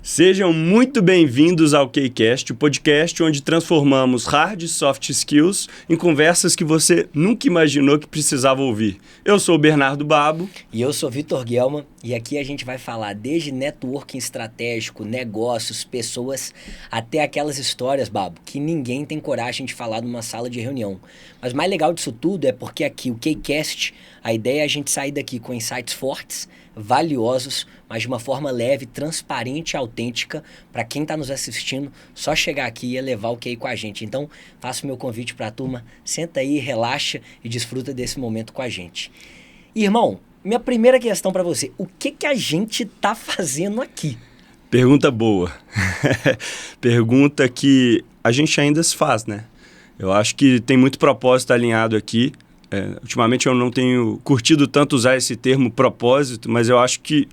Sejam muito bem-vindos ao Keycast, o podcast onde transformamos hard e soft skills em conversas que você nunca imaginou que precisava ouvir. Eu sou o Bernardo Babo. E eu sou Vitor Guelma, e aqui a gente vai falar desde networking estratégico, negócios, pessoas, até aquelas histórias, Babo, que ninguém tem coragem de falar numa sala de reunião. Mas o mais legal disso tudo é porque aqui, o Keycast, a ideia é a gente sair daqui com insights fortes, valiosos, mas de uma forma leve, transparente e autêntica para quem está nos assistindo, só chegar aqui e levar o QI com a gente. Então, faço o meu convite para a turma, senta aí, relaxa e desfruta desse momento com a gente. Irmão, minha primeira questão para você, o que a gente está fazendo aqui? Pergunta boa. Pergunta que a gente ainda se faz, né? Eu acho que tem muito propósito alinhado aqui. Ultimamente eu não tenho curtido tanto usar esse termo propósito, mas eu acho que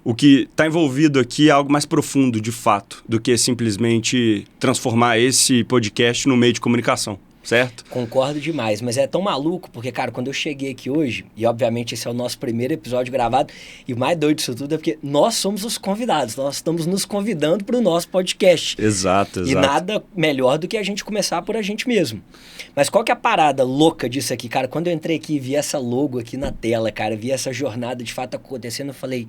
o que está envolvido aqui é algo mais profundo, de fato, do que simplesmente transformar esse podcast no meio de comunicação, certo? Concordo demais, mas é tão maluco, porque, cara, quando eu cheguei aqui hoje, e obviamente esse é o nosso primeiro episódio gravado, e o mais doido disso tudo é porque nós somos os convidados, nós estamos nos convidando para o nosso podcast. Exato. E nada melhor do que a gente começar por a gente mesmo. Mas qual que é a parada louca disso aqui, cara? Quando eu entrei aqui e vi essa logo aqui na tela, cara, vi essa jornada de fato acontecendo, eu falei,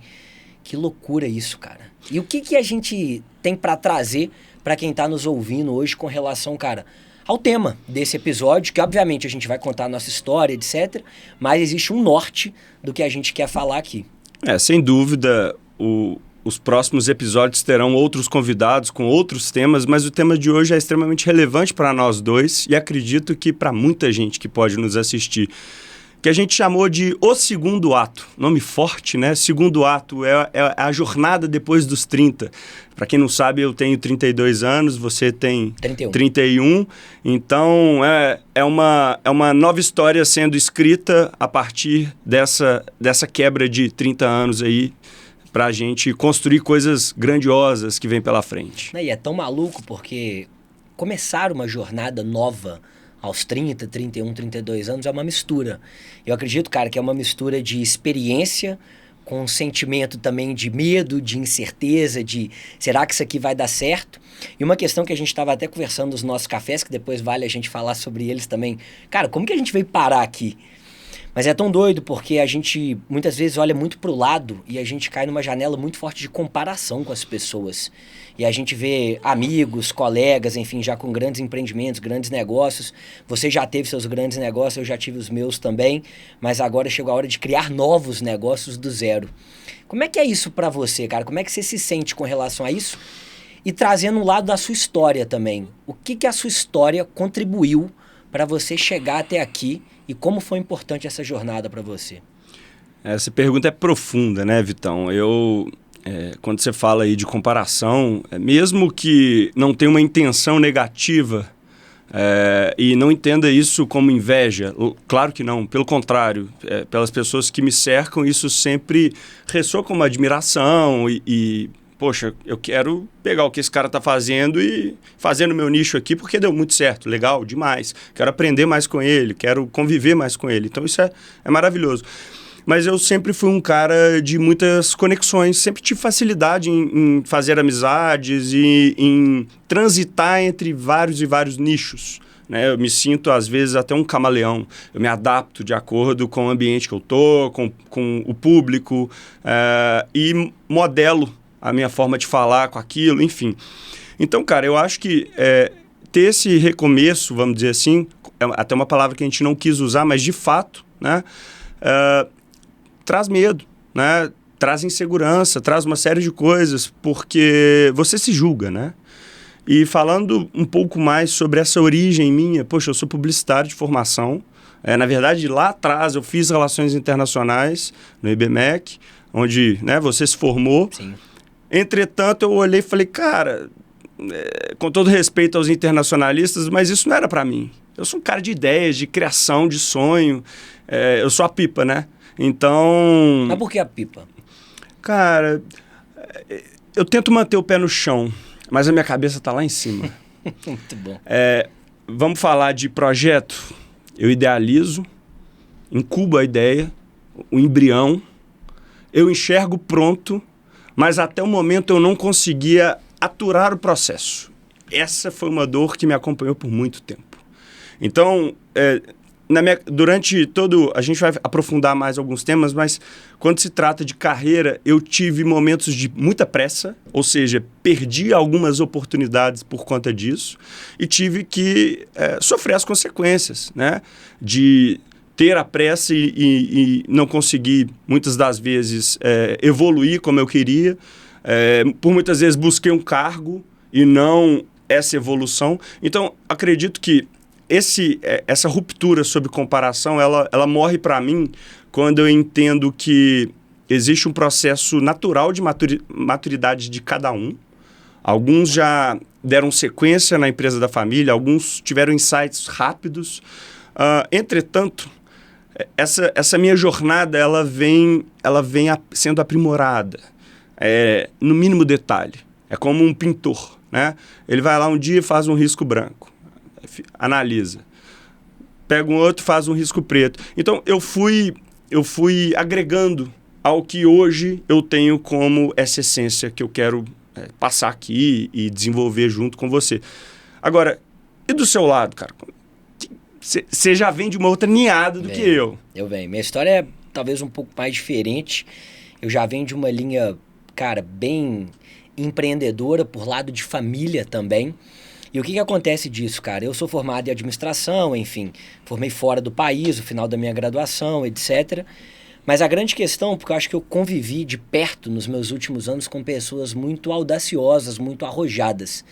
que loucura isso, cara. E o que a gente tem para trazer para quem tá nos ouvindo hoje com relação, cara, ao tema desse episódio, que obviamente a gente vai contar a nossa história, etc. Mas existe um norte do que a gente quer falar aqui. Sem dúvida, os próximos episódios terão outros convidados com outros temas, mas o tema de hoje é extremamente relevante para nós dois e acredito que para muita gente que pode nos assistir. Que a gente chamou de O Segundo Ato. Nome forte, né? Segundo ato é a jornada depois dos 30. Para quem não sabe, eu tenho 32 anos, você tem 31. Então, é uma nova história sendo escrita a partir dessa quebra de 30 anos aí, para a gente construir coisas grandiosas que vêm pela frente. E é tão maluco porque começar uma jornada nova aos 30, 31, 32 anos é uma mistura. Eu acredito, cara, que é uma mistura de experiência com um sentimento também de medo, de incerteza, de será que isso aqui vai dar certo? E uma questão que a gente estava até conversando nos nossos cafés, que depois vale a gente falar sobre eles também. Cara, como que a gente veio parar aqui? Mas é tão doido porque a gente muitas vezes olha muito pro lado e a gente cai numa janela muito forte de comparação com as pessoas. E a gente vê amigos, colegas, enfim, já com grandes empreendimentos, grandes negócios. Você já teve seus grandes negócios, eu já tive os meus também. Mas agora chegou a hora de criar novos negócios do zero. Como é que é isso pra você, cara? Como é que você se sente com relação a isso? E trazendo um lado da sua história também. O que a sua história contribuiu para você chegar até aqui? E como foi importante essa jornada para você? Essa pergunta é profunda, né, Vitão? Quando você fala aí de comparação, mesmo que não tenha uma intenção negativa e não entenda isso como inveja, claro que não, pelo contrário, pelas pessoas que me cercam, isso sempre ressoa como admiração poxa, eu quero pegar o que esse cara está fazendo e fazer no meu nicho aqui porque deu muito certo, legal, demais. Quero aprender mais com ele, quero conviver mais com ele. Então isso é maravilhoso. Mas eu sempre fui um cara de muitas conexões, sempre tive facilidade em fazer amizades e em transitar entre vários e vários nichos. Né? Eu me sinto, às vezes, até um camaleão. Eu me adapto de acordo com o ambiente que eu estou, com o público e modelo a minha forma de falar com aquilo, enfim. Então, cara, eu acho que ter esse recomeço, vamos dizer assim, é até uma palavra que a gente não quis usar, mas de fato, né, traz medo, né, traz insegurança, traz uma série de coisas, porque você se julga, né? E falando um pouco mais sobre essa origem minha, poxa, eu sou publicitário de formação. Na verdade, lá atrás eu fiz Relações Internacionais no IBMEC, onde, né, você se formou. Sim. Entretanto, eu olhei e falei, cara, com todo respeito aos internacionalistas, mas isso não era para mim. Eu sou um cara de ideias, de criação, de sonho. Eu sou a pipa, né? Então... Mas por que a pipa? Cara, eu tento manter o pé no chão, mas a minha cabeça tá lá em cima. Muito bom. Vamos falar de projeto. Eu idealizo, incubo a ideia, o embrião, eu enxergo pronto, mas até o momento eu não conseguia aturar o processo. Essa foi uma dor que me acompanhou por muito tempo. Então, durante todo... A gente vai aprofundar mais alguns temas, mas quando se trata de carreira, eu tive momentos de muita pressa, ou seja, perdi algumas oportunidades por conta disso e tive que sofrer as consequências, né? De ter a pressa e não conseguir, muitas das vezes, evoluir como eu queria. Por muitas vezes busquei um cargo e não essa evolução. Então, acredito que essa ruptura sobre comparação, ela morre para mim quando eu entendo que existe um processo natural de maturidade de cada um. Alguns já deram sequência na empresa da família, alguns tiveram insights rápidos. Entretanto, essa minha jornada ela vem sendo aprimorada, no mínimo detalhe. É como um pintor, né? Ele vai lá um dia e faz um risco branco, analisa. Pega um outro, faz um risco preto. Então, eu fui agregando ao que hoje eu tenho como essa essência que eu quero passar aqui e desenvolver junto com você. Agora, e do seu lado, cara? Você já vem de uma outra ninhada do que eu. Eu venho. Minha história é talvez um pouco mais diferente. Eu já venho de uma linha, cara, bem empreendedora, por lado de família também. E o que acontece disso, cara? Eu sou formado em administração, enfim, formei fora do país, no final da minha graduação, etc. Mas a grande questão, porque eu acho que eu convivi de perto nos meus últimos anos com pessoas muito audaciosas, muito arrojadas.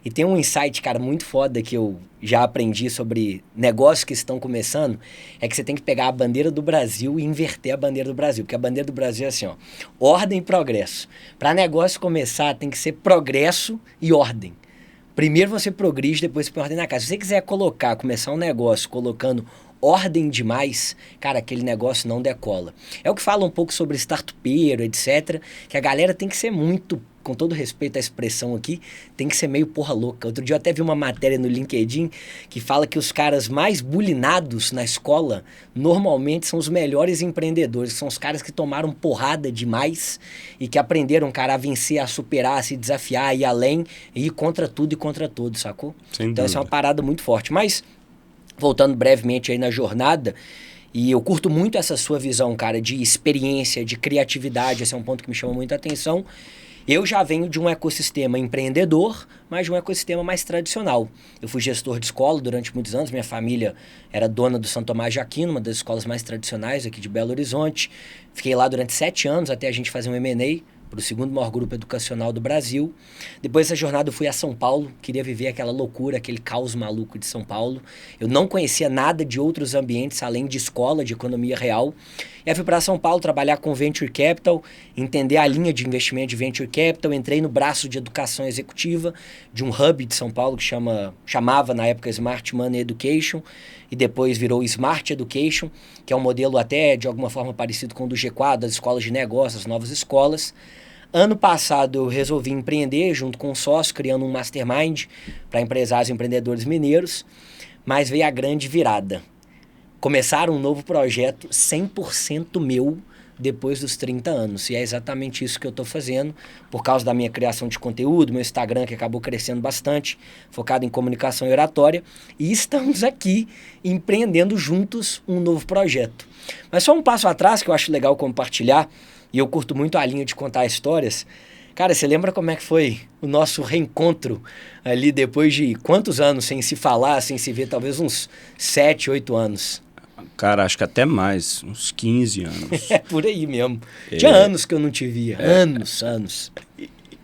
E tem um insight, cara, muito foda que eu já aprendi sobre negócios que estão começando, é que você tem que pegar a bandeira do Brasil e inverter a bandeira do Brasil. Porque a bandeira do Brasil é assim, ó, ordem e progresso. Para negócio começar, tem que ser progresso e ordem. Primeiro você progride, depois você põe ordem na casa. Se você quiser começar um negócio colocando ordem demais, cara, aquele negócio não decola. É o que fala um pouco sobre startupeiro, etc. Que a galera tem que ser muito, com todo respeito à expressão aqui, tem que ser meio porra louca. Outro dia eu até vi uma matéria no LinkedIn que fala que os caras mais bulinados na escola normalmente são os melhores empreendedores, são os caras que tomaram porrada demais e que aprenderam, cara, a vencer, a superar, a se desafiar, a ir além e ir contra tudo e contra todos, sacou? Sem então dúvida. essa é uma parada muito forte. Mas, voltando brevemente aí na jornada, e eu curto muito essa sua visão, cara, de experiência, de criatividade, esse é um ponto que me chama muita atenção. Eu já venho de um ecossistema empreendedor, mas de um ecossistema mais tradicional. Eu fui gestor de escola durante muitos anos, minha família era dona do Santo Tomás de Aquino, uma das escolas mais tradicionais aqui de Belo Horizonte. Fiquei lá durante 7 anos, até a gente fazer um M&A para o segundo maior grupo educacional do Brasil. Depois dessa jornada eu fui a São Paulo, queria viver aquela loucura, aquele caos maluco de São Paulo. Eu não conhecia nada de outros ambientes, além de escola, de economia real. E aí fui para São Paulo trabalhar com Venture Capital, entender a linha de investimento de Venture Capital, entrei no braço de educação executiva de um hub de São Paulo que chamava na época Smart Money Education e depois virou Smart Education, que é um modelo até de alguma forma parecido com o do G4, das escolas de negócios, as novas escolas. Ano passado eu resolvi empreender junto com um sócio, criando um mastermind para empresários e empreendedores mineiros, mas veio a grande virada. Começar um novo projeto 100% meu depois dos 30 anos. E é exatamente isso que eu estou fazendo, por causa da minha criação de conteúdo, meu Instagram que acabou crescendo bastante, focado em comunicação e oratória. E estamos aqui empreendendo juntos um novo projeto. Mas só um passo atrás que eu acho legal compartilhar, e eu curto muito a linha de contar histórias. Cara, você lembra como é que foi o nosso reencontro ali depois de quantos anos sem se falar, sem se ver? Talvez uns 7, 8 anos. Cara, acho que até mais, uns 15 anos. É por aí mesmo. Tinha anos que eu não te via, anos.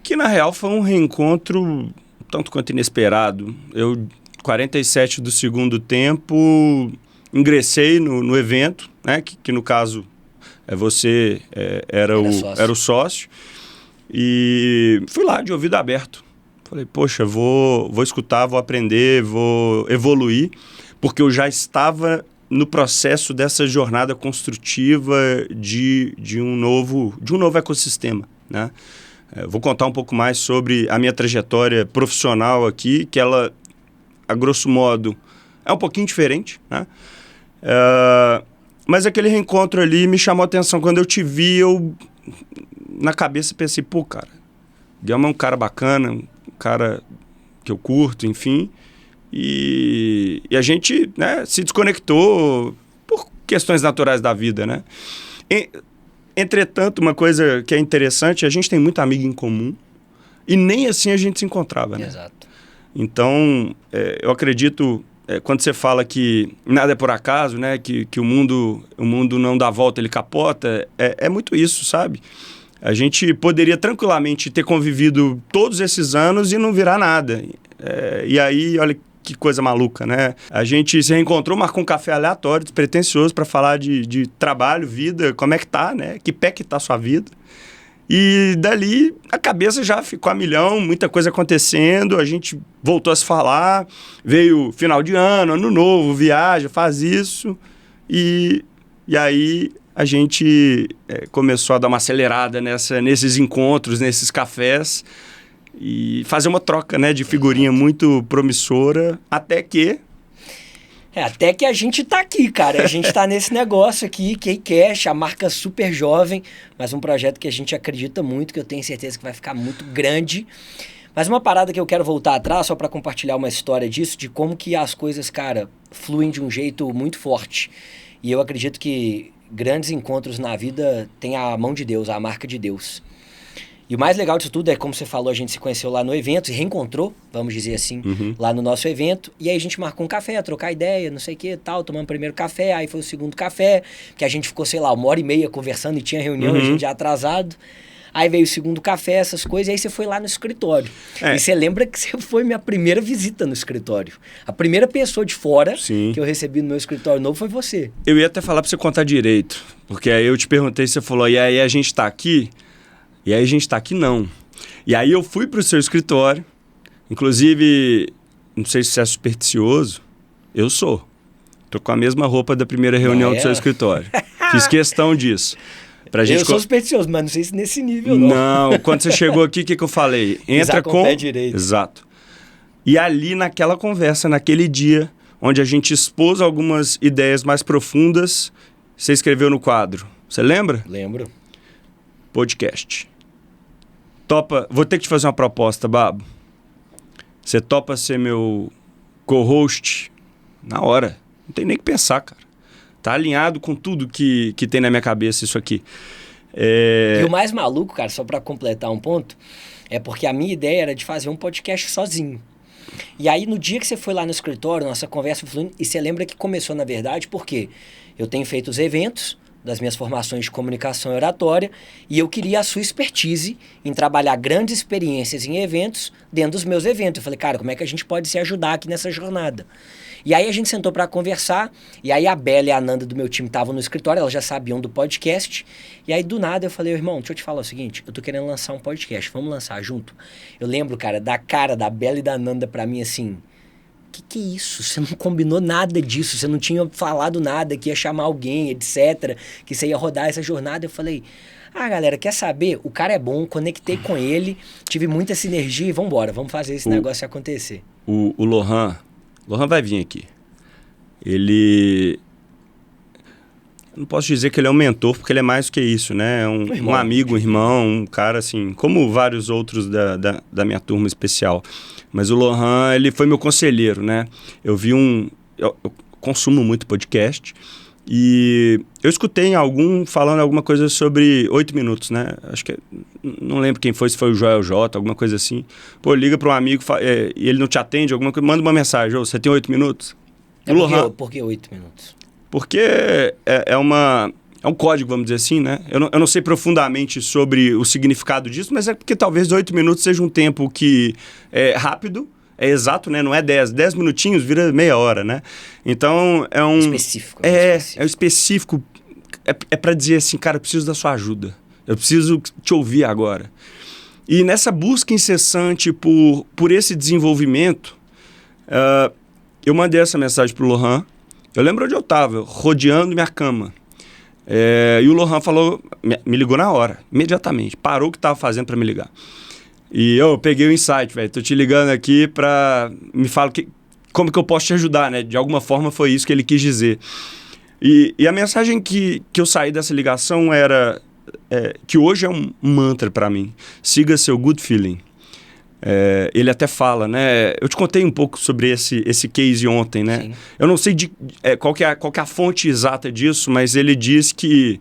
Que na real foi um reencontro tanto quanto inesperado. Eu, 47 do segundo tempo, ingressei no evento, né? Que no caso você era o sócio. E fui lá de ouvido aberto. Falei, poxa, vou escutar, vou aprender, vou evoluir, porque eu já estava no processo dessa jornada construtiva de um novo ecossistema, né? Vou contar um pouco mais sobre a minha trajetória profissional aqui, que ela, a grosso modo, é um pouquinho diferente, né? Mas aquele reencontro ali me chamou a atenção. Quando eu te vi, na cabeça pensei, pô, cara, Guilherme é um cara bacana, um cara que eu curto, enfim. E a gente, né, se desconectou por questões naturais da vida, né? Entretanto, uma coisa que é interessante, a gente tem muito amigo em comum e nem assim a gente se encontrava, né? Exato. Então, eu acredito, quando você fala que nada é por acaso, né? Que o mundo não dá volta, ele capota, é muito isso, sabe? A gente poderia tranquilamente ter convivido todos esses anos e não virar nada. E aí, olha que coisa maluca, né? A gente se reencontrou, marcou um café aleatório, despretensioso, para falar de trabalho, vida, como é que tá, né? Que pé que tá a sua vida. E dali a cabeça já ficou a milhão, muita coisa acontecendo, a gente voltou a se falar, veio final de ano, ano novo, viaja, faz isso. E aí a gente começou a dar uma acelerada nesses encontros, nesses cafés, e fazer uma troca, né, de figurinha muito promissora, até que a gente tá aqui, cara. A gente tá nesse negócio aqui, K-Cash, a marca super jovem, mas um projeto que a gente acredita muito, que eu tenho certeza que vai ficar muito grande. Mas uma parada que eu quero voltar atrás, só para compartilhar uma história disso, de como que as coisas, cara, fluem de um jeito muito forte. E eu acredito que grandes encontros na vida têm a mão de Deus, a marca de Deus. E o mais legal disso tudo é, como você falou, a gente se conheceu lá no evento, se reencontrou, vamos dizer assim, lá no nosso evento. E aí a gente marcou um café, trocar ideia, não sei o que, tal, tomamos o primeiro café, aí foi o segundo café, que a gente ficou, sei lá, 1h30 conversando e tinha reunião, a gente já atrasado. Aí veio o segundo café, essas coisas, e aí você foi lá no escritório. E você lembra que você foi minha primeira visita no escritório. A primeira pessoa de fora que eu recebi no meu escritório novo foi você. Eu ia até falar pra você contar direito, porque aí eu te perguntei, você falou, e aí a gente tá aqui? E aí a gente tá aqui não. E aí eu fui pro seu escritório, inclusive, não sei se você é supersticioso, eu sou. Tô com a mesma roupa da primeira reunião do seu escritório. Fiz questão disso. Eu sou supersticioso, mas não sei se nesse nível não. Não, quando você chegou aqui, o que eu falei? Entra com o pé direito. Exato. E ali naquela conversa, naquele dia, onde a gente expôs algumas ideias mais profundas, você escreveu no quadro. Você lembra? Lembro. Podcast. Topa, vou ter que te fazer uma proposta, Babo. Você topa ser meu co-host na hora? Não tem nem que pensar, cara. Tá alinhado com tudo que tem na minha cabeça isso aqui. E o mais maluco, cara, só pra completar um ponto, é porque a minha ideia era de fazer um podcast sozinho. E aí, no dia que você foi lá no escritório, nossa conversa foi fluindo, e você lembra que começou, na verdade, porque eu tenho feito os eventos das minhas formações de comunicação e oratória, e eu queria a sua expertise em trabalhar grandes experiências em eventos dentro dos meus eventos. Eu falei, cara, como é que a gente pode se ajudar aqui nessa jornada? E aí a gente sentou para conversar, e aí a Bela e a Nanda do meu time estavam no escritório, elas já sabiam do podcast, e aí do nada eu falei, irmão, deixa eu te falar o seguinte, eu tô querendo lançar um podcast, vamos lançar junto? Eu lembro, cara da Bela e da Nanda pra mim assim, que é isso? Você não combinou nada disso, você não tinha falado nada, que ia chamar alguém, etc, que você ia rodar essa jornada. Eu falei, galera, quer saber? O cara é bom, conectei com ele, tive muita sinergia e vambora, vamos fazer esse negócio acontecer. O Lohan vai vir aqui. Ele... Não posso dizer que ele é um mentor, porque ele é mais do que isso, né? É um amigo, um irmão, um cara assim, como vários outros da minha turma especial. Mas o Lohan, ele foi meu conselheiro, né? Eu consumo muito podcast e eu escutei falando alguma coisa sobre 8 minutos, né? Acho que, não lembro quem foi, se foi o Joel J, alguma coisa assim. Pô, liga para um amigo e ele não te atende, alguma coisa, manda uma mensagem, você tem 8 minutos? Por que 8 minutos? Porque é um código, vamos dizer assim, né? Eu não sei profundamente sobre o significado disso, mas é porque talvez 8 minutos seja um tempo que é rápido, é exato, né? Não é 10. 10 minutinhos vira meia hora, né? Então, é um... Específico. É específico. É para dizer assim, cara, eu preciso da sua ajuda. Eu preciso te ouvir agora. E nessa busca incessante por esse desenvolvimento, eu mandei essa mensagem pro Lohan. Eu lembro onde eu estava, rodeando minha cama. E o Lohan falou, me ligou na hora, imediatamente. Parou o que estava fazendo para me ligar. E eu peguei o insight, velho. Tô te ligando aqui para... Me fala como que eu posso te ajudar, né? De alguma forma foi isso que ele quis dizer. E a mensagem que eu saí dessa ligação era... que hoje é um mantra para mim. Siga seu good feeling. Ele até fala, né? Eu te contei um pouco sobre esse case ontem, né? Sim. Eu não sei qual que é a fonte exata disso, mas ele diz que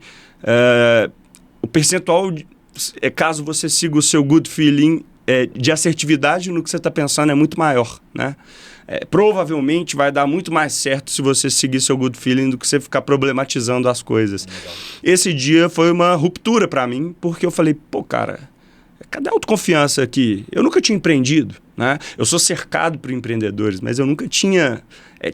o percentual, caso você siga o seu good feeling, de assertividade no que você está pensando é muito maior, né? Provavelmente vai dar muito mais certo se você seguir seu good feeling do que você ficar problematizando as coisas. Legal. Esse dia foi uma ruptura para mim, porque eu falei, pô, cara, cadê a autoconfiança aqui? Eu nunca tinha empreendido, né? Eu sou cercado por empreendedores, mas eu nunca tinha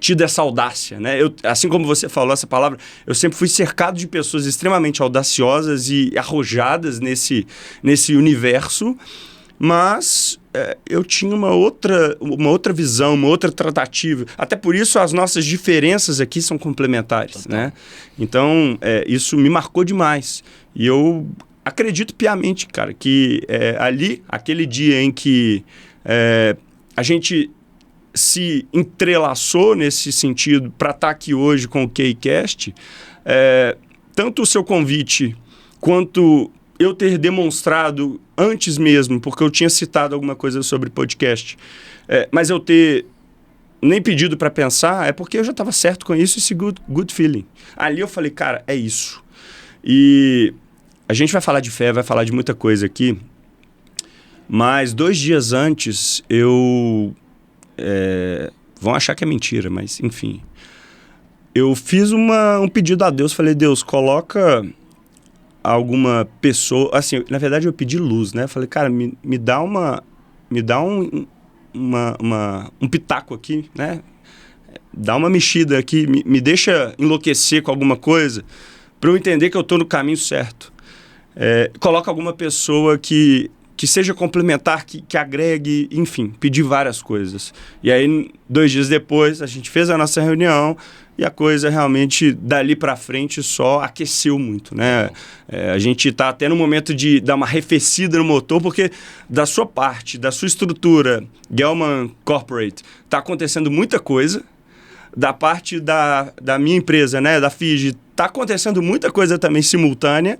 tido essa audácia, né? Assim como você falou essa palavra, eu sempre fui cercado de pessoas extremamente audaciosas e arrojadas nesse universo, mas eu tinha uma outra visão, uma outra tratativa. Até por isso as nossas diferenças aqui são complementares, Total. né? Então, isso me marcou demais. E eu acredito piamente, cara, que ali, aquele dia em que a gente se entrelaçou nesse sentido para estar aqui hoje com o KeyCast, tanto o seu convite quanto eu ter demonstrado antes mesmo, porque eu tinha citado alguma coisa sobre podcast, mas eu ter nem pedido para pensar, é porque eu já estava certo com isso, esse good feeling. Ali eu falei, cara, é isso. E a gente vai falar de fé, vai falar de muita coisa aqui, mas 2 dias antes vão achar que é mentira, mas enfim. Eu fiz um pedido a Deus, falei, Deus, coloca alguma pessoa... Assim, na verdade eu pedi luz, né? Falei, cara, me dá um pitaco aqui, né? Dá uma mexida aqui, me deixa enlouquecer com alguma coisa para eu entender que eu estou no caminho certo. Coloca alguma pessoa que seja complementar, que agregue, enfim, pedir várias coisas. E aí, 2 dias depois, a gente fez a nossa reunião e a coisa realmente, dali para frente, só aqueceu muito, né? A gente está até no momento de dar uma arrefecida no motor, porque da sua parte, da sua estrutura, Gelman Corporate, está acontecendo muita coisa. Da parte da minha empresa, né, da Fiji, está acontecendo muita coisa também simultânea.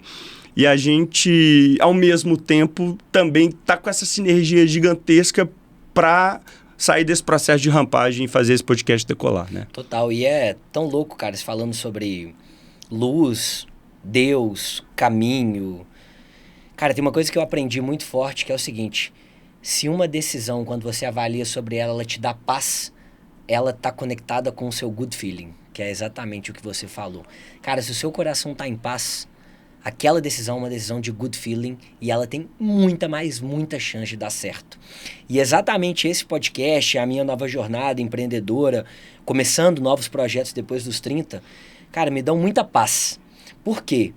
E a gente, ao mesmo tempo, também está com essa sinergia gigantesca para sair desse processo de rampagem e fazer esse podcast decolar, né? Total. E é tão louco, cara, falando sobre luz, Deus, caminho. Cara, tem uma coisa que eu aprendi muito forte, que é o seguinte: se uma decisão, quando você avalia sobre ela, ela te dá paz, ela tá conectada com o seu good feeling, que é exatamente o que você falou. Cara, se o seu coração tá em paz, aquela decisão é uma decisão de good feeling e ela tem muita chance de dar certo. E exatamente esse podcast, a minha nova jornada empreendedora, começando novos projetos depois dos 30, cara, me dão muita paz. Por quê?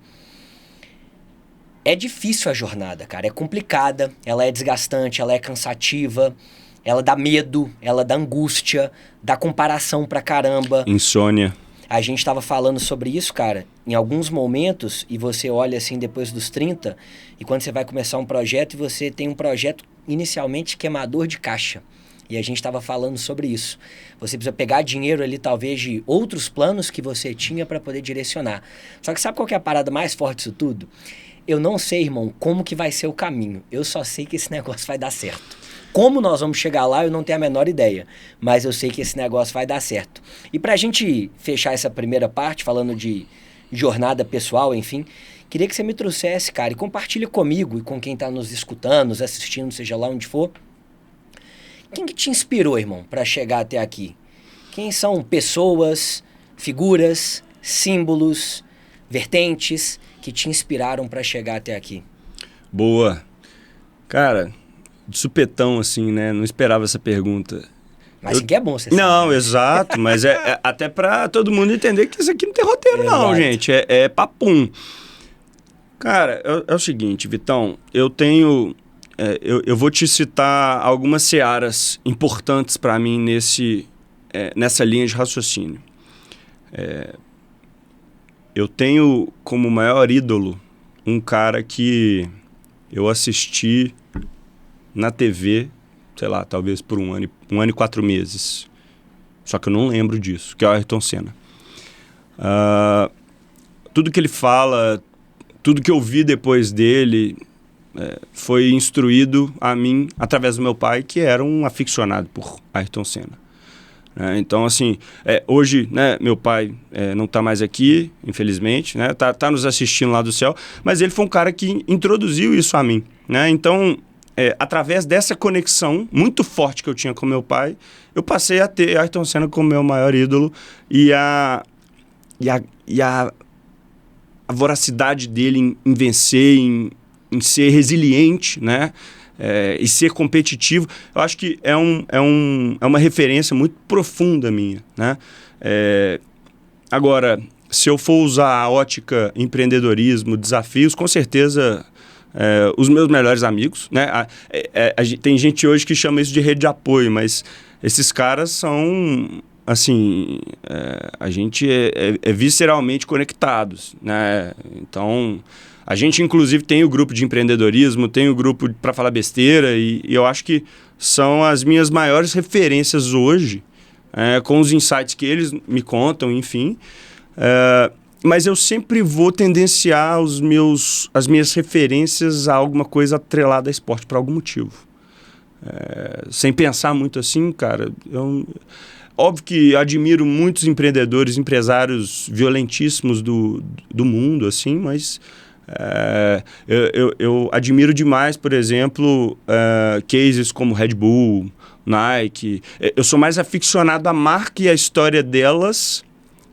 É difícil a jornada, cara, é complicada, ela é desgastante, ela é cansativa, ela dá medo, ela dá angústia, dá comparação pra caramba. Insônia. A gente estava falando sobre isso, cara, em alguns momentos, e você olha assim depois dos 30, e quando você vai começar um projeto, e você tem um projeto inicialmente queimador de caixa. E a gente estava falando sobre isso. Você precisa pegar dinheiro ali, talvez, de outros planos que você tinha para poder direcionar. Só que sabe qual que é a parada mais forte disso tudo? Eu não sei, irmão, como que vai ser o caminho. Eu só sei que esse negócio vai dar certo. Como nós vamos chegar lá, eu não tenho a menor ideia. Mas eu sei que esse negócio vai dar certo. E pra gente fechar essa primeira parte, falando de jornada pessoal, enfim, queria que você me trouxesse, cara, e compartilhe comigo e com quem tá nos escutando, nos assistindo, seja lá onde for. Quem que te inspirou, irmão, pra chegar até aqui? Quem são pessoas, figuras, símbolos, vertentes que te inspiraram pra chegar até aqui? Boa. Cara, de supetão, assim, né? Não esperava essa pergunta. Mas isso aqui é bom, você sabe. Não, exato, mas é até pra todo mundo entender que isso aqui não tem roteiro, não, gente. É papum. Cara, é o seguinte, Vitão, eu tenho... eu vou te citar algumas searas importantes pra mim nessa linha de raciocínio. Eu tenho como maior ídolo um cara que eu assisti na TV, sei lá, talvez por um ano e 4 meses. Só que eu não lembro disso, que é o Ayrton Senna. Tudo que ele fala, tudo que eu vi depois dele foi instruído a mim através do meu pai, que era um aficionado por Ayrton Senna. Então, assim, hoje, né, meu pai não está mais aqui, infelizmente, né, tá nos assistindo lá do céu, mas ele foi um cara que introduziu isso a mim, né? Então, através dessa conexão muito forte que eu tinha com meu pai, eu passei a ter Ayrton Senna como meu maior ídolo e a voracidade dele em vencer, em ser resiliente, né? E ser competitivo, eu acho que é uma referência muito profunda minha, né? Agora, se eu for usar a ótica empreendedorismo, desafios, com certeza os meus melhores amigos, né? Tem gente hoje que chama isso de rede de apoio, mas esses caras são, assim, a gente é visceralmente conectados, né? Então, a gente, inclusive, tem o grupo de empreendedorismo, tem o grupo para falar besteira, e eu acho que são as minhas maiores referências hoje, com os insights que eles me contam, enfim. Mas eu sempre vou tendenciar as minhas referências a alguma coisa atrelada a esporte por algum motivo. Sem pensar muito assim, cara, óbvio que admiro muitos empreendedores, empresários violentíssimos do mundo, assim, mas eu admiro demais, por exemplo, cases como Red Bull, Nike. Eu sou mais aficionado à marca e à história delas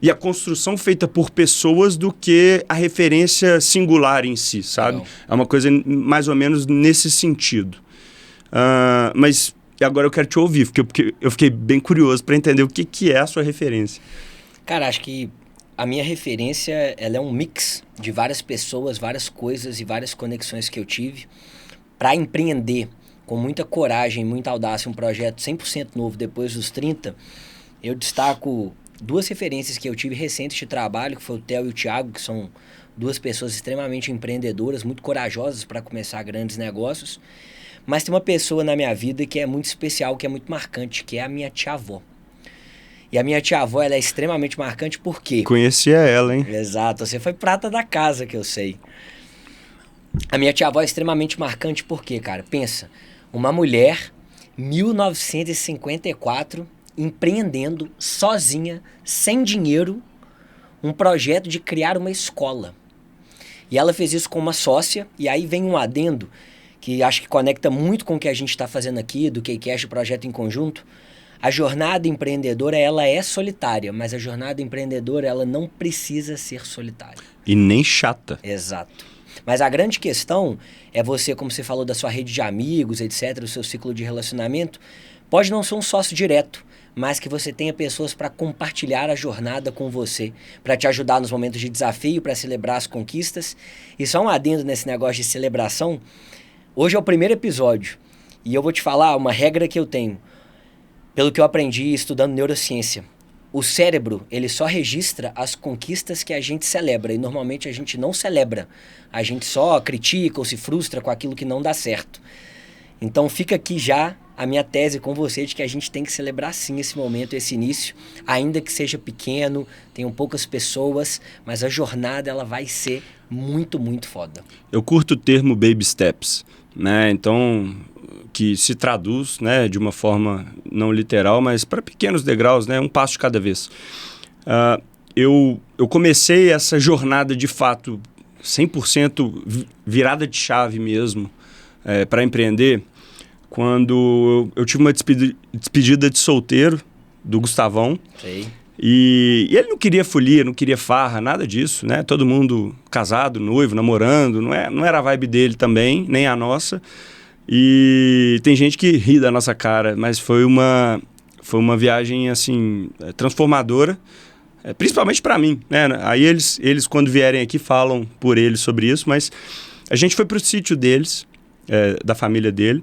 e a construção feita por pessoas do que a referência singular em si, sabe? É uma coisa mais ou menos nesse sentido. Mas agora eu quero te ouvir, porque eu fiquei bem curioso para entender o que é a sua referência. Cara, acho que a minha referência, ela é um mix de várias pessoas, várias coisas e várias conexões que eu tive para empreender com muita coragem, muita audácia, um projeto 100% novo depois dos 30. Eu destaco duas referências que eu tive recentes de trabalho, que foi o Theo e o Thiago, que são duas pessoas extremamente empreendedoras, muito corajosas para começar grandes negócios. Mas tem uma pessoa na minha vida que é muito especial, que é muito marcante, que é a minha tia-avó. E a minha tia-avó, ela é extremamente marcante por quê? Conhecia ela, hein? Exato, você foi prata da casa, que eu sei. A minha tia-avó é extremamente marcante por quê, cara? Pensa, uma mulher, 1954, empreendendo sozinha, sem dinheiro, um projeto de criar uma escola. E ela fez isso com uma sócia, e aí vem um adendo que acho que conecta muito com o que a gente está fazendo aqui, do KeyCash, o projeto em conjunto. A jornada empreendedora, ela é solitária, mas a jornada empreendedora, ela não precisa ser solitária. E nem chata. Exato. Mas a grande questão é você, como você falou da sua rede de amigos, etc., o seu ciclo de relacionamento, pode não ser um sócio direto, mas que você tenha pessoas para compartilhar a jornada com você, para te ajudar nos momentos de desafio, para celebrar as conquistas. E só um adendo nesse negócio de celebração, hoje é o primeiro episódio, e eu vou te falar uma regra que eu tenho, pelo que eu aprendi estudando neurociência. O cérebro, ele só registra as conquistas que a gente celebra, e normalmente a gente não celebra. A gente só critica ou se frustra com aquilo que não dá certo. Então fica aqui já a minha tese com você de que a gente tem que celebrar sim esse momento, esse início, ainda que seja pequeno, tenham poucas pessoas, mas a jornada ela vai ser muito, muito foda. Eu curto o termo baby steps, né? Então, que se traduz, né, de uma forma não literal, mas para pequenos degraus, né, um passo de cada vez. Eu comecei essa jornada de fato 100% virada de chave mesmo para empreender quando eu tive uma despedida de solteiro do Gustavão. Sei. E ele não queria folia, não queria farra, nada disso, né? Todo mundo casado, noivo, namorando, não era a vibe dele também, nem a nossa. E tem gente que ri da nossa cara, mas foi uma viagem assim transformadora, principalmente para mim, né? Aí eles quando vierem aqui falam por eles sobre isso, mas a gente foi pro sítio deles, da família dele,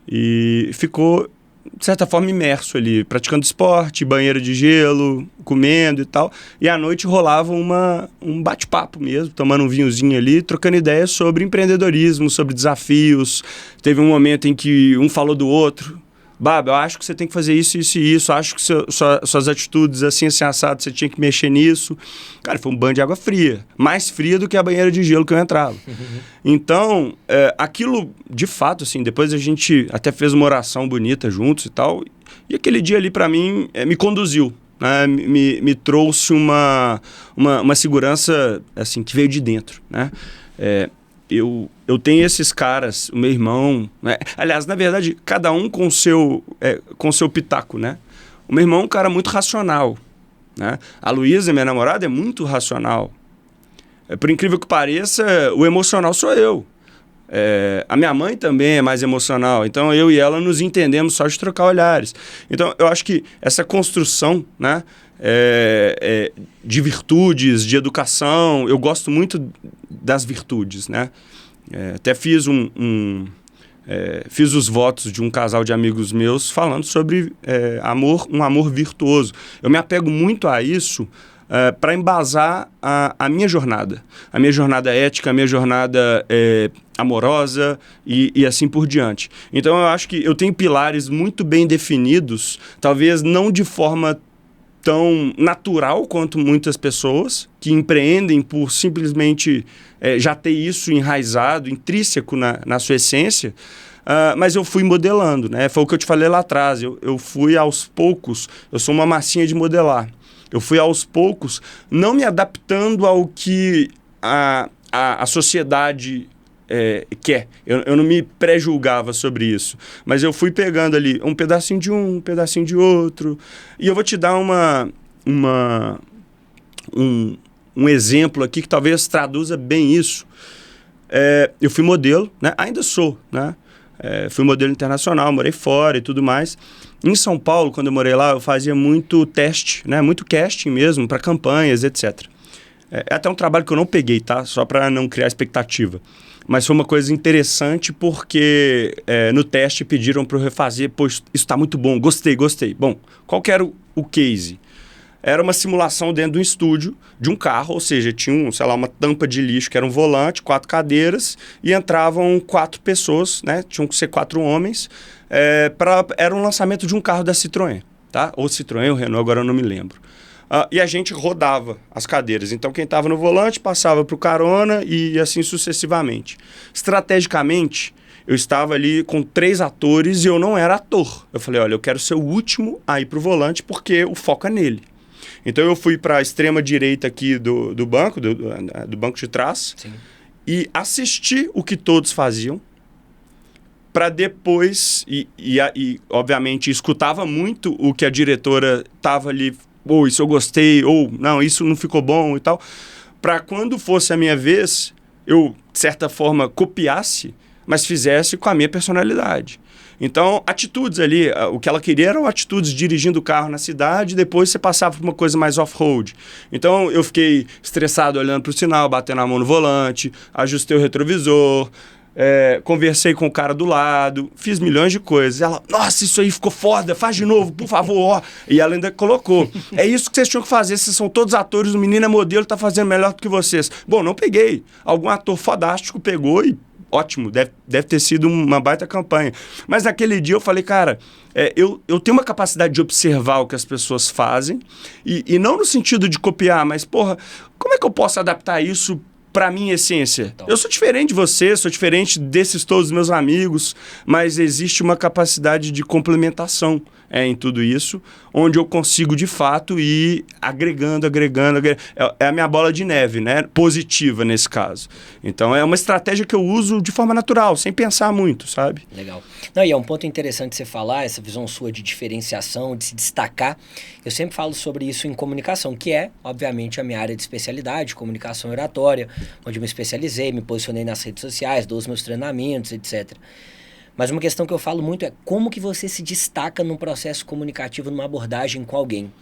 e ficou de certa forma imerso ali, praticando esporte, banheiro de gelo, comendo e tal. E à noite rolava um bate-papo mesmo, tomando um vinhozinho ali, trocando ideias sobre empreendedorismo, sobre desafios. Teve um momento em que um falou do outro, Baba, eu acho que você tem que fazer isso, isso e isso, acho que suas atitudes assim assado, você tinha que mexer nisso. Cara, foi um banho de água fria, mais fria do que a banheira de gelo que eu entrava. Então, aquilo, de fato, assim, depois a gente até fez uma oração bonita juntos e tal, e aquele dia ali, para mim, me conduziu. Né? Me trouxe uma segurança assim, que veio de dentro. Né? Eu tenho esses caras, o meu irmão... Né? Aliás, na verdade, cada um com o seu pitaco. Né? O meu irmão é um cara muito racional. Né? A Luísa, minha namorada, é muito racional. Por incrível que pareça, o emocional sou eu. A minha mãe também é mais emocional, então eu e ela nos entendemos só de trocar olhares. Então eu acho que essa construção, né, de virtudes, de educação, eu gosto muito das virtudes, né? Até fiz fiz os votos de um casal de amigos meus falando sobre um amor virtuoso. Eu me apego muito a isso para embasar a minha jornada ética, a minha jornada amorosa e assim por diante. Então eu acho que eu tenho pilares muito bem definidos, talvez não de forma tão natural quanto muitas pessoas que empreendem por simplesmente já ter isso enraizado, intrínseco na sua essência, mas eu fui modelando, né? Foi o que eu te falei lá atrás, eu fui aos poucos, eu sou uma massinha de modelar. Eu fui aos poucos, não me adaptando ao que a sociedade quer. Eu não me pré-julgava sobre isso. Mas eu fui pegando ali um pedacinho de um pedacinho de outro. E eu vou te dar um exemplo aqui que talvez traduza bem isso. Eu fui modelo, né? Ainda sou, né? Fui modelo internacional, morei fora e tudo mais. Em São Paulo, quando eu morei lá, eu fazia muito teste, né? Muito casting mesmo, para campanhas, etc. É até um trabalho que eu não peguei, tá? Só para não criar expectativa. Mas foi uma coisa interessante porque no teste pediram para eu refazer. Pô, isso está muito bom, gostei. Bom, qual que era o case? Era uma simulação dentro de um estúdio de um carro, ou seja, tinha uma tampa de lixo que era um volante, 4 cadeiras e entravam 4 pessoas, né? Tinham que ser 4 homens. Era um lançamento de um carro da Citroën, tá? Ou Citroën ou Renault, agora eu não me lembro. E a gente rodava as cadeiras. Então, quem estava no volante passava para o carona e assim sucessivamente. Estrategicamente, eu estava ali com 3 atores e eu não era ator. Eu falei, olha, eu quero ser o último a ir para o volante porque o foco é nele. Então, eu fui para a extrema direita aqui do banco, do banco de trás. Sim. E assisti o que todos faziam. Para depois, obviamente, escutava muito o que a diretora estava ali, ou isso eu gostei, ou não, isso não ficou bom e tal, para quando fosse a minha vez, eu, de certa forma, copiasse, mas fizesse com a minha personalidade. Então, atitudes ali, o que ela queria eram atitudes dirigindo o carro na cidade, depois você passava por uma coisa mais off-road. Então, eu fiquei estressado olhando para o sinal, batendo a mão no volante, ajustei o retrovisor, conversei com o cara do lado, fiz milhões de coisas. Ela, nossa, isso aí ficou foda, faz de novo, por favor. Ó. E ela ainda colocou, é isso que vocês tinham que fazer, vocês são todos atores, o menino é modelo, tá fazendo melhor do que vocês. Bom, não peguei. Algum ator fodástico pegou e ótimo, deve ter sido uma baita campanha. Mas naquele dia eu falei, cara, eu tenho uma capacidade de observar o que as pessoas fazem e não no sentido de copiar, mas, porra, como é que eu posso adaptar isso para minha essência? Então. Eu sou diferente de você, sou diferente desses todos os meus amigos, mas existe uma capacidade de complementação em tudo isso, onde eu consigo, de fato, ir agregando. É a minha bola de neve, né? Positiva nesse caso. Então, é uma estratégia que eu uso de forma natural, sem pensar muito, sabe? Legal. Não, e é um ponto interessante você falar, essa visão sua de diferenciação, de se destacar. Eu sempre falo sobre isso em comunicação, que é, obviamente, a minha área de especialidade, comunicação e oratória, onde eu me especializei, me posicionei nas redes sociais, dou os meus treinamentos, etc. Mas uma questão que eu falo muito é como que você se destaca num processo comunicativo, numa abordagem com alguém.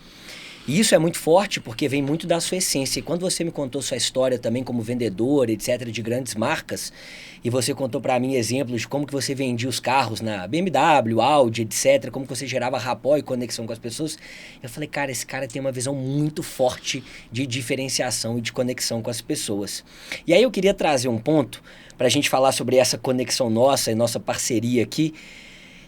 E isso é muito forte porque vem muito da sua essência. E quando você me contou sua história também como vendedor, etc., de grandes marcas, e você contou para mim exemplos de como que você vendia os carros na BMW, Audi, etc., como que você gerava rapport e conexão com as pessoas, eu falei, cara, esse cara tem uma visão muito forte de diferenciação e de conexão com as pessoas. E aí eu queria trazer um ponto para a gente falar sobre essa conexão nossa e nossa parceria aqui,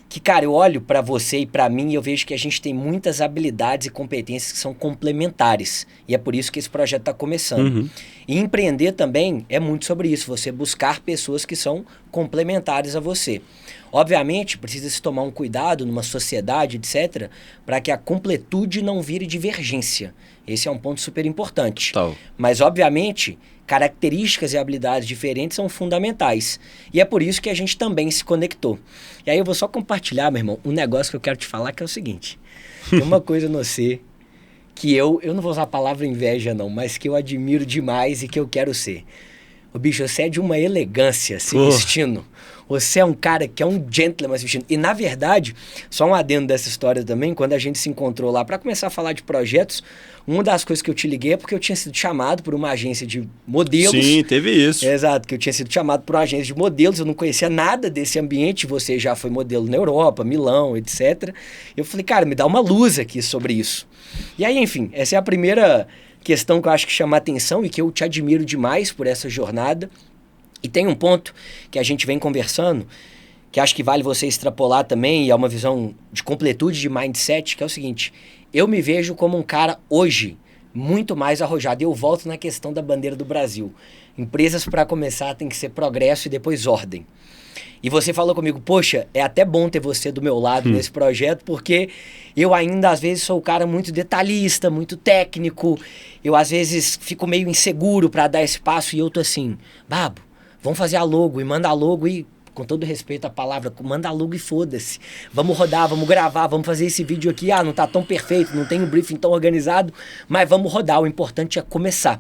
que, cara, eu olho para você e para mim e eu vejo que a gente tem muitas habilidades e competências que são complementares. E é por isso que esse projeto está começando. E empreender também é muito sobre isso, você buscar pessoas que são complementares a você. Obviamente, precisa se tomar um cuidado numa sociedade, etc., para que a completude não vire divergência. Esse é um ponto super importante. Mas, obviamente, características e habilidades diferentes são fundamentais. E é por isso que a gente também se conectou. E aí eu vou só compartilhar, meu irmão, um negócio que eu quero te falar, que é o seguinte. Tem uma coisa no você que eu não vou usar a palavra inveja não, mas que eu admiro demais e que eu quero ser. O bicho, você é de uma elegância se vestindo. Você é um cara que é um gentleman se vestindo. E, na verdade, só um adendo dessa história também, quando a gente se encontrou lá para começar a falar de projetos, uma das coisas que eu te liguei é porque eu tinha sido chamado por uma agência de modelos. Sim, teve isso. Exato, que eu tinha sido chamado por uma agência de modelos, eu não conhecia nada desse ambiente, você já foi modelo na Europa, Milão, etc. Eu falei, cara, me dá uma luz aqui sobre isso. E aí, enfim, essa é a primeira questão que eu acho que chama a atenção e que eu te admiro demais por essa jornada. E tem um ponto que a gente vem conversando, que acho que vale você extrapolar também, e é uma visão de completude de mindset, que é o seguinte: eu me vejo como um cara hoje muito mais arrojado. E eu volto na questão da bandeira do Brasil. Empresas, para começar, tem que ser progresso e depois ordem. E você falou comigo, poxa, é até bom ter você do meu lado nesse projeto, porque eu ainda, às vezes, sou um cara muito detalhista, muito técnico. Eu, às vezes, fico meio inseguro para dar esse passo e eu tô assim, Babo, vamos fazer a logo e manda a logo e, com todo respeito à palavra, manda a logo e foda-se. Vamos rodar, vamos gravar, vamos fazer esse vídeo aqui. Ah, não tá tão perfeito, não tem um briefing tão organizado, mas vamos rodar, o importante é começar.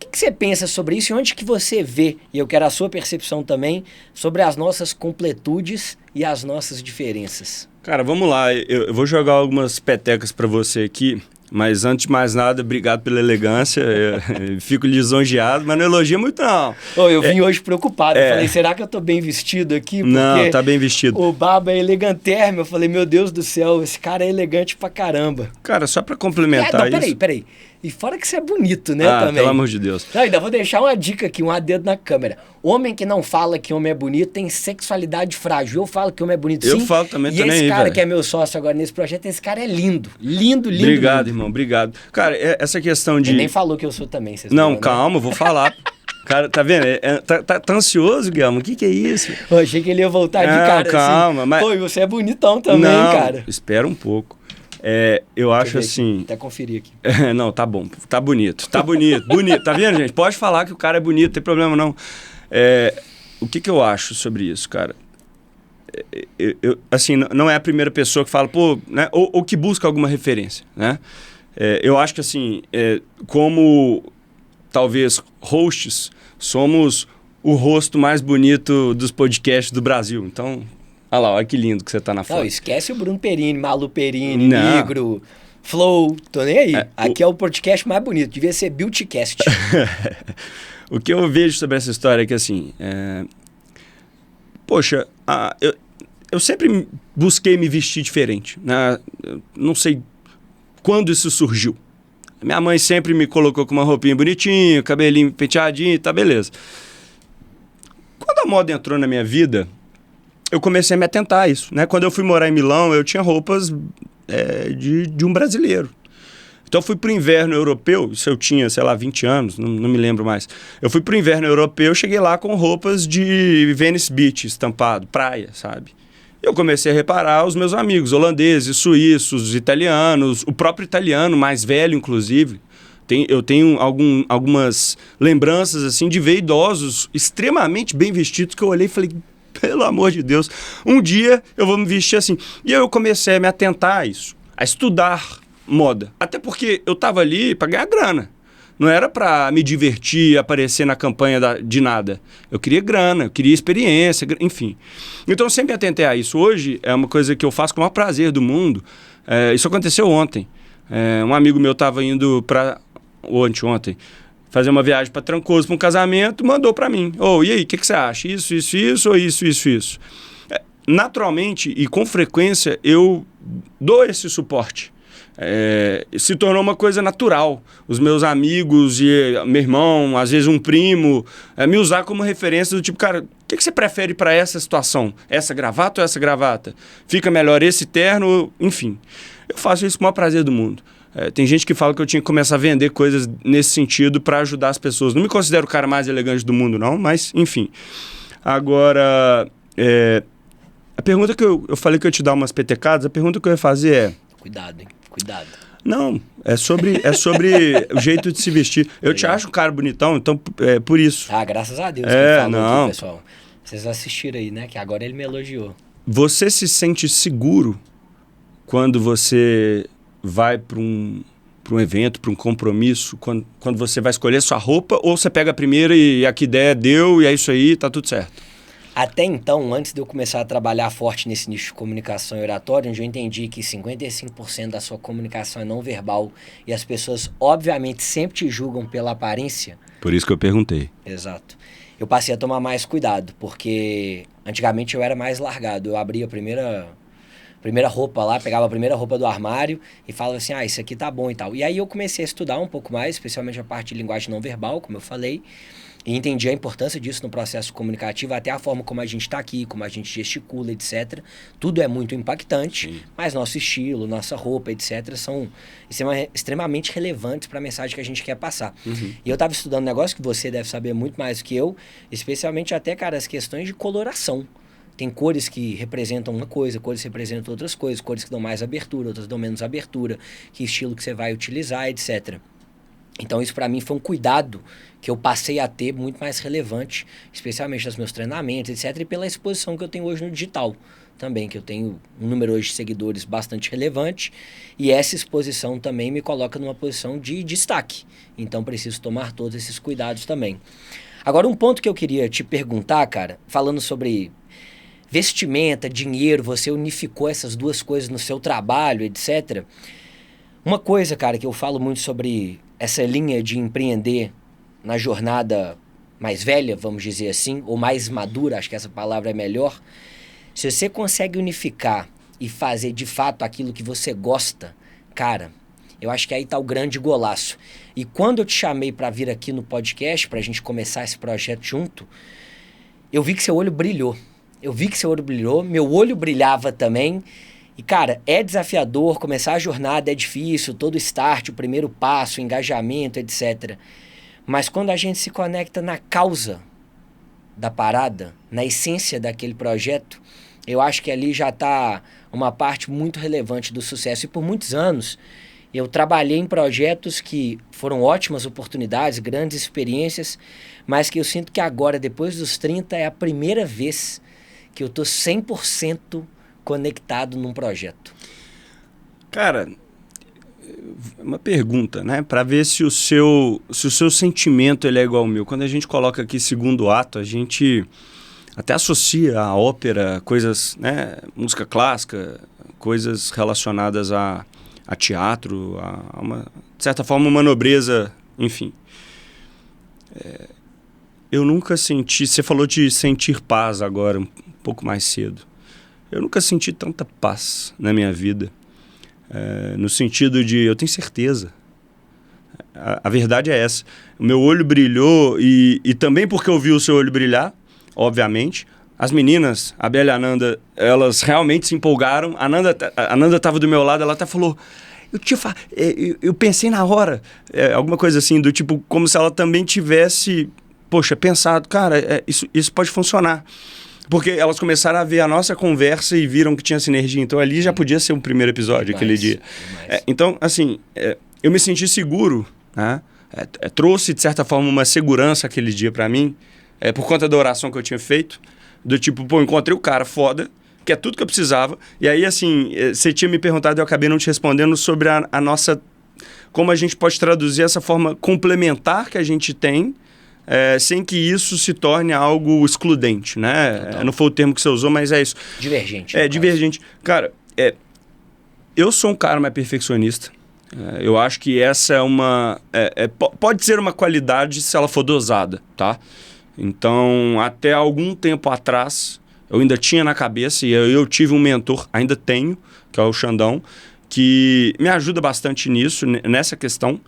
O que você pensa sobre isso e onde que você vê, e eu quero a sua percepção também, sobre as nossas completudes e as nossas diferenças? Cara, vamos lá. Eu vou jogar algumas petecas para você aqui, mas antes de mais nada, obrigado pela elegância. Eu fico lisonjeado, mas não elogia muito não. Eu vim hoje preocupado. Eu falei, será que eu tô bem vestido aqui? Porque não, tá bem vestido. O Babo é elegantérrimo. Eu falei, meu Deus do céu, esse cara é elegante pra caramba. Cara, só pra complementar isso... Peraí. E fora que você é bonito, né, também. Pelo amor de Deus. Não, ainda vou deixar uma dica aqui, um adendo na câmera. Homem que não fala que homem é bonito tem sexualidade frágil. Eu falo que homem é bonito, sim. Eu falo também, e esse cara que é meu sócio agora nesse projeto, esse cara é lindo. Lindo. Obrigado, lindo. Irmão, obrigado. Cara, essa questão de... Ele nem falou que eu sou também. Não, calma, eu vou falar. Cara, tá vendo? Tá ansioso, Guilherme? O que é isso? Eu achei que ele ia voltar de cara calma, assim. mas... Pô, e você é bonitão também, cara. Espera um pouco. Eu acho assim... Até conferir aqui. Não, tá bom. Tá bonito. Bonito. Tá vendo, gente? Pode falar que o cara é bonito, não tem problema não. O que eu acho sobre isso, cara? Assim, não é a primeira pessoa que fala, pô, né? Ou que busca alguma referência, né? Eu acho que assim, como talvez hosts, somos o rosto mais bonito dos podcasts do Brasil. Então... Olha lá, olha que lindo que você tá na foto. Não, esquece o Bruno Perini, Malu Perini, Negro, Flow, tô nem aí. Aqui é o podcast mais bonito, devia ser Beautycast. O que eu vejo sobre essa história é que assim, poxa, eu sempre busquei me vestir diferente, né? Eu não sei quando isso surgiu. Minha mãe sempre me colocou com uma roupinha bonitinha, cabelinho penteadinho, tá beleza. Quando a moda entrou na minha vida, eu comecei a me atentar a isso, né? Quando eu fui morar em Milão, eu tinha roupas de um brasileiro. Então eu fui pro inverno europeu, isso eu tinha, sei lá, 20 anos, não me lembro mais. Eu fui pro inverno europeu, cheguei lá com roupas de Venice Beach, estampado, praia, sabe? Eu comecei a reparar os meus amigos holandeses, suíços, italianos, o próprio italiano, mais velho, inclusive. Eu tenho algumas lembranças, assim, de ver idosos extremamente bem vestidos, que eu olhei e falei... Pelo amor de Deus, um dia eu vou me vestir assim. E eu comecei a me atentar a isso, a estudar moda. Até porque eu estava ali para ganhar grana. Não era para me divertir, aparecer na campanha de nada. Eu queria grana, eu queria experiência, enfim. Então eu sempre me atentei a isso. Hoje é uma coisa que eu faço com o maior prazer do mundo. Isso aconteceu ontem. Um amigo meu estava indo ou anteontem, fazer uma viagem para Trancoso, para um casamento, mandou para mim. E aí, o que você acha? Isso, ou isso? Naturalmente e com frequência, eu dou esse suporte. Se tornou uma coisa natural. Os meus amigos e meu irmão, às vezes um primo, me usar como referência do tipo, cara, o que você prefere para essa situação? Essa gravata ou essa gravata? Fica melhor esse terno? Enfim, eu faço isso com o maior prazer do mundo. Tem gente que fala que eu tinha que começar a vender coisas nesse sentido para ajudar as pessoas. Não me considero o cara mais elegante do mundo, não, mas enfim. Agora, a pergunta que eu falei que eu ia te dar umas petecadas, a pergunta que eu ia fazer é... Cuidado, hein? Cuidado. Não, é sobre o jeito de se vestir. Eu te acho um cara bonitão, então por isso. Ah, graças a Deus que ele falou não. aqui, pessoal. Vocês assistiram aí, né? Que agora ele me elogiou. Você se sente seguro quando você vai para um evento, para um compromisso, quando você vai escolher sua roupa, ou você pega a primeira e a que der, deu, e é isso aí, tá tudo certo? Até então, antes de eu começar a trabalhar forte nesse nicho de comunicação e oratória, onde eu entendi que 55% da sua comunicação é não verbal e as pessoas, obviamente, sempre te julgam pela aparência. Por isso que eu perguntei. Exato. Eu passei a tomar mais cuidado, porque antigamente eu era mais largado. Eu abria a primeira roupa lá, pegava a primeira roupa do armário e falava assim, isso aqui tá bom e tal. E aí eu comecei a estudar um pouco mais, especialmente a parte de linguagem não verbal, como eu falei, e entendi a importância disso no processo comunicativo, até a forma como a gente está aqui, como a gente gesticula, etc. Tudo é muito impactante, sim, mas nosso estilo, nossa roupa, etc. são extremamente relevantes para a mensagem que a gente quer passar. Uhum. E eu estava estudando um negócio que você deve saber muito mais do que eu, especialmente até, cara, as questões de coloração. Tem cores que representam uma coisa, cores que representam outras coisas, cores que dão mais abertura, outras dão menos abertura, que estilo que você vai utilizar, etc. Então isso para mim foi um cuidado que eu passei a ter muito mais relevante, especialmente nos meus treinamentos, etc. E pela exposição que eu tenho hoje no digital também, que eu tenho um número hoje de seguidores bastante relevante. E essa exposição também me coloca numa posição de destaque. Então preciso tomar todos esses cuidados também. Agora um ponto que eu queria te perguntar, cara, falando sobre vestimenta, dinheiro, você unificou essas duas coisas no seu trabalho, etc. Uma coisa, cara, que eu falo muito sobre essa linha de empreender na jornada mais velha, vamos dizer assim, ou mais madura, acho que essa palavra é melhor. Se você consegue unificar e fazer de fato aquilo que você gosta, cara, eu acho que aí tá o grande golaço. E quando eu te chamei para vir aqui no podcast, pra gente começar esse projeto junto, eu vi que seu olho brilhou. Meu olho brilhava também. E, cara, é desafiador, começar a jornada é difícil, todo start, o primeiro passo, o engajamento, etc. Mas quando a gente se conecta na causa da parada, na essência daquele projeto, eu acho que ali já está uma parte muito relevante do sucesso. E por muitos anos, eu trabalhei em projetos que foram ótimas oportunidades, grandes experiências, mas que eu sinto que agora, depois dos 30, é a primeira vez que eu estou 100% conectado num projeto. Cara, uma pergunta, né? Para ver se o seu sentimento ele é igual ao meu. Quando a gente coloca aqui segundo ato, a gente até associa a ópera, coisas, né? Música clássica, coisas relacionadas a teatro, a uma, de certa forma, uma nobreza, enfim. Eu nunca senti... Você falou de sentir paz agora, um pouco mais cedo. Eu nunca senti tanta paz na minha vida, no sentido de, eu tenho certeza, a verdade é essa, o meu olho brilhou e também porque eu vi o seu olho brilhar, obviamente, as meninas, a Bela e a Ananda, elas realmente se empolgaram, a Ananda estava do meu lado, ela até falou, eu pensei na hora, alguma coisa assim, do tipo, como se ela também tivesse, pensado, cara, isso pode funcionar. Porque elas começaram a ver a nossa conversa e viram que tinha sinergia. Então, ali já podia ser um primeiro episódio, aquele dia. Então, assim, eu me senti seguro, né? Trouxe, de certa forma, uma segurança aquele dia para mim, por conta da oração que eu tinha feito. Do tipo, encontrei o cara foda, que é tudo que eu precisava. E aí, assim, você tinha me perguntado e eu acabei não te respondendo sobre a nossa... Como a gente pode traduzir essa forma complementar que a gente tem, sem que isso se torne algo excludente, né? Não foi o termo que você usou, mas é isso. Divergente. Divergente. Cara, eu sou um cara mais perfeccionista. Eu acho que essa é uma... pode ser uma qualidade se ela for dosada, tá? Então, até algum tempo atrás, eu ainda tinha na cabeça, e eu tive um mentor, ainda tenho, que é o Xandão, que me ajuda bastante nisso, nessa questão,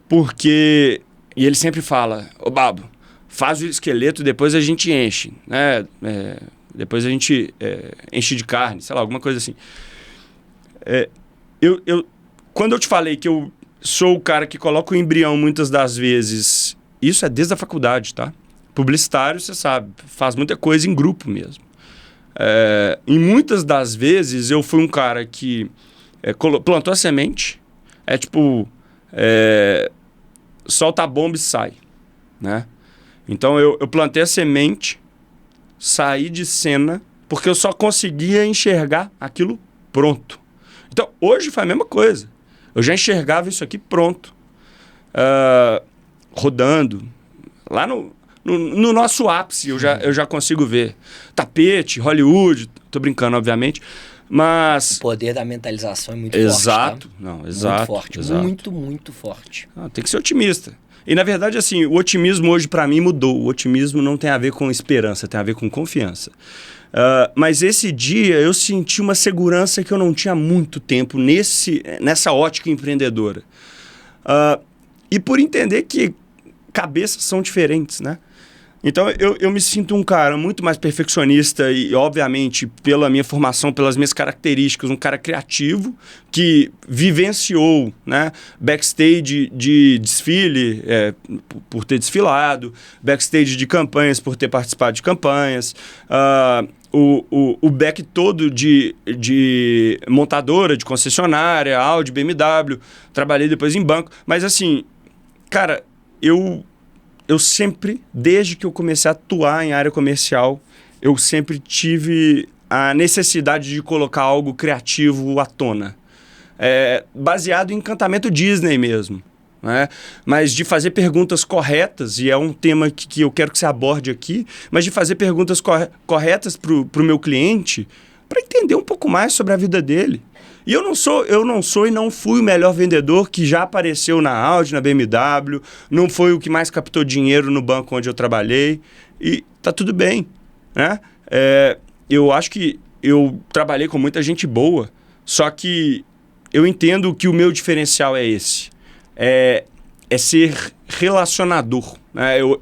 porque... E ele sempre fala, ô Babo, faz o esqueleto, depois a gente enche, né? Depois a gente enche de carne, sei lá, alguma coisa assim. Quando eu te falei que eu sou o cara que coloca o embrião muitas das vezes, isso é desde a faculdade, tá? Publicitário, você sabe, faz muita coisa em grupo mesmo. E muitas das vezes eu fui um cara que plantou a semente, solta a bomba e sai, né? Então eu plantei a semente, saí de cena, porque eu só conseguia enxergar aquilo pronto. Então hoje foi a mesma coisa. Eu já enxergava isso aqui pronto, rodando. Lá no nosso ápice eu já consigo ver. Tapete, Hollywood, tô brincando, obviamente. Mas... O poder da mentalização é muito exato, forte, tá? Não, exato. Muito forte, exato. muito, muito forte. Tem que ser otimista. E, na verdade, assim, o otimismo hoje, para mim, mudou. O otimismo não tem a ver com esperança, tem a ver com confiança. Mas esse dia eu senti uma segurança que eu não tinha há muito tempo nessa ótica empreendedora. E por entender que cabeças são diferentes, né? Então, eu me sinto um cara muito mais perfeccionista e, obviamente, pela minha formação, pelas minhas características, um cara criativo que vivenciou, né, backstage de desfile, por ter desfilado, backstage de campanhas, por ter participado de campanhas, o back todo de montadora, de concessionária, Audi, BMW, trabalhei depois em banco. Mas, assim, cara, eu sempre, desde que eu comecei a atuar em área comercial, eu sempre tive a necessidade de colocar algo criativo à tona. Baseado em encantamento Disney mesmo, né? Mas de fazer perguntas corretas, e é um tema que eu quero que você aborde aqui, mas de fazer perguntas corretas para o meu cliente, para entender um pouco mais sobre a vida dele. E eu não sou e não fui o melhor vendedor que já apareceu na Audi, na BMW, não foi o que mais captou dinheiro no banco onde eu trabalhei, e tá tudo bem, né? Eu acho que eu trabalhei com muita gente boa, só que eu entendo que o meu diferencial é esse, é ser relacionador, né? Eu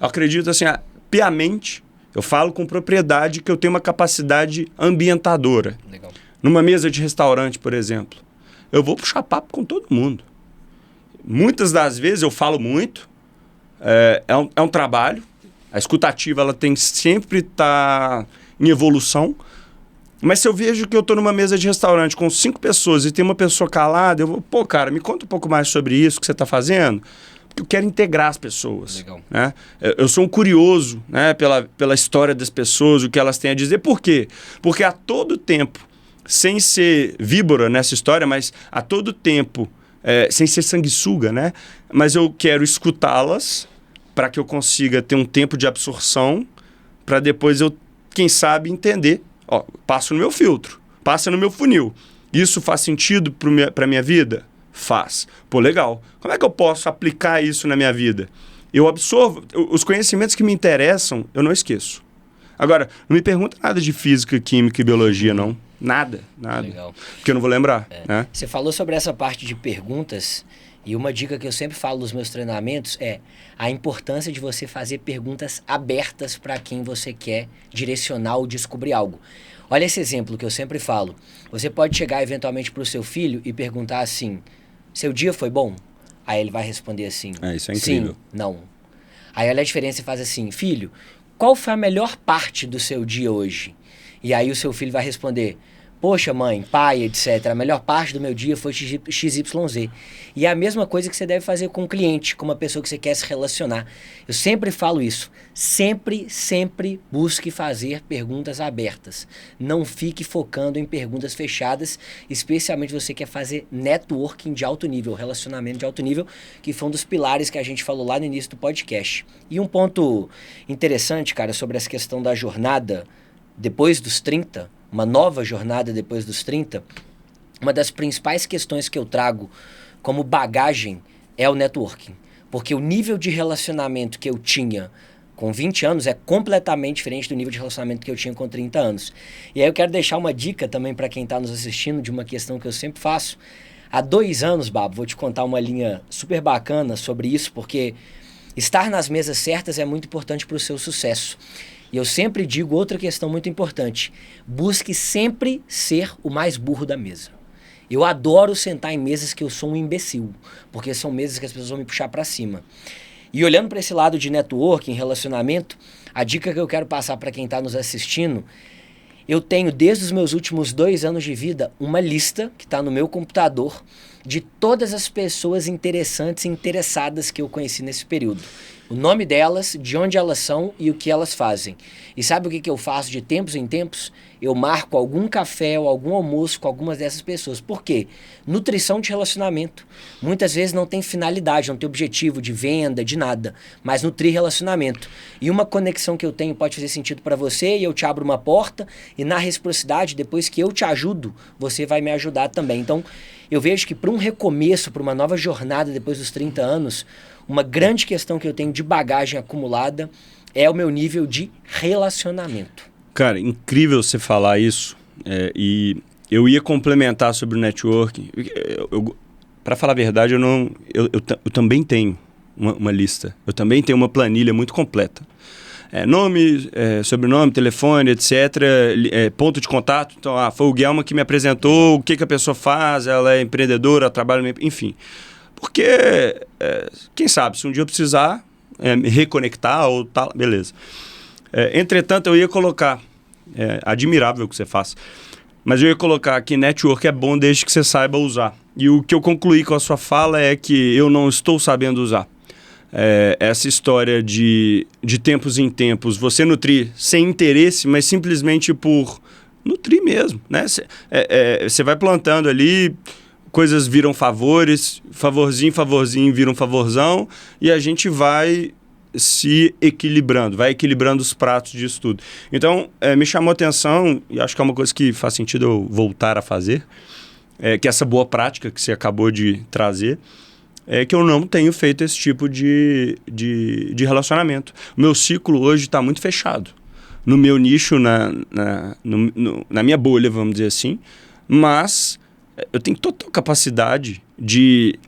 acredito assim, piamente, eu falo com propriedade que eu tenho uma capacidade ambientadora. Legal. Numa mesa de restaurante, por exemplo, eu vou puxar papo com todo mundo. Muitas das vezes eu falo muito, é um trabalho, a escutativa ela tem que sempre estar em evolução, mas se eu vejo que eu estou numa mesa de restaurante com 5 pessoas e tem uma pessoa calada, eu vou, cara, me conta um pouco mais sobre isso que você está fazendo, porque eu quero integrar as pessoas. Legal. Né? Eu sou um curioso, né, pela história das pessoas, o que elas têm a dizer. Por quê? Porque a todo tempo, sem ser víbora nessa história, mas a todo tempo, sem ser sanguessuga, né? Mas eu quero escutá-las para que eu consiga ter um tempo de absorção, para depois eu, quem sabe, entender. Passo no meu filtro, passa no meu funil. Isso faz sentido para a minha vida? Faz. Pô, legal. Como é que eu posso aplicar isso na minha vida? Eu absorvo. Os conhecimentos que me interessam, eu não esqueço. Agora, não me pergunta nada de física, química e biologia, não. Nada. Legal. Porque eu não vou lembrar. Né? Você falou sobre essa parte de perguntas, e uma dica que eu sempre falo nos meus treinamentos é a importância de você fazer perguntas abertas para quem você quer direcionar ou descobrir algo. Olha esse exemplo que eu sempre falo. Você pode chegar eventualmente para o seu filho e perguntar assim, seu dia foi bom? Aí ele vai responder assim, isso é incrível. Sim, não. Aí olha a diferença e faz assim, filho, qual foi a melhor parte do seu dia hoje? E aí o seu filho vai responder, poxa mãe, pai, etc. A melhor parte do meu dia foi XYZ. E é a mesma coisa que você deve fazer com um cliente, com uma pessoa que você quer se relacionar. Eu sempre falo isso. Sempre busque fazer perguntas abertas. Não fique focando em perguntas fechadas, especialmente se você quer fazer networking de alto nível, relacionamento de alto nível, que foi um dos pilares que a gente falou lá no início do podcast. E um ponto interessante, cara, sobre essa questão da jornada depois dos 30, uma nova jornada depois dos 30, uma das principais questões que eu trago como bagagem é o networking. Porque o nível de relacionamento que eu tinha com 20 anos é completamente diferente do nível de relacionamento que eu tinha com 30 anos. E aí eu quero deixar uma dica também para quem está nos assistindo de uma questão que eu sempre faço. Há 2 anos, Babo, vou te contar uma linha super bacana sobre isso, porque estar nas mesas certas é muito importante para o seu sucesso. E eu sempre digo outra questão muito importante. Busque sempre ser o mais burro da mesa. Eu adoro sentar em mesas que eu sou um imbecil, porque são mesas que as pessoas vão me puxar para cima. E olhando para esse lado de networking, relacionamento, a dica que eu quero passar para quem está nos assistindo, eu tenho desde os meus últimos 2 anos de vida uma lista que está no meu computador de todas as pessoas interessantes e interessadas que eu conheci nesse período. O nome delas, de onde elas são e o que elas fazem. E sabe o que eu faço de tempos em tempos? Eu marco algum café ou algum almoço com algumas dessas pessoas. Por quê? Nutrição de relacionamento. Muitas vezes não tem finalidade, não tem objetivo de venda, de nada. Mas nutrir relacionamento. E uma conexão que eu tenho pode fazer sentido para você e eu te abro uma porta. E na reciprocidade, depois que eu te ajudo, você vai me ajudar também. Então, eu vejo que para um recomeço, para uma nova jornada depois dos 30 anos, uma grande questão que eu tenho de bagagem acumulada é o meu nível de relacionamento. Cara, incrível você falar isso. E eu ia complementar sobre o networking. Para falar a verdade, eu também tenho uma lista. Eu também tenho uma planilha muito completa. Nome, sobrenome, telefone, etc. Ponto de contato. Então, foi o Guilherme que me apresentou, o que a pessoa faz, ela é empreendedora, trabalha, enfim. Porque, quem sabe, se um dia eu precisar me reconectar ou tal, beleza. Entretanto, eu ia colocar, admirável o que você faz, mas eu ia colocar que network é bom desde que você saiba usar. E o que eu concluí com a sua fala é que eu não estou sabendo usar. Essa história de tempos em tempos, você nutrir sem interesse, mas simplesmente por nutrir mesmo, né? Você vai plantando ali, coisas viram favores, favorzinho vira um favorzão, e a gente vai se equilibrando, vai equilibrando os pratos disso tudo. Então, me chamou a atenção, e acho que é uma coisa que faz sentido eu voltar a fazer, que essa boa prática que você acabou de trazer, é que eu não tenho feito esse tipo de relacionamento. O meu ciclo hoje está muito fechado. No meu nicho, na minha bolha, vamos dizer assim, mas eu tenho total capacidade de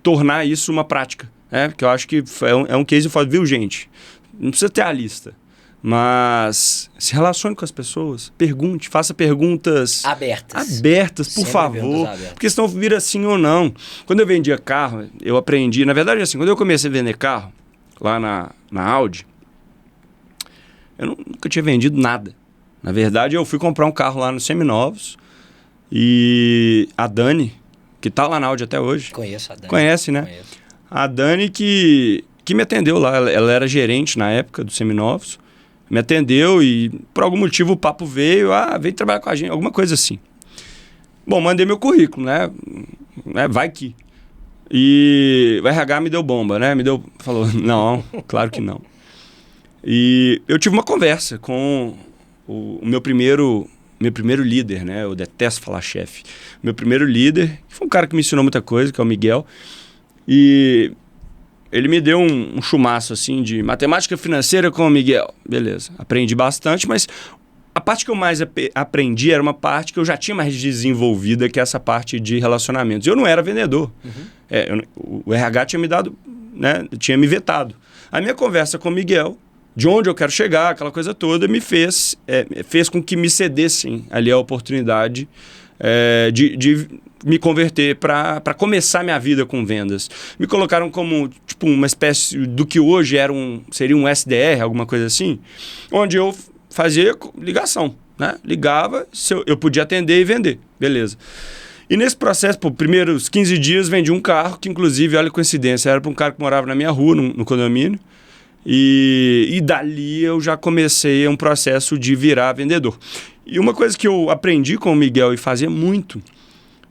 tornar isso uma prática. Porque eu acho que é um case, eu falo, viu, gente? Não precisa ter a lista. Mas se relacione com as pessoas, pergunte, faça perguntas abertas, por favor, porque senão vira sim ou não. Quando eu vendia carro, eu aprendi, na verdade assim, quando eu comecei a vender carro, lá na Audi, eu nunca tinha vendido nada. Na verdade, eu fui comprar um carro lá no Seminovos e a Dani, que tá lá na Audi até hoje. Conheço a Dani. Conhece, né? Conheço. A Dani que me atendeu lá, ela era gerente na época do Seminovos. Me atendeu e, por algum motivo, o papo veio, veio trabalhar com a gente, alguma coisa assim. Bom, mandei meu currículo, né? Vai que. E o RH me deu bomba, né? Falou, não, claro que não. E eu tive uma conversa com o meu primeiro líder, né? Eu detesto falar chefe. Meu primeiro líder, que foi um cara que me ensinou muita coisa, que é o Miguel. E ele me deu um chumaço, assim, de matemática financeira com o Miguel. Beleza, aprendi bastante, mas a parte que eu mais aprendi era uma parte que eu já tinha mais desenvolvida, que é essa parte de relacionamentos. Eu não era vendedor. O RH tinha me dado, né, tinha me vetado. A minha conversa com o Miguel, de onde eu quero chegar, aquela coisa toda, me fez com que me cedessem ali a oportunidade de me converter para começar minha vida com vendas. Me colocaram como tipo uma espécie do que hoje seria um SDR, alguma coisa assim, onde eu fazia ligação, né? Ligava, eu podia atender e vender, beleza. E nesse processo, primeiros 15 dias, vendi um carro que, inclusive, olha a coincidência, era para um cara que morava na minha rua, no condomínio, e dali eu já comecei um processo de virar vendedor. E uma coisa que eu aprendi com o Miguel e fazia muito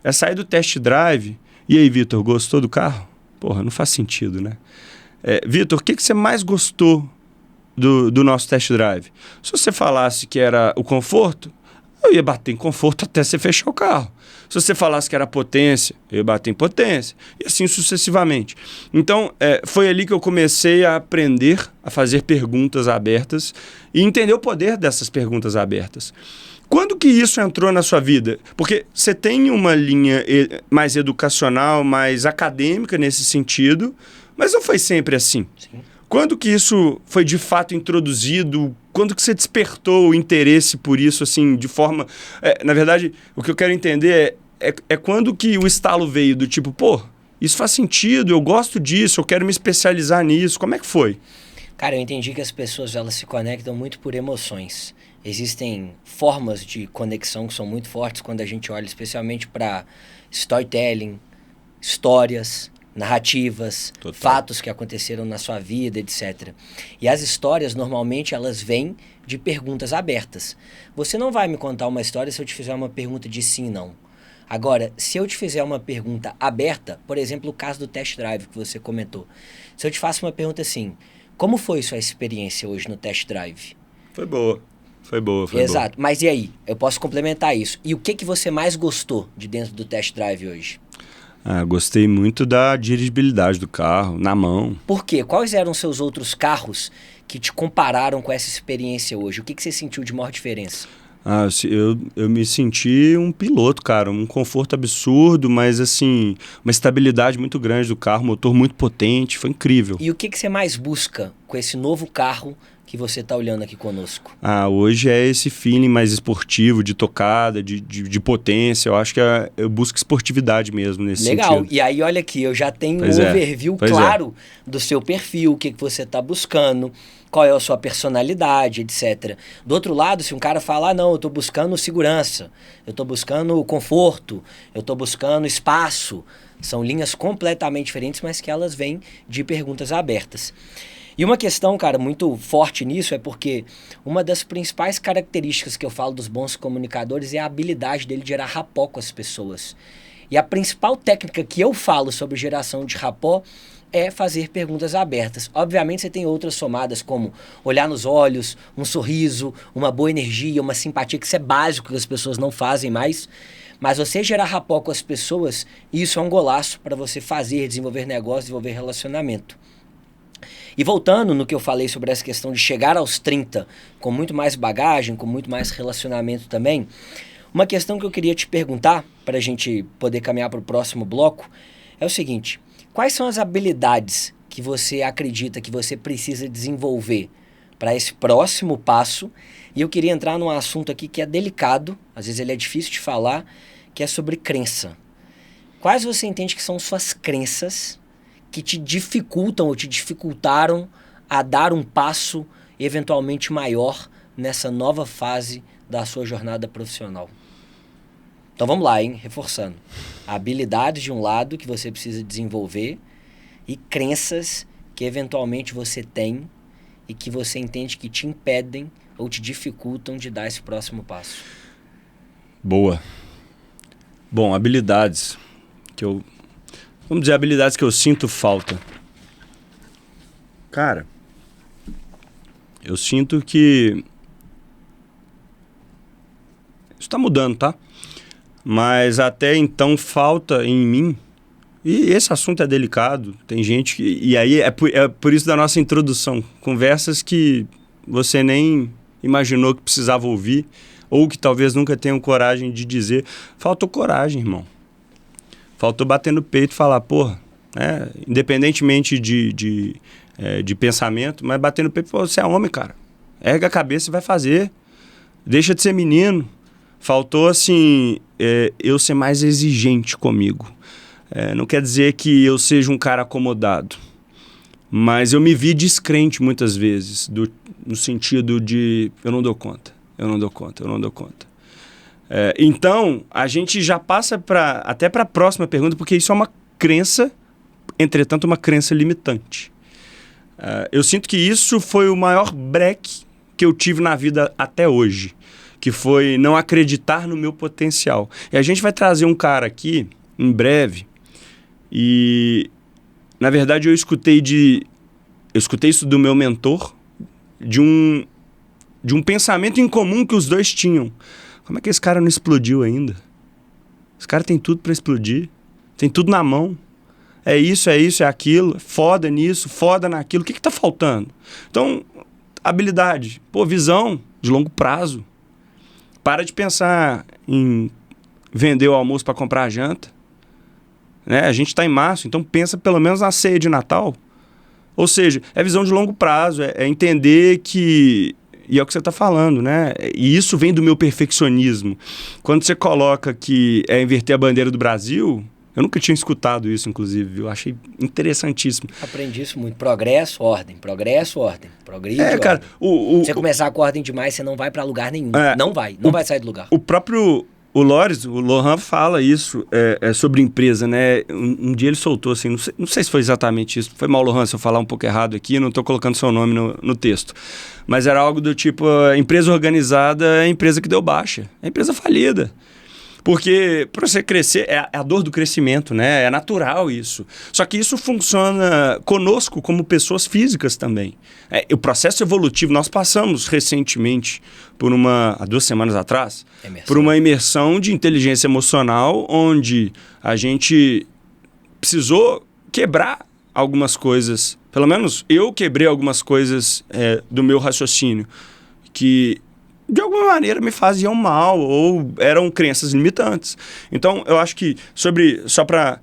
é sair do test drive. E aí, Vitor, gostou do carro? Porra, não faz sentido, né? Vitor, o que você mais gostou do nosso test drive? Se você falasse que era o conforto, eu ia bater em conforto até você fechar o carro. Se você falasse que era potência, eu ia bater em potência. E assim sucessivamente. Então, foi ali que eu comecei a aprender a fazer perguntas abertas e entender o poder dessas perguntas abertas. Quando que isso entrou na sua vida? Porque você tem uma linha mais educacional, mais acadêmica nesse sentido, mas não foi sempre assim. Sim. Quando que isso foi de fato introduzido? Quando que você despertou o interesse por isso, assim, de forma... na verdade, o que eu quero entender é quando que o estalo veio do tipo, pô, isso faz sentido, eu gosto disso, eu quero me especializar nisso. Como é que foi? Cara, eu entendi que as pessoas elas se conectam muito por emoções. Existem formas de conexão que são muito fortes quando a gente olha especialmente para storytelling, histórias, narrativas, Total. fatos que aconteceram na sua vida, etc. E as histórias, normalmente, elas vêm de perguntas abertas. Você não vai me contar uma história se eu te fizer uma pergunta de sim e não. Agora, se eu te fizer uma pergunta aberta, por exemplo, o caso do test drive que você comentou. Se eu te faço uma pergunta assim, como foi sua experiência hoje no test drive? Foi boa. Exato. Mas e aí? Eu posso complementar isso. E o que você mais gostou de dentro do test drive hoje? Gostei muito da dirigibilidade do carro, na mão. Por quê? Quais eram seus outros carros que te compararam com essa experiência hoje? O que você sentiu de maior diferença? Eu me senti um piloto, cara, um conforto absurdo, mas assim, uma estabilidade muito grande do carro, motor muito potente, foi incrível. E o que você mais busca com esse novo carro que você está olhando aqui conosco? Hoje é esse feeling mais esportivo, de tocada, de potência. Eu acho que eu busco esportividade mesmo nesse sentido. Legal. E aí, olha aqui, eu já tenho um overview claro do seu perfil, o que você está buscando, qual é a sua personalidade, etc. Do outro lado, se um cara falar, não, eu estou buscando segurança, eu estou buscando conforto, eu estou buscando espaço, são linhas completamente diferentes, mas que elas vêm de perguntas abertas. E uma questão, cara, muito forte nisso é porque uma das principais características que eu falo dos bons comunicadores é a habilidade dele de gerar rapport com as pessoas. E a principal técnica que eu falo sobre geração de rapport é fazer perguntas abertas. Obviamente você tem outras somadas como olhar nos olhos, um sorriso, uma boa energia, uma simpatia, que isso é básico que as pessoas não fazem mais. Mas você gerar rapport com as pessoas, isso é um golaço para você fazer, desenvolver negócio, desenvolver relacionamento. E voltando no que eu falei sobre essa questão de chegar aos 30 com muito mais bagagem, com muito mais relacionamento também, uma questão que eu queria te perguntar, para a gente poder caminhar para o próximo bloco, é o seguinte: quais são as habilidades que você acredita que você precisa desenvolver para esse próximo passo? E eu queria entrar num assunto aqui que é delicado, às vezes ele é difícil de falar, que é sobre crença. Quais você entende que são suas crenças que te dificultam ou te dificultaram a dar um passo eventualmente maior nessa nova fase da sua jornada profissional? Então vamos lá, hein? Reforçando. Habilidades de um lado que você precisa desenvolver e crenças que eventualmente você tem e que você entende que te impedem ou te dificultam de dar esse próximo passo. Boa. Bom, habilidades que eu... Vamos dizer, habilidades que eu sinto falta. Cara, eu sinto que... Isso tá mudando, tá? Mas até então falta em mim... E esse assunto é delicado. Tem gente que... E aí é por isso da nossa introdução. Conversas que você nem imaginou que precisava ouvir. Ou que talvez nunca tenham coragem de dizer. Faltou coragem, irmão. Faltou bater no peito e falar, porra, independentemente de pensamento, mas bater no peito e falar, você é homem, cara. Erga a cabeça e vai fazer. Deixa de ser menino. Faltou, assim, eu ser mais exigente comigo. Não quer dizer que eu seja um cara acomodado, mas eu me vi descrente muitas vezes, no sentido de eu não dou conta. Então, a gente já passa até para a próxima pergunta, porque isso é uma crença, entretanto, uma crença limitante. Eu sinto que isso foi o maior break que eu tive na vida até hoje, que foi não acreditar no meu potencial. E a gente vai trazer um cara aqui, em breve, e, na verdade, eu escutei isso do meu mentor, de um pensamento em comum que os dois tinham. Como é que esse cara não explodiu ainda? Esse cara tem tudo para explodir. Tem tudo na mão. É isso, é aquilo. Foda nisso, foda naquilo. O que tá faltando? Então, habilidade. Pô, visão de longo prazo. Para de pensar em vender o almoço para comprar a janta. Né? A gente está em março, então pensa pelo menos na ceia de Natal. Ou seja, é visão de longo prazo, é entender que... E é o que você está falando, né? E isso vem do meu perfeccionismo. Quando você coloca que é inverter a bandeira do Brasil... Eu nunca tinha escutado isso, inclusive, viu? Achei interessantíssimo. Aprendi isso muito. Progresso, ordem. Progresso, ordem. Progresso, cara, ordem. Você começar com ordem demais, você não vai para lugar nenhum. Não vai sair do lugar. O próprio... O Lohan fala isso sobre empresa, né? Um dia ele soltou assim, não sei se foi exatamente isso. Foi mal, Lohan, se eu falar um pouco errado aqui, não estou colocando seu nome no texto. Mas era algo do tipo, a empresa organizada é a empresa que deu baixa. É a empresa falida. Porque para você crescer, é a dor do crescimento, né? É natural isso. Só que isso funciona conosco como pessoas físicas também. O processo evolutivo, nós passamos recentemente há 2 semanas atrás, por uma imersão de inteligência emocional, onde a gente precisou quebrar algumas coisas. Pelo menos eu quebrei algumas coisas do meu raciocínio, que... de alguma maneira me faziam mal ou eram crenças limitantes. Então, eu acho que só para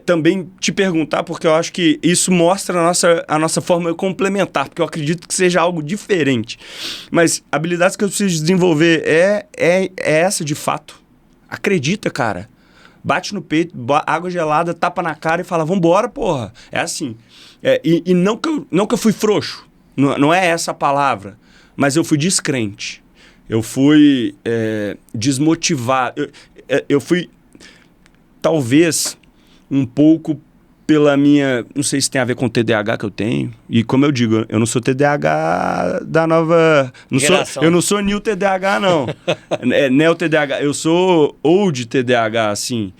também te perguntar, porque eu acho que isso mostra a nossa forma complementar, porque eu acredito que seja algo diferente. Mas habilidades que eu preciso desenvolver é essa de fato. Acredita, cara. Bate no peito, água gelada, tapa na cara e fala, vambora, porra. É assim. E não que eu fui frouxo, não é essa a palavra, mas eu fui descrente. Eu fui desmotivado. Eu fui, talvez, um pouco pela minha... Não sei se tem a ver com o TDAH que eu tenho. E como eu digo, eu não sou TDAH da nova... Eu não sou new TDAH, não. Neo TDAH. Eu sou old TDAH, assim.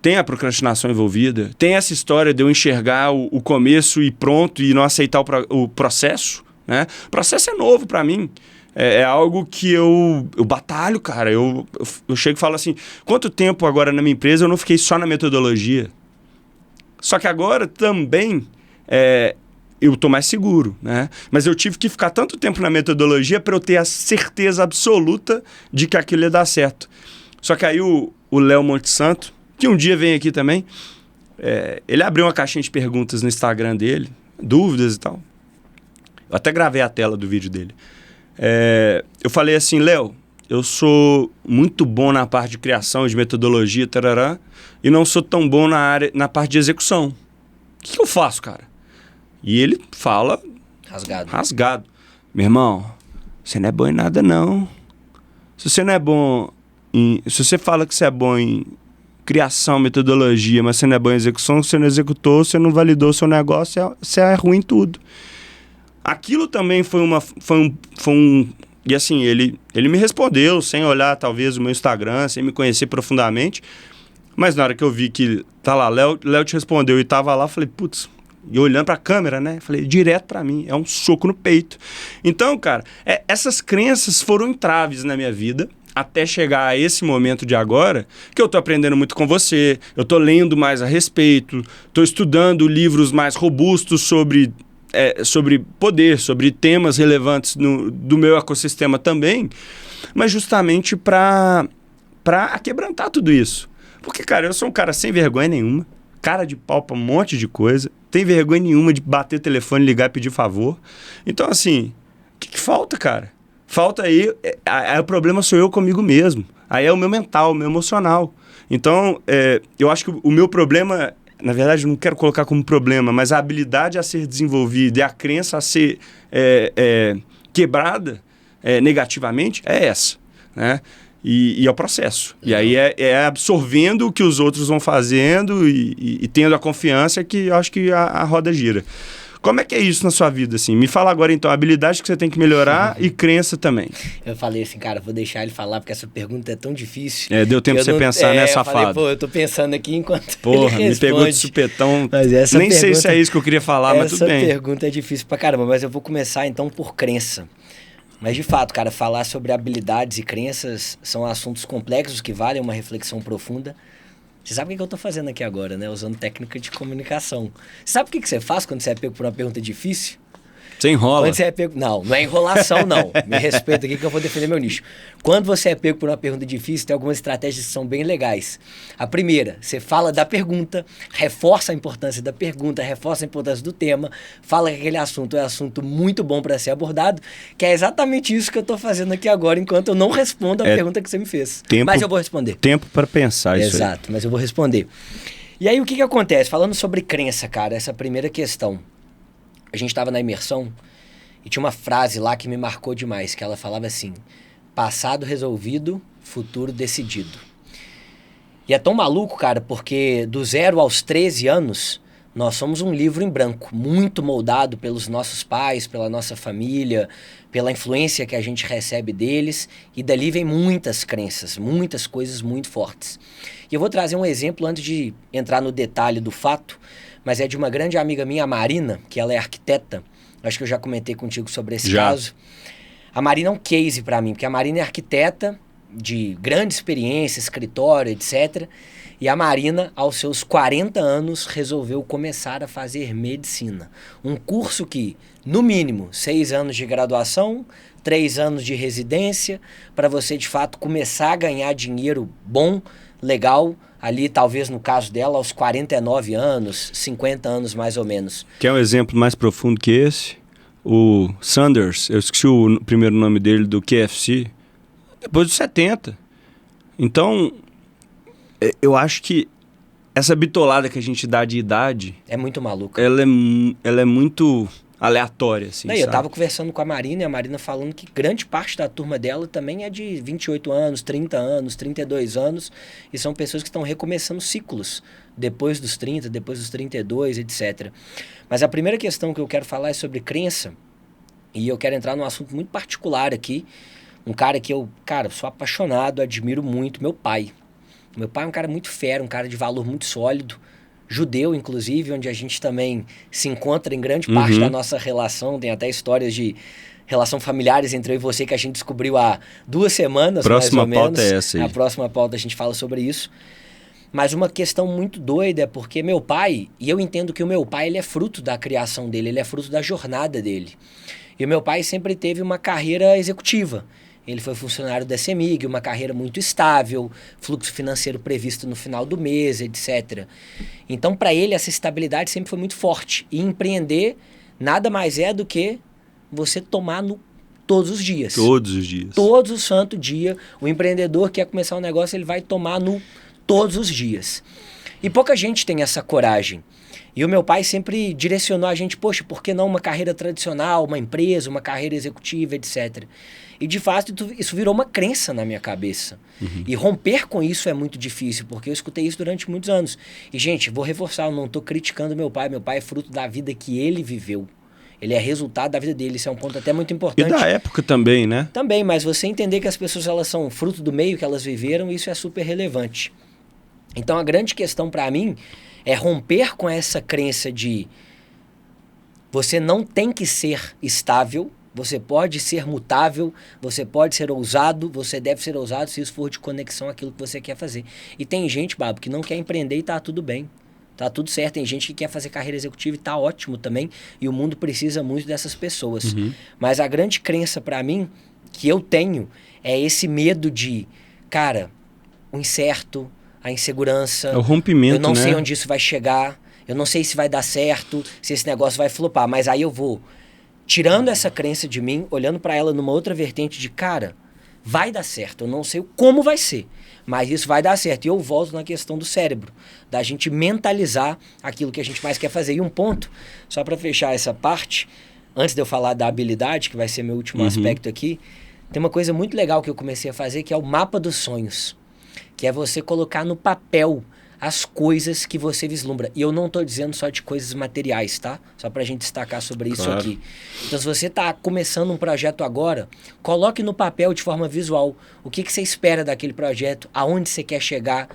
Tem a procrastinação envolvida. Tem essa história de eu enxergar o começo e pronto e não aceitar o processo. Né? O processo é novo para mim. É algo que eu batalho, cara. Eu chego e falo assim, quanto tempo agora na minha empresa eu não fiquei só na metodologia? Só que agora também eu estou mais seguro, né? Mas eu tive que ficar tanto tempo na metodologia para eu ter a certeza absoluta de que aquilo ia dar certo. Só que aí o Léo Monte Santo, que um dia vem aqui também, ele abriu uma caixinha de perguntas no Instagram dele, dúvidas e tal. Eu até gravei a tela do vídeo dele. Eu falei assim, Léo, eu sou muito bom na parte de criação, de metodologia, tarará, e não sou tão bom na parte de execução. O que eu faço, cara? E ele fala... Rasgado. Meu irmão, você não é bom em nada, não. Se você não é bom se você fala que você é bom em criação, metodologia, mas você não é bom em execução, você não executou, você não validou o seu negócio, você é ruim em tudo. Aquilo também foi um... E assim, ele me respondeu sem olhar talvez o meu Instagram, sem me conhecer profundamente. Mas na hora que eu vi que tá lá, Léo te respondeu e tava lá, falei, putz, e olhando pra câmera, né? Falei, direto pra mim, é um soco no peito. Então, cara, essas crenças foram entraves na minha vida, até chegar a esse momento de agora, que eu tô aprendendo muito com você, eu tô lendo mais a respeito, tô estudando livros mais robustos sobre poder, sobre temas relevantes do meu ecossistema também, mas justamente para aquebrantar tudo isso. Porque, cara, eu sou um cara sem vergonha nenhuma, cara de pau pra um monte de coisa, tem vergonha nenhuma de bater o telefone, ligar e pedir favor. Então, assim, o que falta, cara? Falta aí, o problema sou eu comigo mesmo. Aí é o meu mental, o meu emocional. Então, eu acho que o meu problema... Na verdade, não quero colocar como problema, mas a habilidade a ser desenvolvida e a crença a ser quebrada negativamente é essa, né? E é o processo. E aí é absorvendo o que os outros vão fazendo e tendo a confiança que eu acho que a roda gira. Como é que é isso na sua vida, assim? Me fala agora, então, a habilidade que você tem que melhorar e crença também. Eu falei assim, cara, vou deixar ele falar, porque essa pergunta é tão difícil. Deu tempo de você pensar, né, safado? Eu falei, eu tô pensando aqui enquanto Porra, ele responde. Me pegou de supetão. Mas essa Nem pergunta, sei se é isso que eu queria falar, mas tudo bem. Essa pergunta é difícil pra caramba, mas eu vou começar, então, por crença. Mas de fato, cara, falar sobre habilidades e crenças são assuntos complexos que valem uma reflexão profunda. Você sabe o que eu tô fazendo aqui agora, né? Usando técnica de comunicação. Sabe o que você faz quando você é pego por uma pergunta difícil? Você enrola. Quando você é pego... Não é enrolação, não. Me respeita aqui que eu vou defender meu nicho. Quando você é pego por uma pergunta difícil, tem algumas estratégias que são bem legais. A primeira, você fala da pergunta, reforça a importância da pergunta, reforça a importância do tema, fala que aquele assunto é um assunto muito bom para ser abordado, que é exatamente isso que eu estou fazendo aqui agora, enquanto eu não respondo a pergunta que você me fez. Mas eu vou responder. Tempo para pensar isso aí. Exato, mas eu vou responder. E aí, o que acontece? Falando sobre crença, cara, essa primeira questão. A gente estava na imersão e tinha uma frase lá que me marcou demais, que ela falava assim: passado resolvido, futuro decidido. E é tão maluco, cara, porque do 0 aos 13 anos, nós somos um livro em branco, muito moldado pelos nossos pais, pela nossa família, pela influência que a gente recebe deles, e dali vem muitas crenças, muitas coisas muito fortes. E eu vou trazer um exemplo antes de entrar no detalhe do fato, mas é de uma grande amiga minha, a Marina, que ela é arquiteta. Acho que eu já comentei contigo sobre esse caso. A Marina é um case para mim, porque a Marina é arquiteta de grande experiência, escritório, etc. E a Marina, aos seus 40 anos, resolveu começar a fazer medicina. Um curso que, no mínimo, 6 anos de graduação, 3 anos de residência, para você, de fato, começar a ganhar dinheiro bom, legal, ali, talvez no caso dela, aos 49 anos, 50 anos mais ou menos. Quer um exemplo mais profundo que esse? O Sanders, eu esqueci o primeiro nome dele, do KFC, depois dos 70. Então, eu acho que essa bitolada que a gente dá de idade... É muito maluca. Ela é muito aleatória, assim, Eu tava conversando com a Marina, e a Marina falando que grande parte da turma dela também é de 28 anos, 30 anos, 32 anos, e são pessoas que estão recomeçando ciclos, depois dos 30, depois dos 32, etc. Mas a primeira questão que eu quero falar é sobre crença, e eu quero entrar num assunto muito particular aqui, um cara que eu, sou apaixonado, admiro muito, meu pai. Meu pai é um cara muito fera, um cara de valor muito sólido, judeu, inclusive, onde a gente também se encontra em grande parte da nossa relação. Tem até histórias de relação familiares entre eu e você que a gente descobriu há 2 semanas, próxima mais ou menos. Pauta é essa aí. A próxima pauta a gente fala sobre isso. Mas uma questão muito doida é porque meu pai, e eu entendo que o meu pai ele é fruto da criação dele, ele é fruto da jornada dele. E o meu pai sempre teve uma carreira executiva. Ele foi funcionário da CEMIG, uma carreira muito estável, fluxo financeiro previsto no final do mês, etc. Então, para ele, essa estabilidade sempre foi muito forte. E empreender nada mais é do que você tomar no todos os dias. Todos os dias. Todos os santo dia. O empreendedor que quer começar um negócio, ele vai tomar no todos os dias. E pouca gente tem essa coragem. E o meu pai sempre direcionou a gente, poxa, por que não uma carreira tradicional, uma empresa, uma carreira executiva, etc. E de fato isso virou uma crença na minha cabeça. E romper com isso é muito difícil, porque eu escutei isso durante muitos anos. E gente, vou reforçar, eu não estou criticando meu pai é fruto da vida que ele viveu. Ele é resultado da vida dele, isso é um ponto até muito importante. E da época também, né? Também, mas você entender que as pessoas elas são fruto do meio que elas viveram, isso é super relevante. Então a grande questão para mim é romper com essa crença de você não tem que ser estável, você pode ser mutável, você pode ser ousado, você deve ser ousado se isso for de conexão àquilo que você quer fazer. E tem gente, Babo, que não quer empreender e tá tudo bem. Tá tudo certo. Tem gente que quer fazer carreira executiva e tá ótimo também. E o mundo precisa muito dessas pessoas. Mas a grande crença para mim, que eu tenho, é esse medo de, o incerto, a insegurança. É o rompimento, eu não né? sei onde isso vai chegar. Eu não sei se vai dar certo, se esse negócio vai flopar. Mas aí eu vou tirando essa crença de mim, olhando para ela numa outra vertente de, vai dar certo. Eu não sei como vai ser, mas isso vai dar certo. E eu volto na questão do cérebro, da gente mentalizar aquilo que a gente mais quer fazer. E um ponto, só para fechar essa parte, antes de eu falar da habilidade, que vai ser meu último aspecto aqui, tem uma coisa muito legal que eu comecei a fazer, que é o mapa dos sonhos, que é você colocar no papel as coisas que você vislumbra. E eu não estou dizendo só de coisas materiais, tá? Só para a gente destacar sobre isso aqui. Então, se você está começando um projeto agora, coloque no papel de forma visual o que você espera daquele projeto, aonde você quer chegar,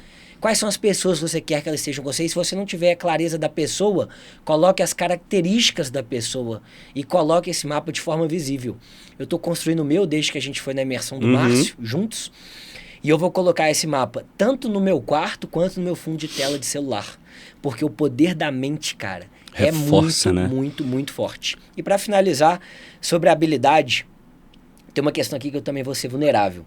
Quais são as pessoas que você quer que elas estejam com você? E se você não tiver clareza da pessoa, coloque as características da pessoa e coloque esse mapa de forma visível. Eu estou construindo o meu desde que a gente foi na imersão do Márcio, juntos. E eu vou colocar esse mapa tanto no meu quarto quanto no meu fundo de tela de celular. Porque o poder da mente, cara, reforça, é muito, muito, muito forte. E para finalizar, sobre a habilidade, tem uma questão aqui que eu também vou ser vulnerável.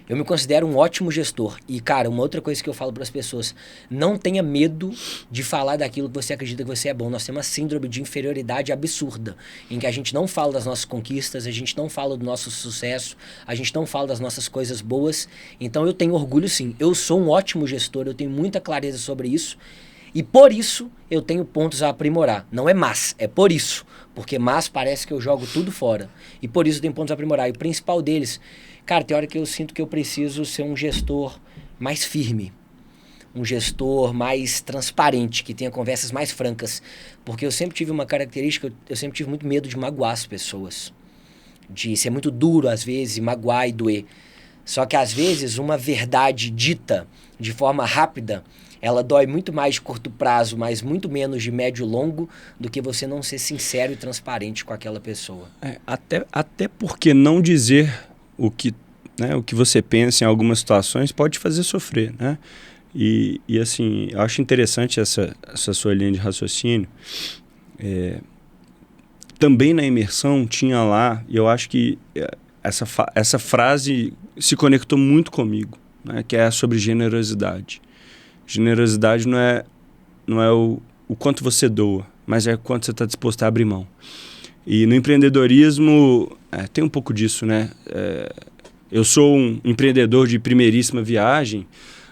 Eu me considero um ótimo gestor. E, cara, uma outra coisa que eu falo para as pessoas, não tenha medo de falar daquilo que você acredita que você é bom. Nós temos uma síndrome de inferioridade absurda, em que a gente não fala das nossas conquistas, a gente não fala do nosso sucesso, a gente não fala das nossas coisas boas. Então eu tenho orgulho sim. Eu sou um ótimo gestor, eu tenho muita clareza sobre isso. E por isso eu tenho pontos a aprimorar. Não é mas, é por isso. Porque mas parece que eu jogo tudo fora. E por isso eu tenho pontos a aprimorar. E o principal deles, cara, tem hora que eu sinto que eu preciso ser um gestor mais firme. Um gestor mais transparente, que tenha conversas mais francas. Porque eu sempre tive uma característica, eu sempre tive muito medo de magoar as pessoas. De ser muito duro às vezes, magoar e doer. Só que às vezes uma verdade dita de forma rápida, ela dói muito mais de curto prazo, mas muito menos de médio e longo, do que você não ser sincero e transparente com aquela pessoa. Até porque não dizer o que você pensa em algumas situações pode fazer sofrer, né? E assim, eu acho interessante essa sua linha de raciocínio. Também na imersão tinha lá, e eu acho que essa frase se conectou muito comigo, né? Que é sobre generosidade. Generosidade não é o quanto você doa, mas é o quanto você está disposto a abrir mão. E no empreendedorismo tem um pouco disso, né? Eu sou um empreendedor de primeiríssima viagem,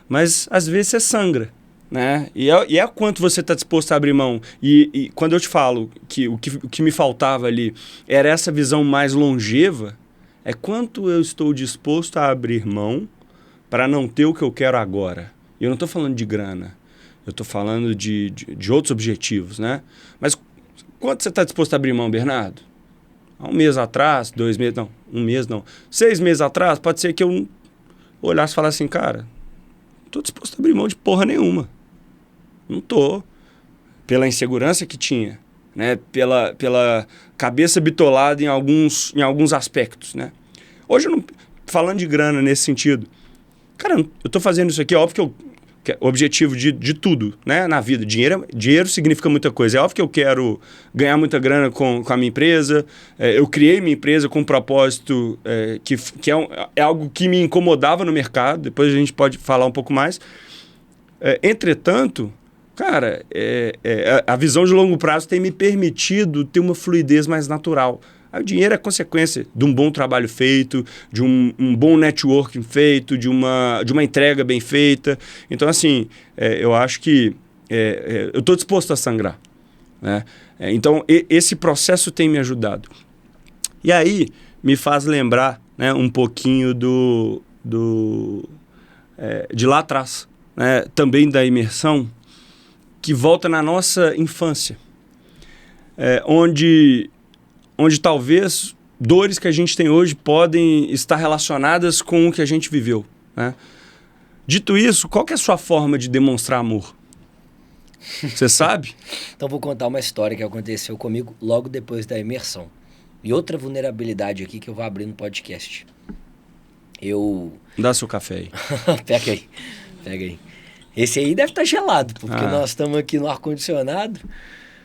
mas às vezes você sangra, né? E é quanto você está disposto a abrir mão. E quando eu te falo que o que me faltava ali era essa visão mais longeva, é quanto eu estou disposto a abrir mão para não ter o que eu quero agora. E eu não estou falando de grana, eu estou falando de outros objetivos, né? Mas quanto você está disposto a abrir mão, Bernardo? Há um mês atrás, 2 meses, não, 1 mês não. 6 meses atrás, pode ser que eu olhasse e falasse assim, cara, não estou disposto a abrir mão de porra nenhuma. Não estou. Pela insegurança que tinha, né? Pela cabeça bitolada em alguns aspectos, né? Hoje, eu não, falando de grana nesse sentido, cara, eu estou fazendo isso aqui, é óbvio que o objetivo de tudo, né, na vida. Dinheiro significa muita coisa. É óbvio que eu quero ganhar muita grana com a minha empresa. Eu criei minha empresa com um propósito que é algo que me incomodava no mercado. Depois a gente pode falar um pouco mais. Entretanto, cara, a visão de longo prazo tem me permitido ter uma fluidez mais natural. Aí o dinheiro é consequência de um bom trabalho feito, de um bom networking feito, de uma entrega bem feita. Então, assim, eu acho que eu estou disposto a sangrar, né? Então, esse processo tem me ajudado. E aí, me faz lembrar, né, um pouquinho de lá atrás, né, também da imersão, que volta na nossa infância, onde talvez dores que a gente tem hoje podem estar relacionadas com o que a gente viveu, né? Dito isso, qual que é a sua forma de demonstrar amor? Você sabe? Então vou contar uma história que aconteceu comigo logo depois da imersão. E outra vulnerabilidade aqui que eu vou abrir no podcast. Dá seu café aí. Pega aí. Esse aí deve estar gelado, porque nós estamos aqui no ar-condicionado.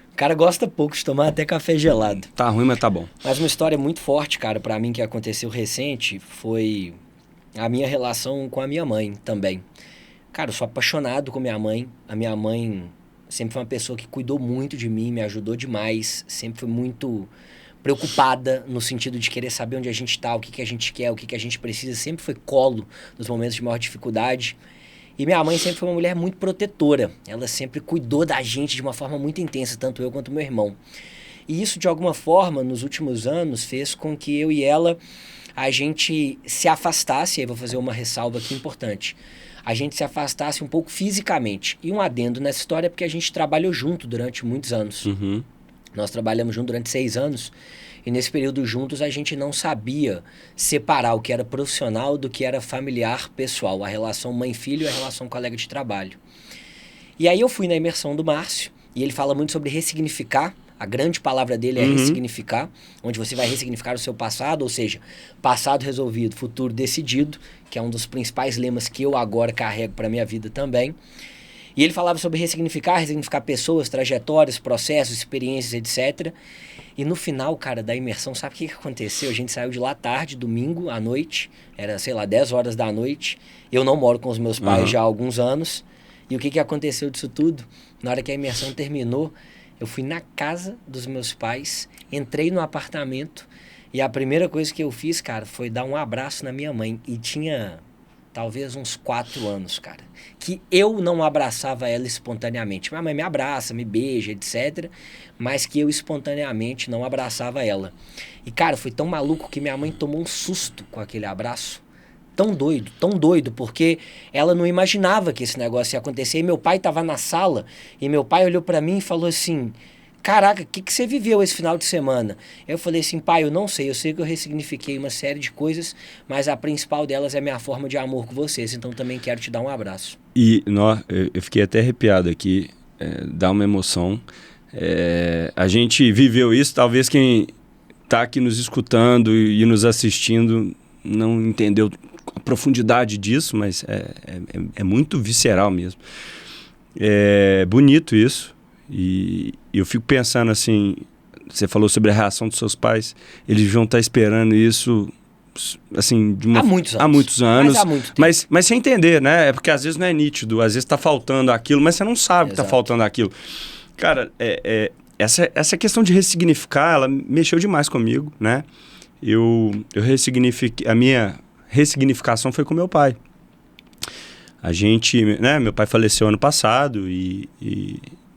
O cara gosta pouco de tomar até café gelado. Tá ruim, mas tá bom. Mas uma história muito forte, cara, pra mim que aconteceu recente foi a minha relação com a minha mãe também. Cara, eu sou apaixonado com minha mãe. A minha mãe sempre foi uma pessoa que cuidou muito de mim, me ajudou demais. Sempre foi muito preocupada no sentido de querer saber onde a gente tá, o que a gente quer, o que a gente precisa. Sempre foi colo nos momentos de maior dificuldade. E minha mãe sempre foi uma mulher muito protetora. Ela sempre cuidou da gente de uma forma muito intensa, tanto eu quanto meu irmão. E isso, de alguma forma, nos últimos anos, fez com que eu e ela, a gente se afastasse, aí vou fazer uma ressalva aqui importante, a gente se afastasse um pouco fisicamente. E um adendo nessa história é porque a gente trabalhou junto durante muitos anos. Uhum. Nós trabalhamos junto durante 6 anos. E nesse período juntos a gente não sabia separar o que era profissional do que era familiar, pessoal. A relação mãe-filho e a relação colega de trabalho. E aí eu fui na imersão do Márcio e ele fala muito sobre ressignificar. A grande palavra dele é ressignificar, onde você vai ressignificar o seu passado, ou seja, passado resolvido, futuro decidido, que é um dos principais lemas que eu agora carrego para minha vida também. E ele falava sobre ressignificar pessoas, trajetórias, processos, experiências, etc. E no final, cara, da imersão, sabe o que aconteceu? A gente saiu de lá tarde, domingo à noite, era, sei lá, 10 horas da noite. Eu não moro com os meus pais já há alguns anos. E o que aconteceu disso tudo? Na hora que a imersão terminou, eu fui na casa dos meus pais, entrei no apartamento e a primeira coisa que eu fiz, cara, foi dar um abraço na minha mãe. E tinha talvez uns 4 anos, cara, que eu não abraçava ela espontaneamente. Minha mãe me abraça, me beija, etc. Mas que eu espontaneamente não abraçava ela. E, cara, foi tão maluco que minha mãe tomou um susto com aquele abraço. Tão doido, porque ela não imaginava que esse negócio ia acontecer. E meu pai estava na sala, e meu pai olhou para mim e falou assim, caraca, o que você viveu esse final de semana? Eu falei assim, pai, eu sei que eu ressignifiquei uma série de coisas, mas a principal delas é a minha forma de amor com vocês, então também quero te dar um abraço. E eu fiquei até arrepiado aqui, dá uma emoção. A gente viveu isso, talvez quem está aqui nos escutando e nos assistindo não entendeu a profundidade disso, mas é muito visceral mesmo. É bonito isso. E eu fico pensando assim, você falou sobre a reação dos seus pais, eles vão estar esperando isso assim, há muitos anos. Mas sem entender, né? É porque às vezes não é nítido, às vezes está faltando aquilo, mas você não sabe que está faltando aquilo. Cara, essa questão de ressignificar, ela mexeu demais comigo, né? Eu ressignifiquei, a minha ressignificação foi com meu pai. A gente, né, meu pai faleceu ano passado e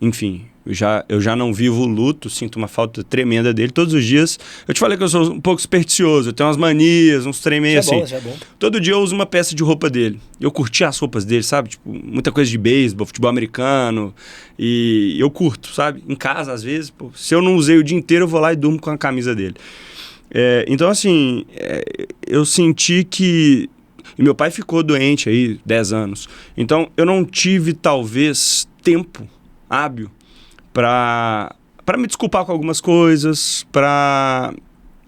enfim, eu já não vivo o luto, sinto uma falta tremenda dele. Todos os dias, eu te falei que eu sou um pouco supersticioso, eu tenho umas manias, uns trem meio assim. Isso é bom. Todo dia eu uso uma peça de roupa dele. Eu curti as roupas dele, sabe? Tipo, muita coisa de beisebol, futebol americano. E eu curto, sabe? Em casa, às vezes, pô, se eu não usei o dia inteiro, eu vou lá e durmo com a camisa dele. Então, assim, eu senti que... E meu pai ficou doente aí 10 anos. Então, eu não tive, talvez, tempo hábil para me desculpar com algumas coisas, para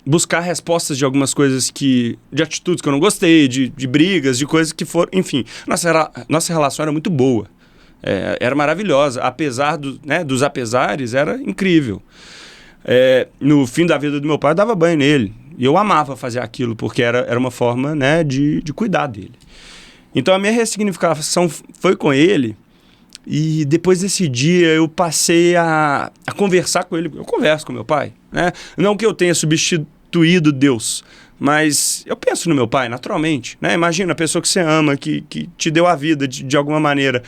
buscar respostas de algumas coisas de atitudes que eu não gostei, de brigas, de coisas que foram... Enfim, nossa relação era muito boa. Era maravilhosa. Apesar dos apesares, era incrível. No fim da vida do meu pai, eu dava banho nele. E eu amava fazer aquilo, porque era uma forma, né, de cuidar dele. Então, a minha ressignificação foi com ele. E depois desse dia, eu passei a conversar com ele. Eu converso com meu pai, né? Não que eu tenha substituído Deus, mas eu penso no meu pai, naturalmente, né? Imagina a pessoa que você ama, que te deu a vida de alguma maneira,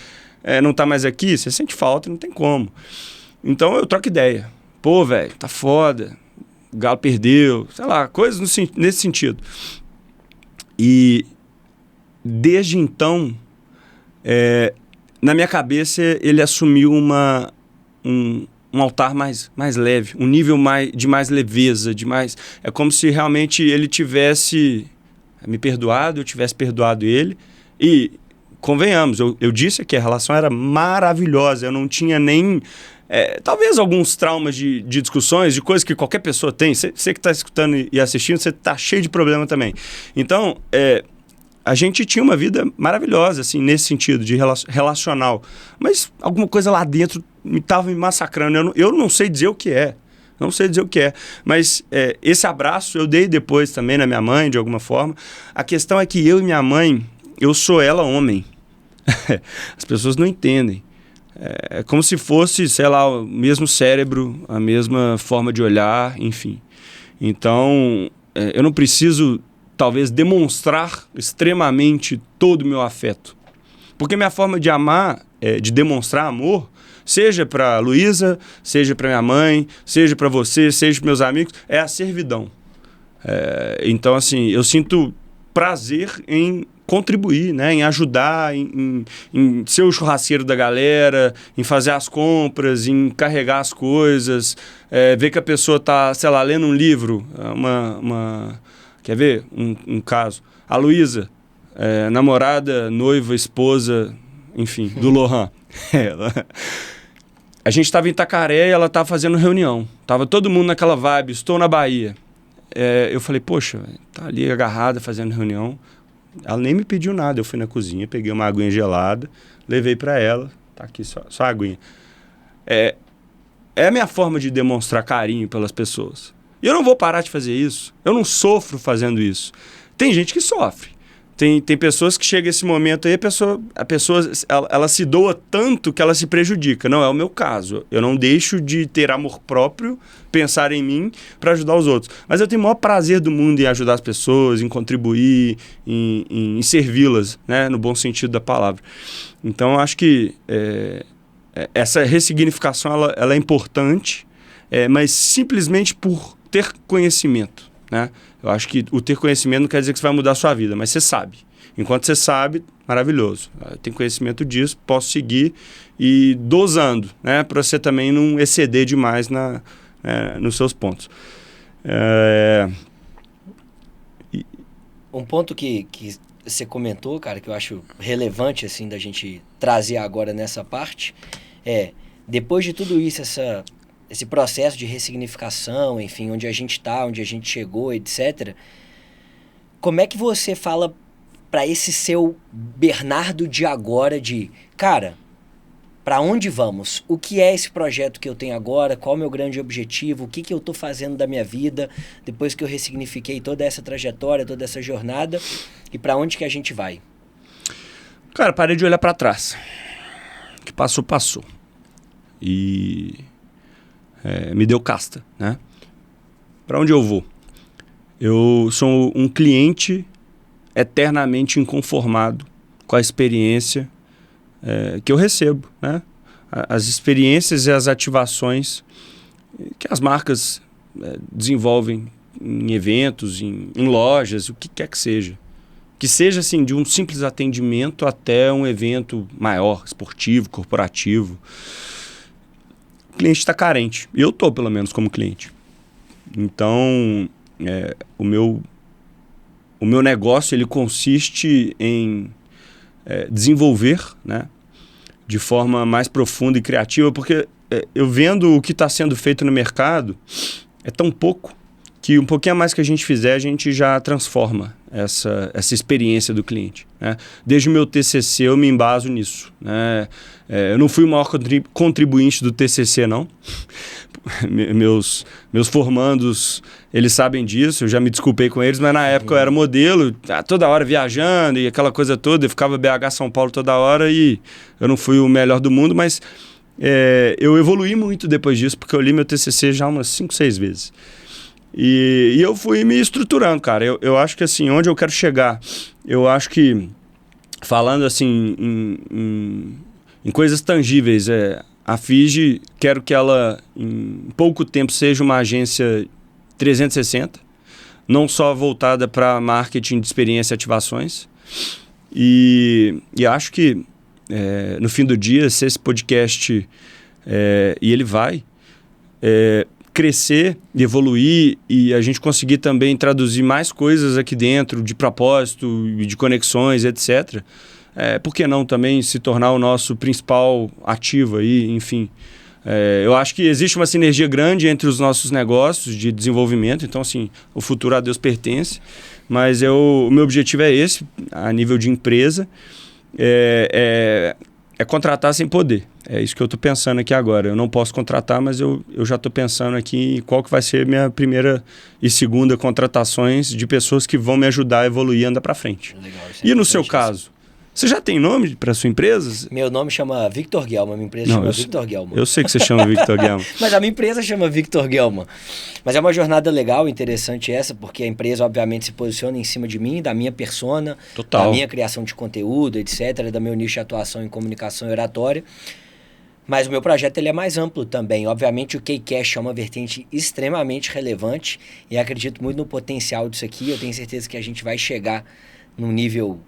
não está mais aqui, você sente falta, não tem como. Então, eu troco ideia. Pô, velho, tá foda, o Galo perdeu, sei lá, coisas nesse sentido. E desde então, na minha cabeça, ele assumiu um altar mais leve, um nível de mais leveza, é como se realmente ele tivesse me perdoado, eu tivesse perdoado ele. E, convenhamos, eu disse que a relação era maravilhosa, eu não tinha nem... talvez alguns traumas de discussões, de coisas que qualquer pessoa tem. Você que está escutando e assistindo, você está cheio de problema também. Então, a gente tinha uma vida maravilhosa, assim, nesse sentido, de relacional. Mas alguma coisa lá dentro estava me massacrando. Eu não sei dizer o que é. Não sei dizer o que é. Mas esse abraço eu dei depois também na minha mãe, de alguma forma. A questão é que eu e minha mãe, eu sou ela homem. As pessoas não entendem. É como se fosse, sei lá, o mesmo cérebro, a mesma forma de olhar, enfim. Então, eu não preciso, talvez, demonstrar extremamente todo o meu afeto. Porque minha forma de amar, de demonstrar amor, seja para a Luísa, seja para minha mãe, seja para você, seja para meus amigos, é a servidão. Então, assim, eu sinto prazer em contribuir, né? Em ajudar, em ser o churrasqueiro da galera, em fazer as compras, em carregar as coisas, ver que a pessoa está, sei lá, lendo um livro, quer ver? Um caso. A Luísa, namorada, noiva, esposa, enfim, do Lohan. A gente estava em Itacaré e ela estava fazendo reunião. Tava todo mundo naquela vibe, estou na Bahia. Eu falei, poxa, tá ali agarrada fazendo reunião. Ela nem me pediu nada. Eu fui na cozinha, peguei uma aguinha gelada, levei para ela. Tá aqui só a aguinha. É a minha forma de demonstrar carinho pelas pessoas. E eu não vou parar de fazer isso. Eu não sofro fazendo isso. Tem gente que sofre. Tem pessoas que chega esse momento aí, a pessoa ela se doa tanto que ela se prejudica. Não é o meu caso. Eu não deixo de ter amor próprio, pensar em mim para ajudar os outros. Mas eu tenho o maior prazer do mundo em ajudar as pessoas, em contribuir, em servi-las, né? No bom sentido da palavra. Então, eu acho que essa ressignificação ela é importante, mas simplesmente por ter conhecimento, né? Eu acho que o ter conhecimento não quer dizer que você vai mudar a sua vida, mas você sabe. Enquanto você sabe, maravilhoso. Eu tenho conhecimento disso, posso seguir e dosando, né? Para você também não exceder demais nos seus pontos. Um ponto que você comentou, cara, que eu acho relevante, assim, da gente trazer agora nessa parte, depois de tudo isso, esse processo de ressignificação, enfim, onde a gente está, onde a gente chegou, etc. Como é que você fala para esse seu Bernardo de agora cara, para onde vamos? O que é esse projeto que eu tenho agora? Qual é o meu grande objetivo? O que eu estou fazendo da minha vida depois que eu ressignifiquei toda essa trajetória, toda essa jornada? E para onde que a gente vai? Cara, parei de olhar para trás. O que passou, passou. E me deu casta, né? Para onde eu vou? Eu sou um cliente eternamente inconformado com a experiência que eu recebo, né? As experiências e as ativações que as marcas desenvolvem em eventos, em lojas, o que quer que seja. Que seja assim, de um simples atendimento até um evento maior, esportivo, corporativo. O cliente está carente. E eu estou, pelo menos, como cliente. Então, o meu negócio ele consiste em desenvolver, né, de forma mais profunda e criativa, porque eu vendo o que está sendo feito no mercado, é tão pouco que um pouquinho a mais que a gente fizer, a gente já transforma essa experiência do cliente, né? Desde o meu TCC eu me embaso nisso, né? Eu não fui o maior contribuinte do TCC, não. Meus formandos, eles sabem disso, eu já me desculpei com eles, mas na época eu era modelo, toda hora viajando e aquela coisa toda, eu ficava BH São Paulo toda hora e eu não fui o melhor do mundo, mas eu evoluí muito depois disso, porque eu li meu TCC já umas 5, 6 vezes. E eu fui me estruturando, cara. Eu acho que assim, onde eu quero chegar, eu acho que, falando assim em coisas tangíveis, a Fiji, quero que ela em pouco tempo seja uma agência 360, não só voltada para marketing de experiência e ativações. E acho que no fim do dia, se esse podcast, e ele vai crescer e evoluir e a gente conseguir também traduzir mais coisas aqui dentro de propósito e de conexões, etc. Por que não também se tornar o nosso principal ativo aí, enfim. Eu acho que existe uma sinergia grande entre os nossos negócios de desenvolvimento, então assim, o futuro a Deus pertence, mas o meu objetivo é esse, a nível de empresa, é contratar sem poder. É isso que eu estou pensando aqui agora. Eu não posso contratar, mas eu já estou pensando aqui em qual que vai ser minha primeira e segunda contratações de pessoas que vão me ajudar a evoluir e andar para frente. Legal, e no seu caso? Você já tem nome para sua empresa? Meu nome chama Victor Guelma, minha empresa chama Victor Guelma. Eu sei que você chama Victor Guelma. Mas a minha empresa chama Victor Guelma. Mas é uma jornada legal, interessante essa, porque a empresa obviamente se posiciona em cima de mim, da minha persona, Total. Da minha criação de conteúdo, etc., da meu nicho de atuação em comunicação e oratória. Mas o meu projeto ele é mais amplo também. Obviamente o K-Cash é uma vertente extremamente relevante e acredito muito no potencial disso aqui. Eu tenho certeza que a gente vai chegar num nível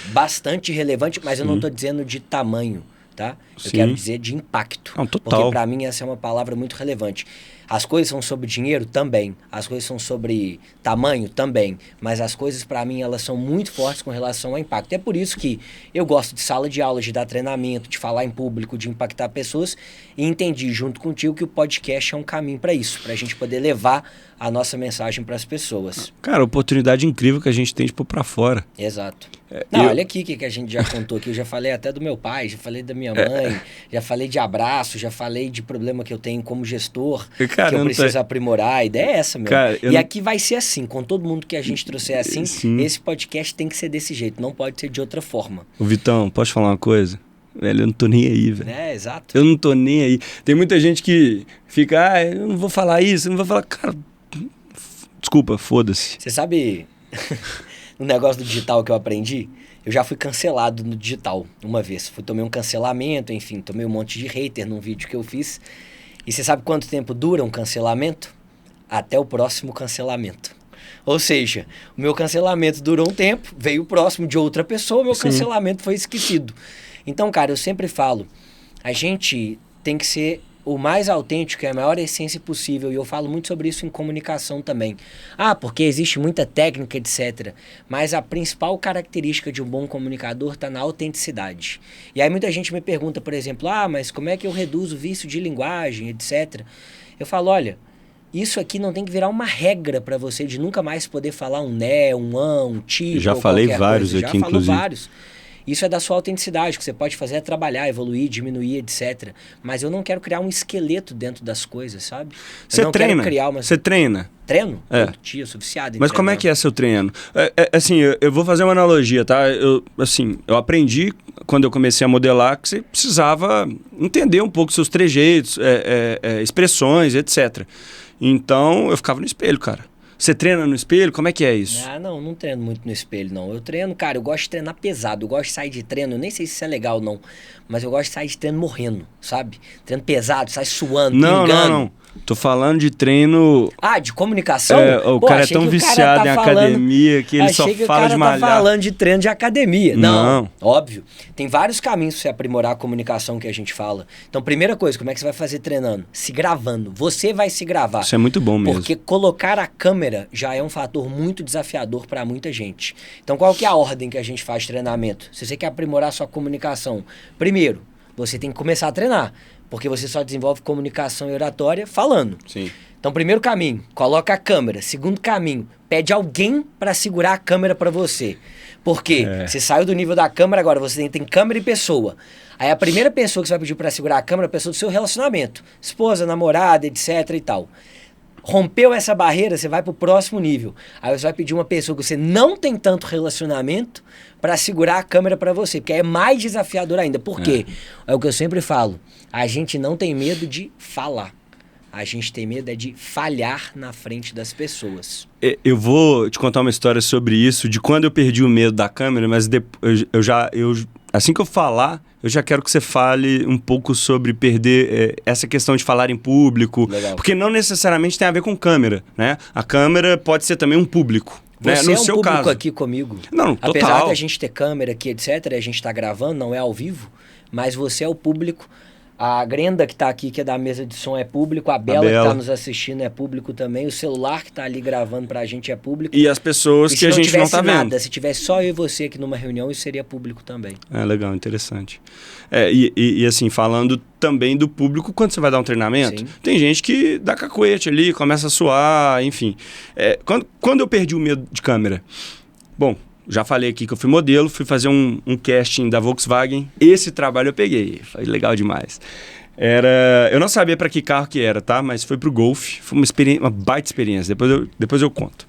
bastante relevante, mas eu não estou dizendo de tamanho, tá? Eu Sim. quero dizer de impacto. Não, total. Porque para mim essa é uma palavra muito relevante. As coisas são sobre dinheiro? Também. As coisas são sobre tamanho? Também. Mas as coisas, para mim, elas são muito fortes com relação ao impacto. É por isso que eu gosto de sala de aula, de dar treinamento, de falar em público, de impactar pessoas. E entendi junto contigo que o podcast é um caminho para isso, para a gente poder levar a nossa mensagem para as pessoas. Cara, oportunidade incrível que a gente tem de pôr pra fora. Exato. Olha aqui o que a gente já contou aqui. Eu já falei até do meu pai, já falei da minha mãe, já falei de abraço, já falei de problema que eu tenho como gestor, Cara, que eu preciso aprimorar. A ideia é essa mesmo. Cara, e aqui vai ser assim, com todo mundo que a gente trouxer assim, Sim. esse podcast tem que ser desse jeito, não pode ser de outra forma. Ô, Vitão, posso falar uma coisa? Velho, eu não tô nem aí, velho. Exato. Eu não tô nem aí. Tem muita gente que fica, eu não vou falar isso, eu não vou falar... Cara, desculpa, foda-se. Você sabe o negócio do digital que eu aprendi? Eu já fui cancelado no digital uma vez. Tomei um cancelamento, enfim, tomei um monte de hater num vídeo que eu fiz. E você sabe quanto tempo dura um cancelamento? Até o próximo cancelamento. Ou seja, o meu cancelamento durou um tempo, veio o próximo de outra pessoa, o meu cancelamento foi esquecido. Então, cara, eu sempre falo, a gente tem que ser o mais autêntico, é a maior essência possível. E eu falo muito sobre isso em comunicação também. Porque existe muita técnica, etc. Mas a principal característica de um bom comunicador está na autenticidade. E aí muita gente me pergunta, por exemplo, mas como é que eu reduzo o vício de linguagem, etc. Eu falo, olha, isso aqui não tem que virar uma regra para você de nunca mais poder falar um né, um um tipo. Já falei vários aqui, inclusive. Já falou vários. Isso é da sua autenticidade, o que você pode fazer é trabalhar, evoluir, diminuir, etc. Mas eu não quero criar um esqueleto dentro das coisas, sabe? Você treina? Você treina? Treino? Todo dia, sou viciado em Mas como é que é seu treino? Assim, eu vou fazer uma analogia, tá? Eu aprendi, quando eu comecei a modelar, que você precisava entender um pouco seus trejeitos, expressões, etc. Então, eu ficava no espelho, cara. Você treina no espelho? Como é que é isso? Não treino muito no espelho, não. Eu treino, cara, eu gosto de treinar pesado. Eu gosto de sair de treino, eu nem sei se isso é legal, não. Mas eu gosto de sair de treino morrendo, sabe? Treino pesado, sai suando, pingando. Não. Tô falando de treino... de comunicação? O cara é tão viciado em academia que ele só fala de malhar. Achei que o cara tá falando de treino de academia. Não, óbvio. Tem vários caminhos pra você aprimorar a comunicação que a gente fala. Então, primeira coisa, como é que você vai fazer treinando? Se gravando. Você vai se gravar. Isso é muito bom mesmo. Porque colocar a câmera já é um fator muito desafiador para muita gente. Então, qual que é a ordem que a gente faz de treinamento? Se você quer aprimorar a sua comunicação, primeiro, você tem que começar a treinar. Porque você só desenvolve comunicação e oratória falando. Sim. Então, primeiro caminho, coloca a câmera. Segundo caminho, pede alguém para segurar a câmera para você. Porque você saiu do nível da câmera, agora você tem câmera e pessoa. Aí a primeira pessoa que você vai pedir para segurar a câmera é a pessoa do seu relacionamento. Esposa, namorada, etc e tal. Rompeu essa barreira, você vai pro próximo nível. Aí você vai pedir uma pessoa que você não tem tanto relacionamento para segurar a câmera para você, porque é mais desafiador ainda. Por quê? É o que eu sempre falo. A gente não tem medo de falar. A gente tem medo de falhar na frente das pessoas. Eu vou te contar uma história sobre isso, de quando eu perdi o medo da câmera, mas assim que eu falar, eu já quero que você fale um pouco sobre perder essa questão de falar em público. Legal. Porque não necessariamente tem a ver com câmera, né? A câmera pode ser também um público. Você né? No é um seu público caso. aqui comigo. Não, total. Apesar da gente ter câmera aqui, etc., a gente tá gravando, não é ao vivo, mas você é o público. A Grenda que tá aqui, que é da mesa de som, é público. A Bela que tá nos assistindo é público também. O celular que tá ali gravando pra gente é público. E as pessoas que a gente não tá vendo. Se tivesse só eu e você aqui numa reunião, isso seria público também. Legal, interessante. E assim, falando também do público, quando você vai dar um treinamento, tem gente que dá cacuete ali, começa a suar, enfim. Quando eu perdi o medo de câmera, bom, já falei aqui que eu fui modelo, fui fazer um casting da Volkswagen. Esse trabalho eu peguei, foi legal demais. Eu não sabia para que carro que era, tá? Mas foi pro Golf, foi uma baita experiência, depois eu conto.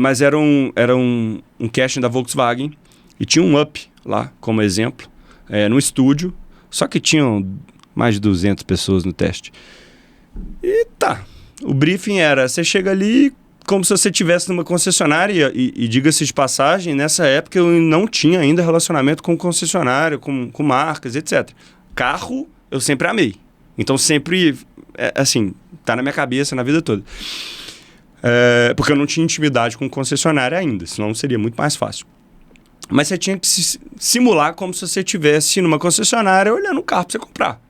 Mas era um casting da Volkswagen e tinha um Up lá, como exemplo, no estúdio, só que tinham mais de 200 pessoas no teste. E tá, o briefing era, você chega ali como se você estivesse numa concessionária e diga-se de passagem, nessa época eu não tinha ainda relacionamento com concessionária, com marcas, etc. Carro eu sempre amei. Então sempre, assim, tá na minha cabeça na vida toda. Porque eu não tinha intimidade com concessionária ainda, senão seria muito mais fácil. Mas você tinha que simular como se você estivesse numa concessionária olhando um carro para você comprar.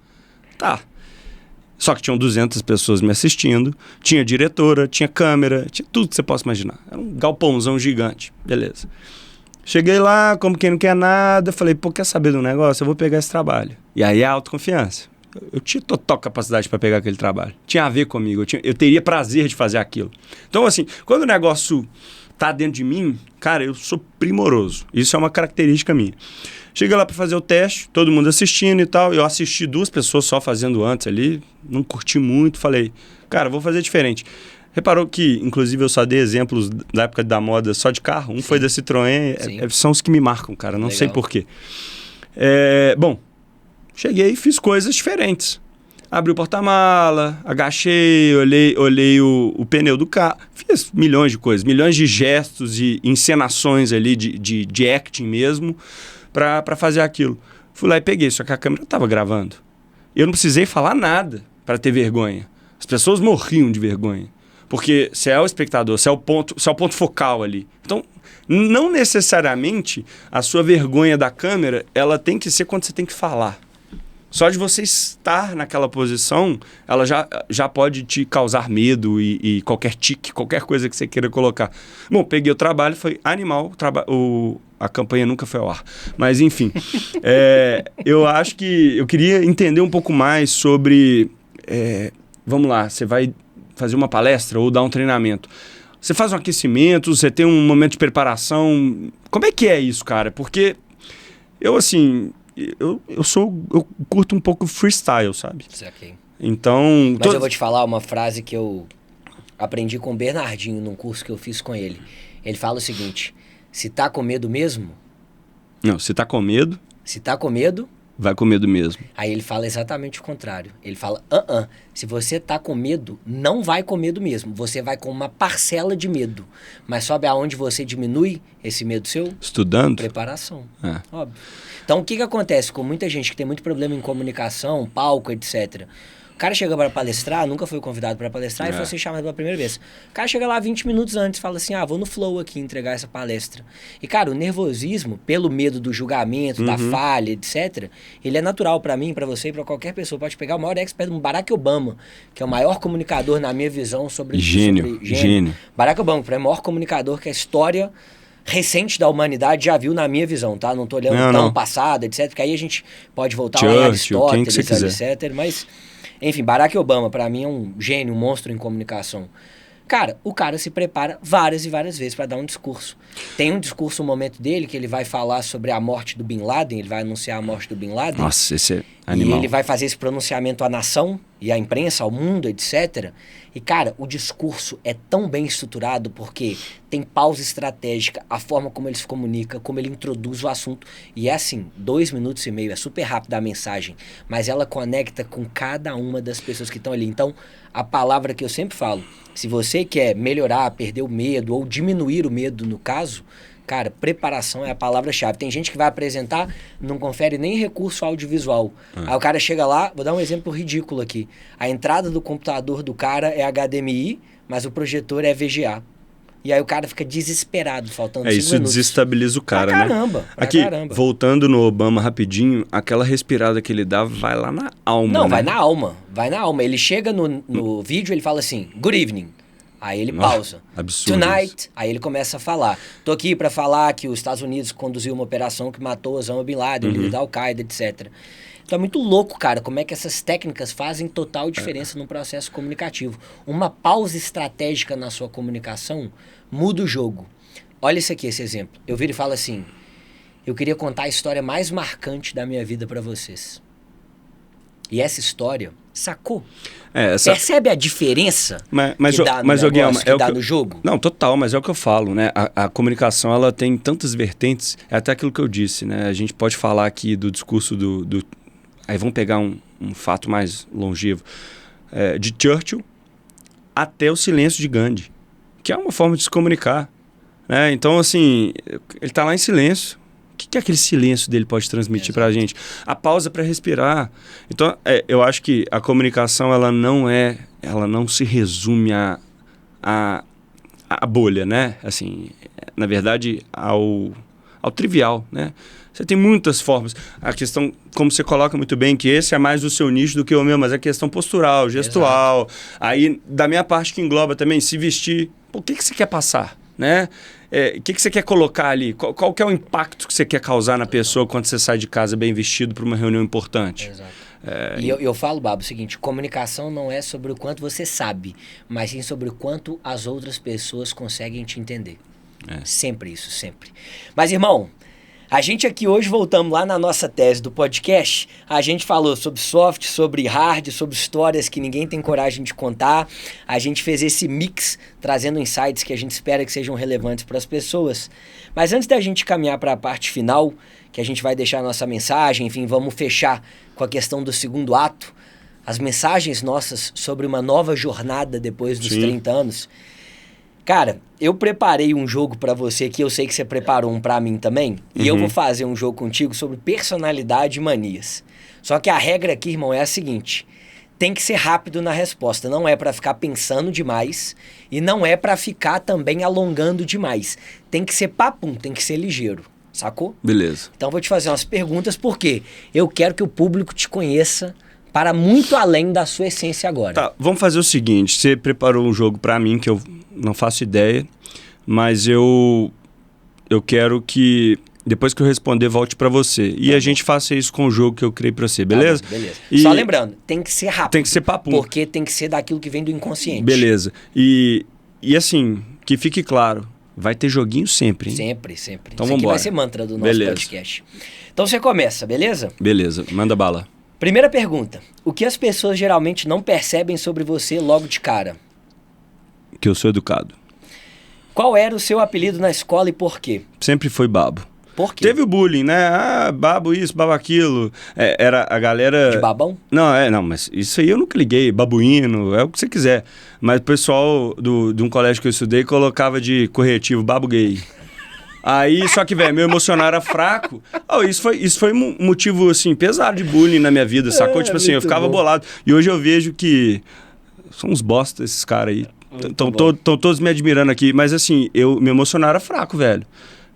Tá. Só que tinham 200 pessoas me assistindo, tinha diretora, tinha câmera, tinha tudo que você possa imaginar. Era um galpãozão gigante. Beleza. Cheguei lá, como quem não quer nada, falei, pô, quer saber do negócio? Eu vou pegar esse trabalho. E aí a autoconfiança. Eu tinha total capacidade para pegar aquele trabalho. Tinha a ver comigo, eu teria prazer de fazer aquilo. Então, assim, quando o negócio tá dentro de mim, cara, eu sou primoroso. Isso é uma característica minha. Cheguei lá para fazer o teste, todo mundo assistindo e tal. Eu assisti 2 pessoas só fazendo antes ali, não curti muito. Falei, cara, vou fazer diferente. Reparou que, inclusive, eu só dei exemplos da época da moda só de carro. Um foi da Citroën, são os que me marcam, cara, não sei porquê. Bom, cheguei e fiz coisas diferentes. Abri o porta-mala, agachei, olhei o pneu do carro. Fiz milhões de coisas, milhões de gestos e encenações ali de acting mesmo para fazer aquilo. Fui lá e peguei, só que a câmera estava gravando. Eu não precisei falar nada para ter vergonha. As pessoas morriam de vergonha. Porque você é o espectador, você é o ponto focal ali. Então, não necessariamente a sua vergonha da câmera, ela tem que ser quando você tem que falar. Só de você estar naquela posição, ela já pode te causar medo e qualquer tique, qualquer coisa que você queira colocar. Bom, peguei o trabalho, foi animal, a campanha nunca foi ao ar. Mas, enfim, eu acho que eu queria entender um pouco mais sobre... vamos lá, você vai fazer uma palestra ou dar um treinamento. Você faz um aquecimento, você tem um momento de preparação. Como é que é isso, cara? Porque eu, assim... Eu curto um pouco freestyle, sabe? Saquei. Então... Mas eu vou te falar uma frase que eu aprendi com o Bernardinho num curso que eu fiz com ele. Ele fala o seguinte: se tá com medo mesmo... Não, se tá com medo... Se tá com medo... Vai com medo mesmo. Aí ele fala exatamente o contrário. Ele fala, se você tá com medo, não vai com medo mesmo. Você vai com uma parcela de medo. Mas sabe aonde você diminui esse medo seu? Estudando? Preparação. Óbvio. Então, o que acontece com muita gente que tem muito problema em comunicação, palco, etc. O cara chega para palestrar, nunca foi convidado para palestrar e foi ser chamado pela primeira vez. O cara chega lá 20 minutos antes e fala assim, vou no flow aqui entregar essa palestra. E, cara, o nervosismo, pelo medo do julgamento, da falha, etc., ele é natural para mim, para você e para qualquer pessoa. Pode pegar o maior expert, um Barack Obama, que é o maior comunicador, na minha visão, sobre... Gênio. Barack Obama, é o maior comunicador que a história recente da humanidade já viu, na minha visão, tá? Não tô olhando tão passado, etc., porque aí a gente pode voltar lá em Aristóteles, etc., mas... Enfim, Barack Obama, pra mim, é um gênio, um monstro em comunicação. Cara, o cara se prepara várias e várias vezes para dar um discurso. Tem um discurso, um momento dele, que ele vai falar sobre a morte do Bin Laden, ele vai anunciar a morte do Bin Laden. Nossa, esse é animal. E ele vai fazer esse pronunciamento à nação e à imprensa, ao mundo, etc. E, cara, o discurso é tão bem estruturado porque tem pausa estratégica, a forma como ele se comunica, como ele introduz o assunto. E é assim, 2 minutos e meio, é super rápida a mensagem, mas ela conecta com cada uma das pessoas que estão ali. Então, a palavra que eu sempre falo, se você quer melhorar, perder o medo ou diminuir o medo no caso, cara, preparação é a palavra-chave. Tem gente que vai apresentar, não confere nem recurso audiovisual. Aí o cara chega lá, vou dar um exemplo ridículo aqui. A entrada do computador do cara é HDMI, mas o projetor é VGA. E aí o cara fica desesperado, faltando 5 minutos. Isso desestabiliza o cara, caramba, né? Aqui, voltando no Obama rapidinho, aquela respirada que ele dá vai lá na alma, Não, né? vai na alma. Ele chega no vídeo, ele fala assim, good evening. Aí ele pausa. Absurdo. Tonight. Isso. Aí ele começa a falar. Tô aqui para falar que os Estados Unidos conduziu uma operação que matou Osama Bin Laden, o líder da Al-Qaeda, etc. Então é muito louco, cara, como é que essas técnicas fazem total diferença num processo comunicativo. Uma pausa estratégica na sua comunicação muda o jogo. Olha isso aqui, esse exemplo. Eu viro e falo assim, eu queria contar a história mais marcante da minha vida para vocês. E essa história, sacou? Percebe a diferença que dá no negócio, que dá no jogo? Não, total, mas é o que eu falo, né? A comunicação, ela tem tantas vertentes, é até aquilo que eu disse, né? A gente pode falar aqui do discurso aí vamos pegar um fato mais longevo, de Churchill até o silêncio de Gandhi, que é uma forma de se comunicar, né? Então, assim, ele está lá em silêncio. O que aquele silêncio dele pode transmitir para a gente? A pausa para respirar. Então, eu acho que a comunicação, ela não se resume à bolha, né? Assim, na verdade, ao trivial, né? Você tem muitas formas. A questão, como você coloca muito bem, que esse é mais o seu nicho do que o meu, mas é questão postural, gestual. Exato. Aí, da minha parte, que engloba também se vestir. Pô, o que você quer passar, né? O que você quer colocar ali? Qual que é o impacto que você quer causar na pessoa quando você sai de casa bem vestido para uma reunião importante? Exato. E eu falo, Babo, o seguinte, comunicação não é sobre o quanto você sabe, mas sim sobre o quanto as outras pessoas conseguem te entender. Sempre isso, sempre. Mas, irmão, a gente aqui hoje voltamos lá na nossa tese do podcast, a gente falou sobre soft, sobre hard, sobre histórias que ninguém tem coragem de contar, a gente fez esse mix, trazendo insights que a gente espera que sejam relevantes para as pessoas. Mas antes da gente caminhar para a parte final, que a gente vai deixar a nossa mensagem, enfim, vamos fechar com a questão do segundo ato, as mensagens nossas sobre uma nova jornada depois dos 30 anos. Cara, eu preparei um jogo pra você aqui, eu sei que você preparou um pra mim também, e eu vou fazer um jogo contigo sobre personalidade e manias. Só que a regra aqui, irmão, é a seguinte: tem que ser rápido na resposta, não é pra ficar pensando demais e não é pra ficar também alongando demais. Tem que ser papum, tem que ser ligeiro, sacou? Beleza. Então vou te fazer umas perguntas, porque eu quero que o público te conheça para muito além da sua essência agora. Tá, vamos fazer o seguinte, você preparou um jogo pra mim que eu não faço ideia, mas eu quero que depois que eu responder volte pra você. E a gente faça isso com o jogo que eu criei pra você, beleza? Beleza. Só lembrando, tem que ser rápido. Tem que ser papum. Porque tem que ser daquilo que vem do inconsciente. Beleza. E assim, que fique claro, vai ter joguinho sempre, hein? Sempre. Então isso aqui vambora. vai ser mantra do nosso podcast. Então você começa, beleza? Beleza, manda bala. Primeira pergunta. O que as pessoas geralmente não percebem sobre você logo de cara? Que eu sou educado. Qual era o seu apelido na escola e por quê? Sempre foi Babo. Por quê? Teve o bullying, né? Ah, babo isso, babo aquilo. Era a galera... De babão? Não, mas isso aí eu nunca liguei. Babuíno, é o que você quiser. Mas o pessoal de um colégio que eu estudei colocava de corretivo babo gay. Aí, só que, velho, meu emocional era fraco. Isso foi um motivo, assim, pesado de bullying na minha vida, sacou? Tipo assim, eu ficava bolado. E hoje eu vejo que são uns bosta esses caras aí. Estão todos me admirando aqui. Mas, assim, meu emocional era fraco, velho.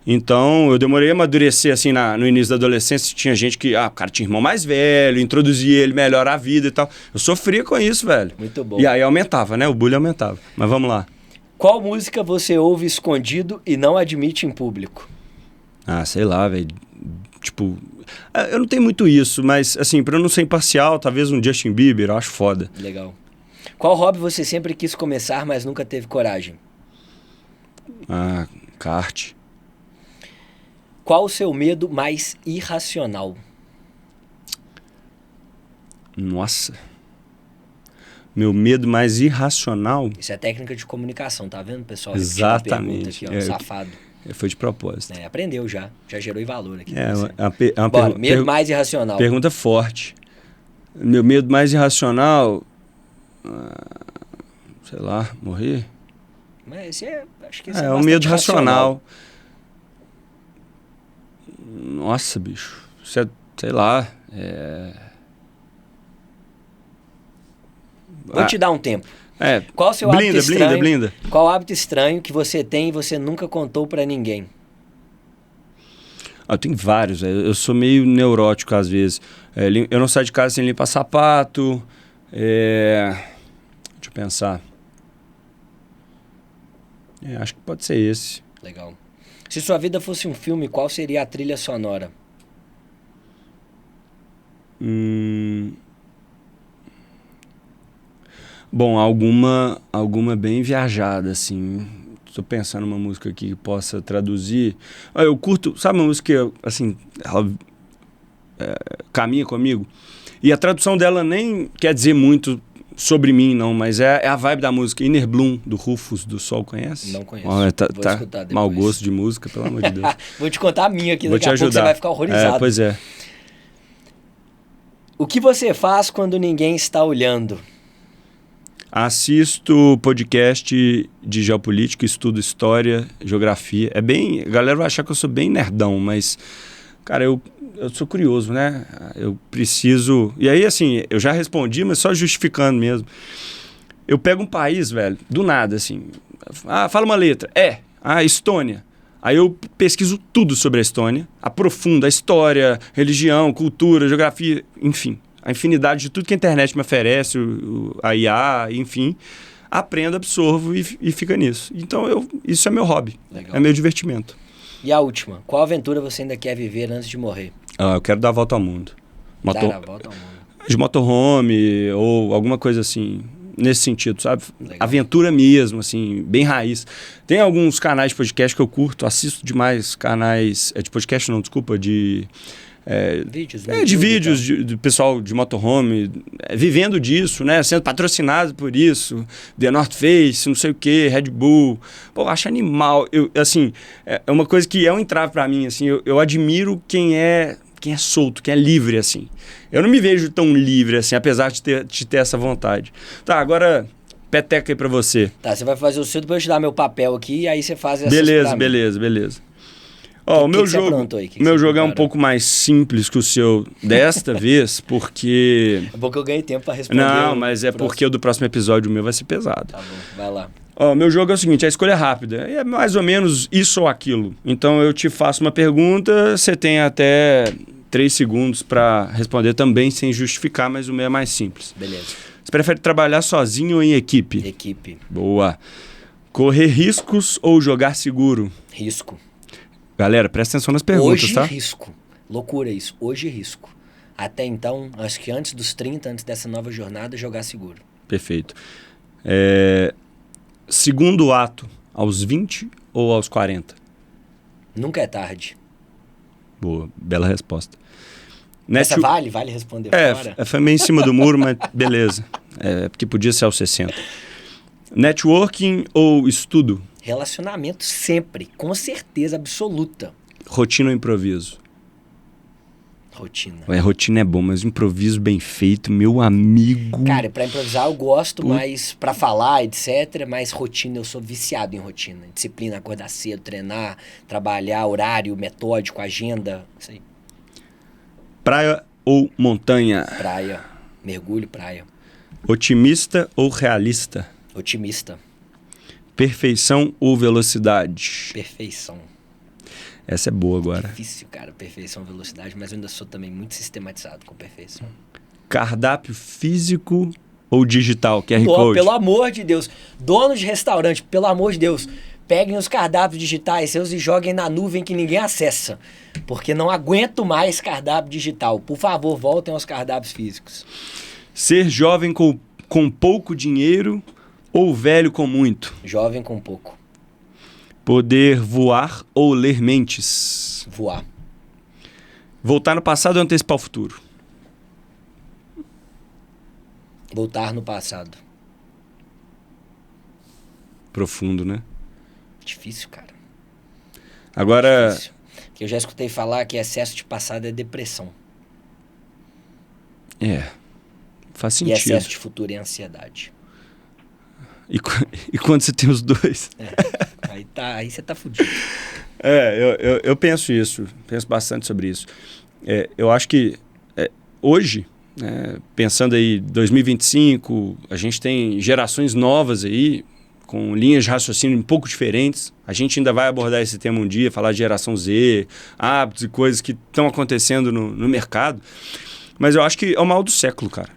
Então, eu demorei a amadurecer, assim, no início da adolescência. Tinha gente que, o cara tinha irmão mais velho, introduzia ele melhor à vida e tal. Eu sofria com isso, velho. Muito bom. E aí aumentava, né? O bullying aumentava. Mas vamos lá. Qual música você ouve escondido e não admite em público? Sei lá, velho. Tipo, eu não tenho muito isso, mas, assim, pra eu não ser imparcial, talvez um Justin Bieber, eu acho foda. Legal. Qual hobby você sempre quis começar, mas nunca teve coragem? Kart. Qual o seu medo mais irracional? Nossa. Meu medo mais irracional? Isso é técnica de comunicação, tá vendo, pessoal? Exatamente. Aqui, ó, safado. Foi de propósito. Aprendeu já gerou valor aqui. Bora, medo mais irracional. Pergunta forte. Meu medo mais irracional... sei lá, morrer? Mas acho que esse é um medo racional. Nossa, bicho. Sei lá. Vou te dar um tempo. Qual o seu hábito estranho? Blinda. Qual hábito estranho que você tem e você nunca contou pra ninguém? Tem vários. Eu sou meio neurótico às vezes. Eu não saio de casa sem limpar sapato. Deixa eu pensar. Acho que pode ser esse. Legal. Se sua vida fosse um filme, qual seria a trilha sonora? Bom, alguma bem viajada, assim. Estou pensando numa música aqui que possa traduzir. Eu curto, sabe uma música, assim, ela caminha comigo? E a tradução dela nem quer dizer muito sobre mim, não, mas é a vibe da música. Inner Bloom, do Rufus do Sol, conhece? Não conheço. Vou escutar depois. Mau gosto de música, pelo amor de Deus. Vou te contar a minha aqui, daqui a pouco você vai ficar horrorizado. Pois é. O que você faz quando ninguém está olhando? Assisto podcast de geopolítica, estudo história, geografia. A galera vai achar que eu sou bem nerdão, mas, cara, eu sou curioso, né? Eu preciso... E aí, assim, eu já respondi, mas só justificando mesmo. Eu pego um país, velho, do nada, assim. Fala uma letra. Estônia. Aí eu pesquiso tudo sobre a Estônia, aprofundo a história, religião, cultura, geografia, enfim. A infinidade de tudo que a internet me oferece, a IA, enfim. Aprendo, absorvo e fica nisso. Então, isso é meu hobby, é meu divertimento. E a última, qual aventura você ainda quer viver antes de morrer? Eu quero dar a volta ao mundo. Dar a volta ao mundo. De motorhome ou alguma coisa assim, nesse sentido, sabe? Legal. Aventura mesmo, assim, bem raiz. Tem alguns canais de podcast que eu curto, assisto demais canais... de podcast não, desculpa, de... vídeos, de vídeos do pessoal de motorhome, vivendo disso, né? Sendo patrocinado por isso, The North Face, não sei o que, Red Bull. Pô, eu acho animal. Assim, é uma coisa que é um entrave pra mim, assim. Eu admiro quem é solto, quem é livre, assim. Eu não me vejo tão livre, assim, apesar de ter essa vontade. Tá, agora, peteca aí pra você. Tá, você vai fazer o seu, depois eu te dar meu papel aqui, e aí você faz essa. Beleza. Ó, o meu jogo é um pouco mais simples que o seu desta vez, porque... É bom que eu ganhei tempo pra responder. Não, mas é porque o do próximo episódio meu vai ser pesado. Tá bom, vai lá. Ó, meu jogo é o seguinte, a escolha é rápida. É mais ou menos isso ou aquilo. Então eu te faço uma pergunta, você tem até 3 segundos para responder também sem justificar, mas o meu é mais simples. Beleza. Você prefere trabalhar sozinho ou em equipe? Equipe. Boa. Correr riscos ou jogar seguro? Risco. Galera, presta atenção nas perguntas, hoje, tá? Hoje risco. Loucura isso. Hoje risco. Até então, acho que antes dos 30, antes dessa nova jornada, jogar seguro. Perfeito. Segundo ato, aos 20 ou aos 40? Nunca é tarde. Boa, bela resposta. Essa vale responder fora? Foi meio em cima do muro, mas beleza. Porque podia ser aos 60. Networking ou estudo? Relacionamento sempre, com certeza absoluta. Rotina ou improviso? Rotina. Rotina é bom, mas improviso bem feito, meu amigo. Cara, pra improvisar eu gosto, mas pra falar, etc. Mas rotina, eu sou viciado em rotina. Disciplina, acordar cedo, treinar, trabalhar, horário, metódico, agenda, isso aí. Praia ou montanha? Praia. Mergulho, praia. Otimista ou realista? Otimista. Perfeição ou velocidade? Perfeição. Essa é boa agora. Difícil, cara, perfeição, velocidade, mas eu ainda sou também muito sistematizado com perfeição. Cardápio físico ou digital? QR Code? Pelo amor de Deus. Donos de restaurante, pelo amor de Deus, peguem os cardápios digitais seus e joguem na nuvem que ninguém acessa. Porque não aguento mais cardápio digital. Por favor, voltem aos cardápios físicos. Ser jovem com pouco dinheiro ou velho com muito? Jovem com pouco. Poder voar ou ler mentes? Voar. Voltar no passado ou antecipar o futuro? Voltar no passado. Profundo, né? Difícil, cara. Agora... Difícil. Porque eu já escutei falar que excesso de passado é depressão. Faz sentido. E excesso de futuro é ansiedade. E quando você tem os dois? Aí você tá fudido. Eu penso isso, penso bastante sobre isso. Eu acho que hoje, pensando aí 2025, a gente tem gerações novas aí, com linhas de raciocínio um pouco diferentes. A gente ainda vai abordar esse tema um dia, falar de geração Z, hábitos e coisas que estão acontecendo no mercado. Mas eu acho que é o mal do século, cara.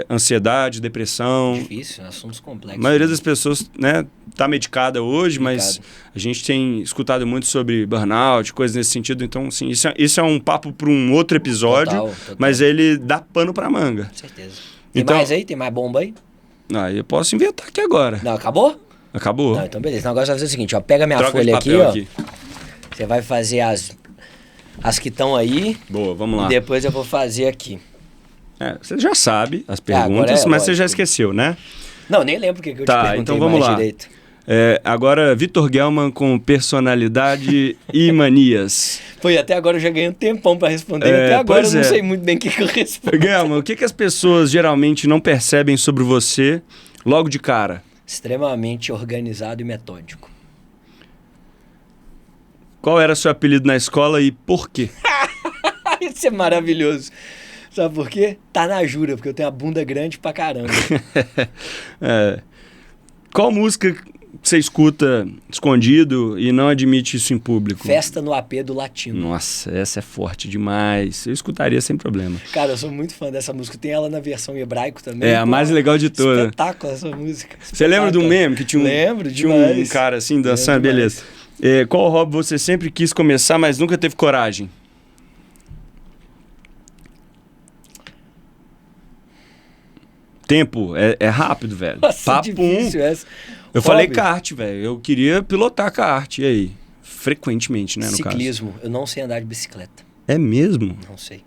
Ansiedade, depressão. Difícil, assuntos complexos. A maioria das pessoas, né, tá medicada hoje, mas a gente tem escutado muito sobre burnout, coisas nesse sentido. Então, assim, isso é um papo para um outro episódio, total. Mas ele dá pano para manga. Com certeza. Tem mais aí? Tem mais bomba aí? Eu posso inventar aqui agora. Não, acabou? Acabou. Não, então beleza. Então agora você vai fazer o seguinte, ó. Pega minha folha aqui, ó. Você vai fazer as que estão aí. Boa, vamos lá. E depois eu vou fazer aqui. Você já sabe as perguntas, mas você já esqueceu, né? Não, nem lembro o que eu te perguntei então vamos lá. Direito. Agora, Vitor Gelman com personalidade e manias. Até agora eu já ganhei um tempão para responder. Até agora eu não sei muito bem o que eu respondo. Gelman, o que as pessoas geralmente não percebem sobre você logo de cara? Extremamente organizado e metódico. Qual era seu apelido na escola e por quê? Isso é maravilhoso. Sabe por quê? Tá na jura, porque eu tenho a bunda grande pra caramba. Qual música que você escuta escondido e não admite isso em público? Festa no AP do Latino. Nossa, essa é forte demais. Eu escutaria sem problema. Cara, eu sou muito fã dessa música. Tem ela na versão em hebraico também. É a mais legal de todas. Espetáculo essa música. Você lembra de um meme que tinha Lembro tinha demais. um cara assim dançando? Beleza. Qual hobby você sempre quis começar, mas nunca teve coragem? Tempo, é rápido, velho. Nossa, Papo difícil essa. Eu Hobby. falei kart, velho. Eu queria pilotar kart. E aí? Frequentemente, né, no caso. Ciclismo. Eu não sei andar de bicicleta. É mesmo? Não sei.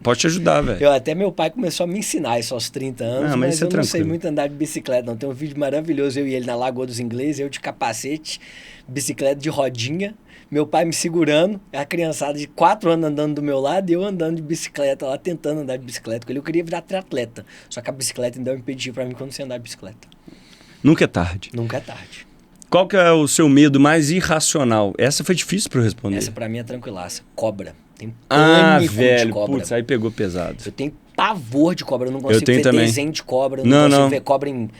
Pode te ajudar, velho. Até meu pai começou a me ensinar isso aos 30 anos, mas eu não sei muito andar de bicicleta, não. Tem um vídeo maravilhoso, eu e ele na Lagoa dos Ingleses, eu de capacete, bicicleta de rodinha, meu pai me segurando, a criançada de 4 anos andando do meu lado e eu andando de bicicleta lá, tentando andar de bicicleta com ele. Eu queria virar triatleta, só que a bicicleta ainda impediu pra mim quando você andar de bicicleta. Nunca é tarde. Nunca é tarde. Qual que é o seu medo mais irracional? Essa foi difícil pra eu responder. Essa pra mim é tranquilaça. Cobra. Tem pânico velho, de cobra. putz, aí pegou pesado. Eu tenho pavor de cobra, eu não consigo ver também. desenho de cobra, eu não consigo ver cobra em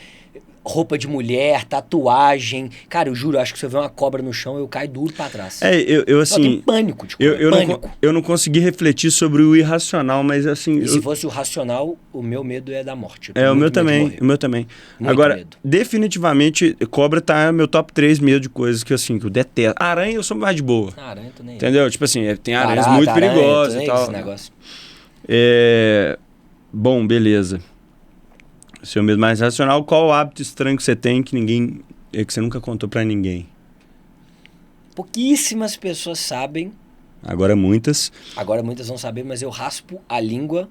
roupa de mulher, tatuagem. Cara, eu juro, acho que se eu ver uma cobra no chão, eu caio duro pra trás. Eu assim... Eu tenho pânico de cobra, pânico. Eu não consegui refletir sobre o irracional, mas assim... E se fosse o racional, o meu medo é da morte. O meu também. Muito Agora, medo. definitivamente, cobra tá no meu top 3 medo de coisas que, assim, que eu detesto. Aranha eu sou mais de boa. Aranha, tô nem... Entendeu? Tipo assim, tem aranhas Barata, muito aranha, perigosas e tal. Esse negócio. Bom, beleza. Seu medo mais racional, qual o hábito estranho que você tem que você nunca contou pra ninguém? Pouquíssimas pessoas sabem. Agora muitas vão saber, mas eu raspo a língua,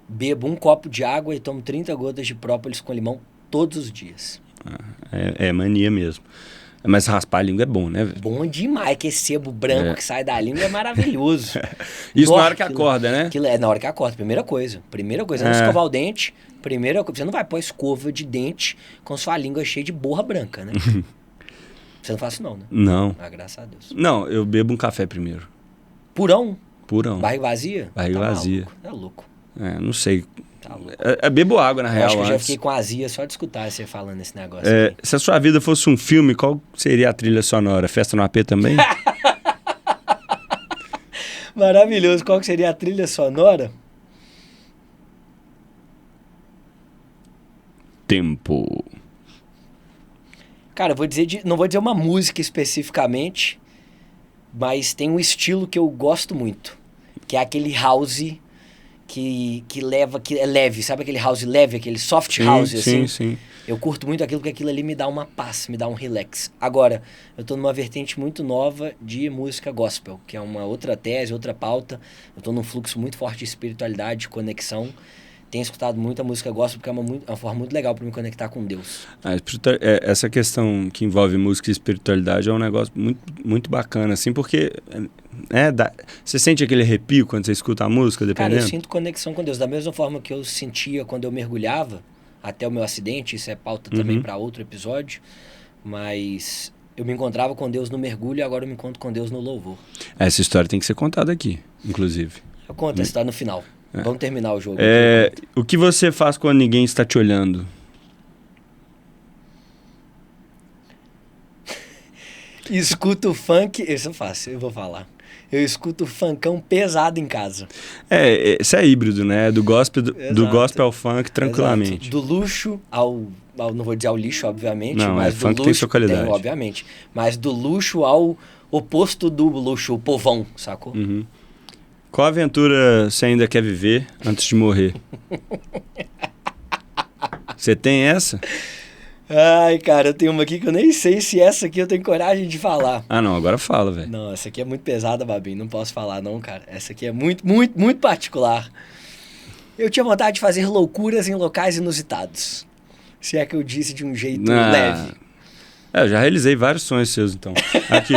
bebo um copo de água e tomo 30 gotas de própolis com limão todos os dias. É mania mesmo. Mas raspar a língua é bom, né? Bom demais, que esse sebo branco que sai da língua é maravilhoso. Isso na hora que acorda, né? É na hora que acorda, primeira coisa. Antes de escovar o dente, você não vai pôr escova de dente com sua língua cheia de borra branca, né? Você não faz isso não, né? Não. Graças a Deus. Não, eu bebo um café primeiro. Purão? Purão. Barriga vazia? Barriga vazia. Maluco. É louco. Não sei. Tá louco. Bebo água, na real. Acho que eu já fiquei com azia só de escutar você falando esse negócio. Se a sua vida fosse um filme, qual seria a trilha sonora? Festa no AP também? Maravilhoso. Qual que seria a trilha sonora? Tempo. Cara, não vou dizer uma música especificamente, mas tem um estilo que eu gosto muito, que é aquele house que é leve, sabe aquele house leve, aquele soft house, assim? Sim. Eu curto muito aquilo, porque aquilo ali me dá uma paz, me dá um relax. Agora, eu tô numa vertente muito nova de música gospel, que é uma outra tese, outra pauta. Eu tô num fluxo muito forte de espiritualidade, de conexão. Tenho escutado muita música gospel, porque é uma forma muito legal para me conectar com Deus. Essa questão que envolve música e espiritualidade é um negócio muito, muito bacana, assim, porque você sente aquele arrepio quando você escuta a música, dependendo? Cara, eu sinto conexão com Deus, da mesma forma que eu sentia quando eu mergulhava, até o meu acidente, isso é pauta também para outro episódio, mas eu me encontrava com Deus no mergulho e agora eu me encontro com Deus no louvor. Essa história tem que ser contada aqui, inclusive. Eu conto a história no final. Vamos terminar o jogo. O que você faz quando ninguém está te olhando? Escuto funk... Isso é fácil, eu vou falar. Eu escuto funkão pesado em casa. Isso é híbrido, né? Do gospel ao funk, tranquilamente. Exato. Do luxo ao... Não vou dizer ao lixo, obviamente. Não, mas do funk luxo, tem sua qualidade. obviamente. Mas do luxo ao oposto do luxo, o povão, sacou? Uhum. Qual aventura você ainda quer viver antes de morrer? Você tem essa? Ai, cara, eu tenho uma aqui que eu nem sei se essa aqui eu tenho coragem de falar. Não, agora fala, velho. Não, essa aqui é muito pesada, Babinho. Não posso falar, não, cara. Essa aqui é muito, muito, muito particular. Eu tinha vontade de fazer loucuras em locais inusitados. Se é que eu disse de um jeito leve. Eu já realizei vários sonhos seus, então. Aqui.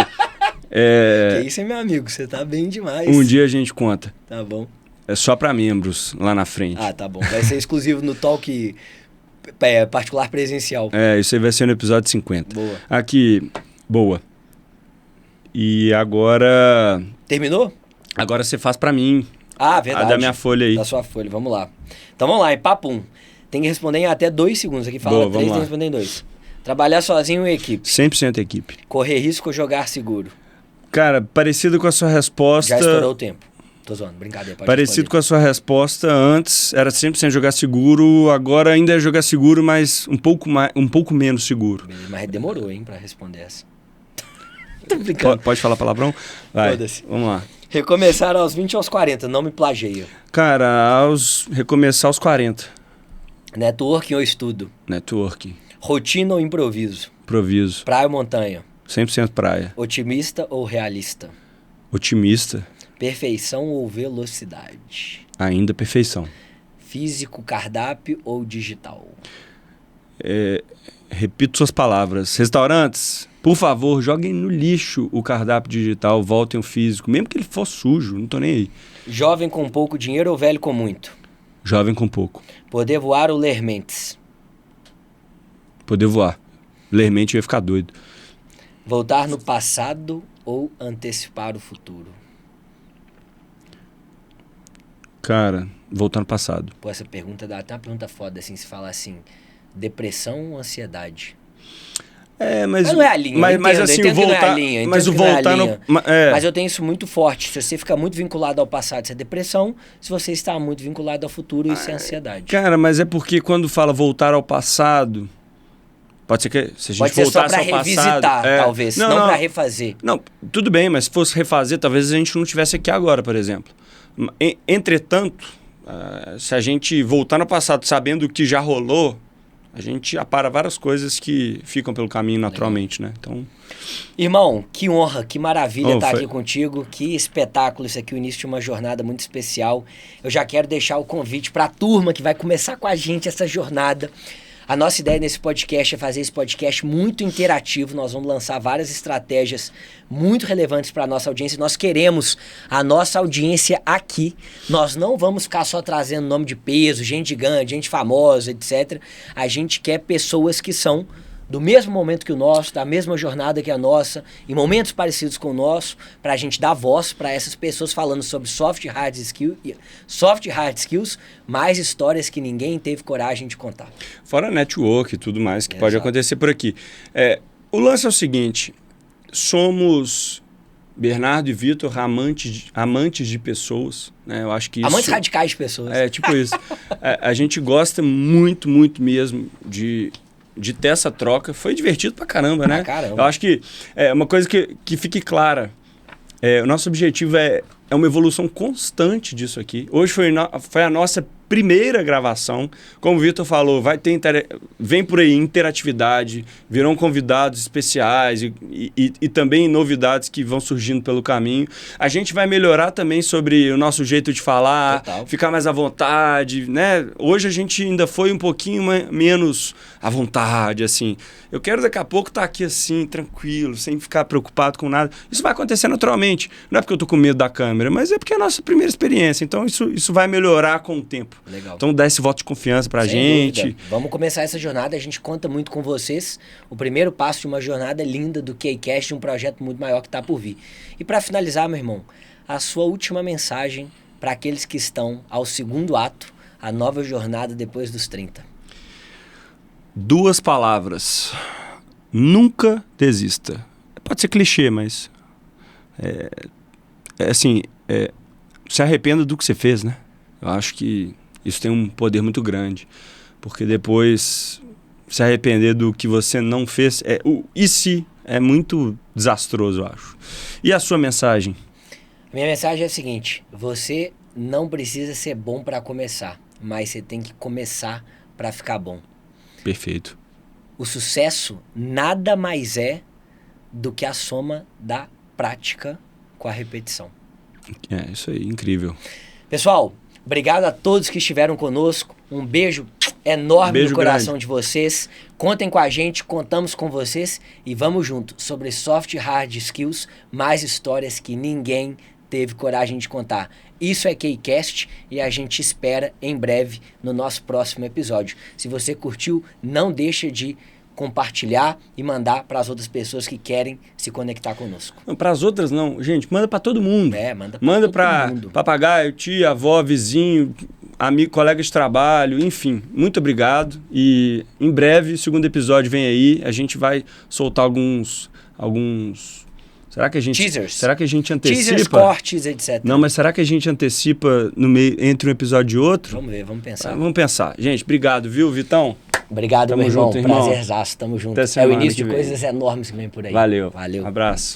Que isso, meu amigo? Você tá bem demais. Um dia a gente conta. Tá bom. É só pra membros lá na frente. Tá bom. Vai ser exclusivo no Talk particular presencial. Isso aí vai ser no episódio 50. Boa. Aqui, boa. E agora... Terminou? Agora você faz pra mim. Verdade. A da minha folha aí. Da sua folha, vamos lá. Então vamos lá, em papo 1. Tem que responder em até 2 segundos aqui. Fala 3, tem que responder em 2. Trabalhar sozinho ou em equipe? 100% equipe. Correr risco ou jogar seguro? Cara, parecido com a sua resposta... Já estourou o tempo. Tô zoando, brincadeira. Parecido com a sua resposta, antes era 100% jogar seguro, agora ainda é jogar seguro, mas um pouco menos seguro. Beleza, mas demorou, hein, pra responder essa. Tô brincando. Pode falar palavrão? Vai, Foda-se. vamos lá. Recomeçar aos 20 ou aos 40, não me plageia. Cara, recomeçar aos 40. Networking ou estudo? Networking. Rotina ou improviso? Improviso. Praia ou montanha? 100% praia. Otimista ou realista? Otimista. Perfeição ou velocidade? Ainda perfeição. Físico, cardápio ou digital? Repito suas palavras. Restaurantes, por favor, joguem no lixo o cardápio digital, voltem o físico, mesmo que ele for sujo, não tô nem aí. Jovem com pouco dinheiro ou velho com muito? Jovem com pouco. Poder voar ou ler mentes? Poder voar. Ler mente eu ia ficar doido. Voltar no passado ou antecipar o futuro? Cara, voltar no passado. Pô, essa pergunta dá até uma pergunta foda, assim, se falar assim, depressão ou ansiedade? Mas não é a linha, mas assim, o voltar, mas o voltar no, Mas eu tenho isso muito forte. Se você fica muito vinculado ao passado, isso é depressão. Se você está muito vinculado ao futuro, isso é ansiedade. Cara, mas é porque quando fala voltar ao passado, pode ser que se a gente voltasse ao passado, revisitar, talvez, não para refazer. Não, tudo bem, mas se fosse refazer, talvez a gente não estivesse aqui agora, por exemplo. Entretanto, se a gente voltar no passado sabendo o que já rolou, a gente apara várias coisas que ficam pelo caminho naturalmente, né? Então... Irmão, que honra, que maravilha estar aqui contigo. Que espetáculo isso aqui, o início de uma jornada muito especial. Eu já quero deixar o convite para a turma que vai começar com a gente essa jornada. A nossa ideia nesse podcast é fazer esse podcast muito interativo. Nós vamos lançar várias estratégias muito relevantes para a nossa audiência. Nós queremos a nossa audiência aqui. Nós não vamos ficar só trazendo nome de peso, gente gigante, gente famosa, etc. A gente quer pessoas que são do mesmo momento que o nosso, da mesma jornada que a nossa, em momentos parecidos com o nosso, para a gente dar voz para essas pessoas falando sobre soft e hard skills, mais histórias que ninguém teve coragem de contar. Fora network e tudo mais que pode acontecer por aqui. O lance é o seguinte, somos Bernardo e Vitor, amantes de pessoas, né? Eu acho que isso... Amantes radicais de pessoas. É, tipo isso. A gente gosta muito, muito mesmo de ter essa troca. Foi divertido pra caramba, né? Caramba. Eu acho que uma coisa que fique clara, o nosso objetivo é uma evolução constante disso aqui. Hoje foi a nossa primeira gravação. Como o Vitor falou, vem por aí interatividade, virão convidados especiais e também novidades que vão surgindo pelo caminho. A gente vai melhorar também sobre o nosso jeito de falar, ficar mais à vontade, né? Hoje a gente ainda foi um pouquinho menos à vontade, assim. Eu quero daqui a pouco estar aqui assim, tranquilo, sem ficar preocupado com nada. Isso vai acontecer naturalmente. Não é porque eu tô com medo da câmera, mas é porque é a nossa primeira experiência. Então isso vai melhorar com o tempo. Legal. Então dá esse voto de confiança pra gente. Dúvida. Vamos começar essa jornada, a gente conta muito com vocês. O primeiro passo de uma jornada linda do K-Cast, de um projeto muito maior que tá por vir. E para finalizar, meu irmão, a sua última mensagem para aqueles que estão ao segundo ato, a nova jornada depois dos 30. 2 palavras. Nunca desista. Pode ser clichê, mas... se arrependa do que você fez, né? Eu acho que isso tem um poder muito grande. Porque depois se arrepender do que você não fez... E se é muito desastroso, eu acho. E a sua mensagem? Minha mensagem é a seguinte. Você não precisa ser bom para começar, mas você tem que começar para ficar bom. Perfeito. O sucesso nada mais é do que a soma da prática com a repetição. Isso aí, incrível. Pessoal, obrigado a todos que estiveram conosco. Um beijo enorme no coração grande de vocês. Contem com a gente, contamos com vocês e vamos junto sobre soft e hard skills, mais histórias que ninguém teve coragem de contar. Isso é K-Cast e a gente espera em breve no nosso próximo episódio. Se você curtiu, não deixa de compartilhar e mandar para as outras pessoas que querem se conectar conosco. Para as outras não, gente, manda para todo mundo. Manda para papagaio, tia, avó, vizinho, amigo, colega de trabalho, enfim, muito obrigado. E em breve, o segundo episódio vem aí. A gente vai soltar alguns será que a gente Teasers. Será que a gente antecipa? Teasers, cortes, etc. Não, mas será que a gente antecipa no meio entre um episódio e outro? Vamos ver, vamos pensar. Vamos pensar. Gente, obrigado, viu, Vitão? Obrigado, Tamo meu irmão. junto, irmão. Prazerzaço, tamo junto. Até É o semana início que de vem. coisas enormes que vem por aí. Valeu. Valeu. Abraço.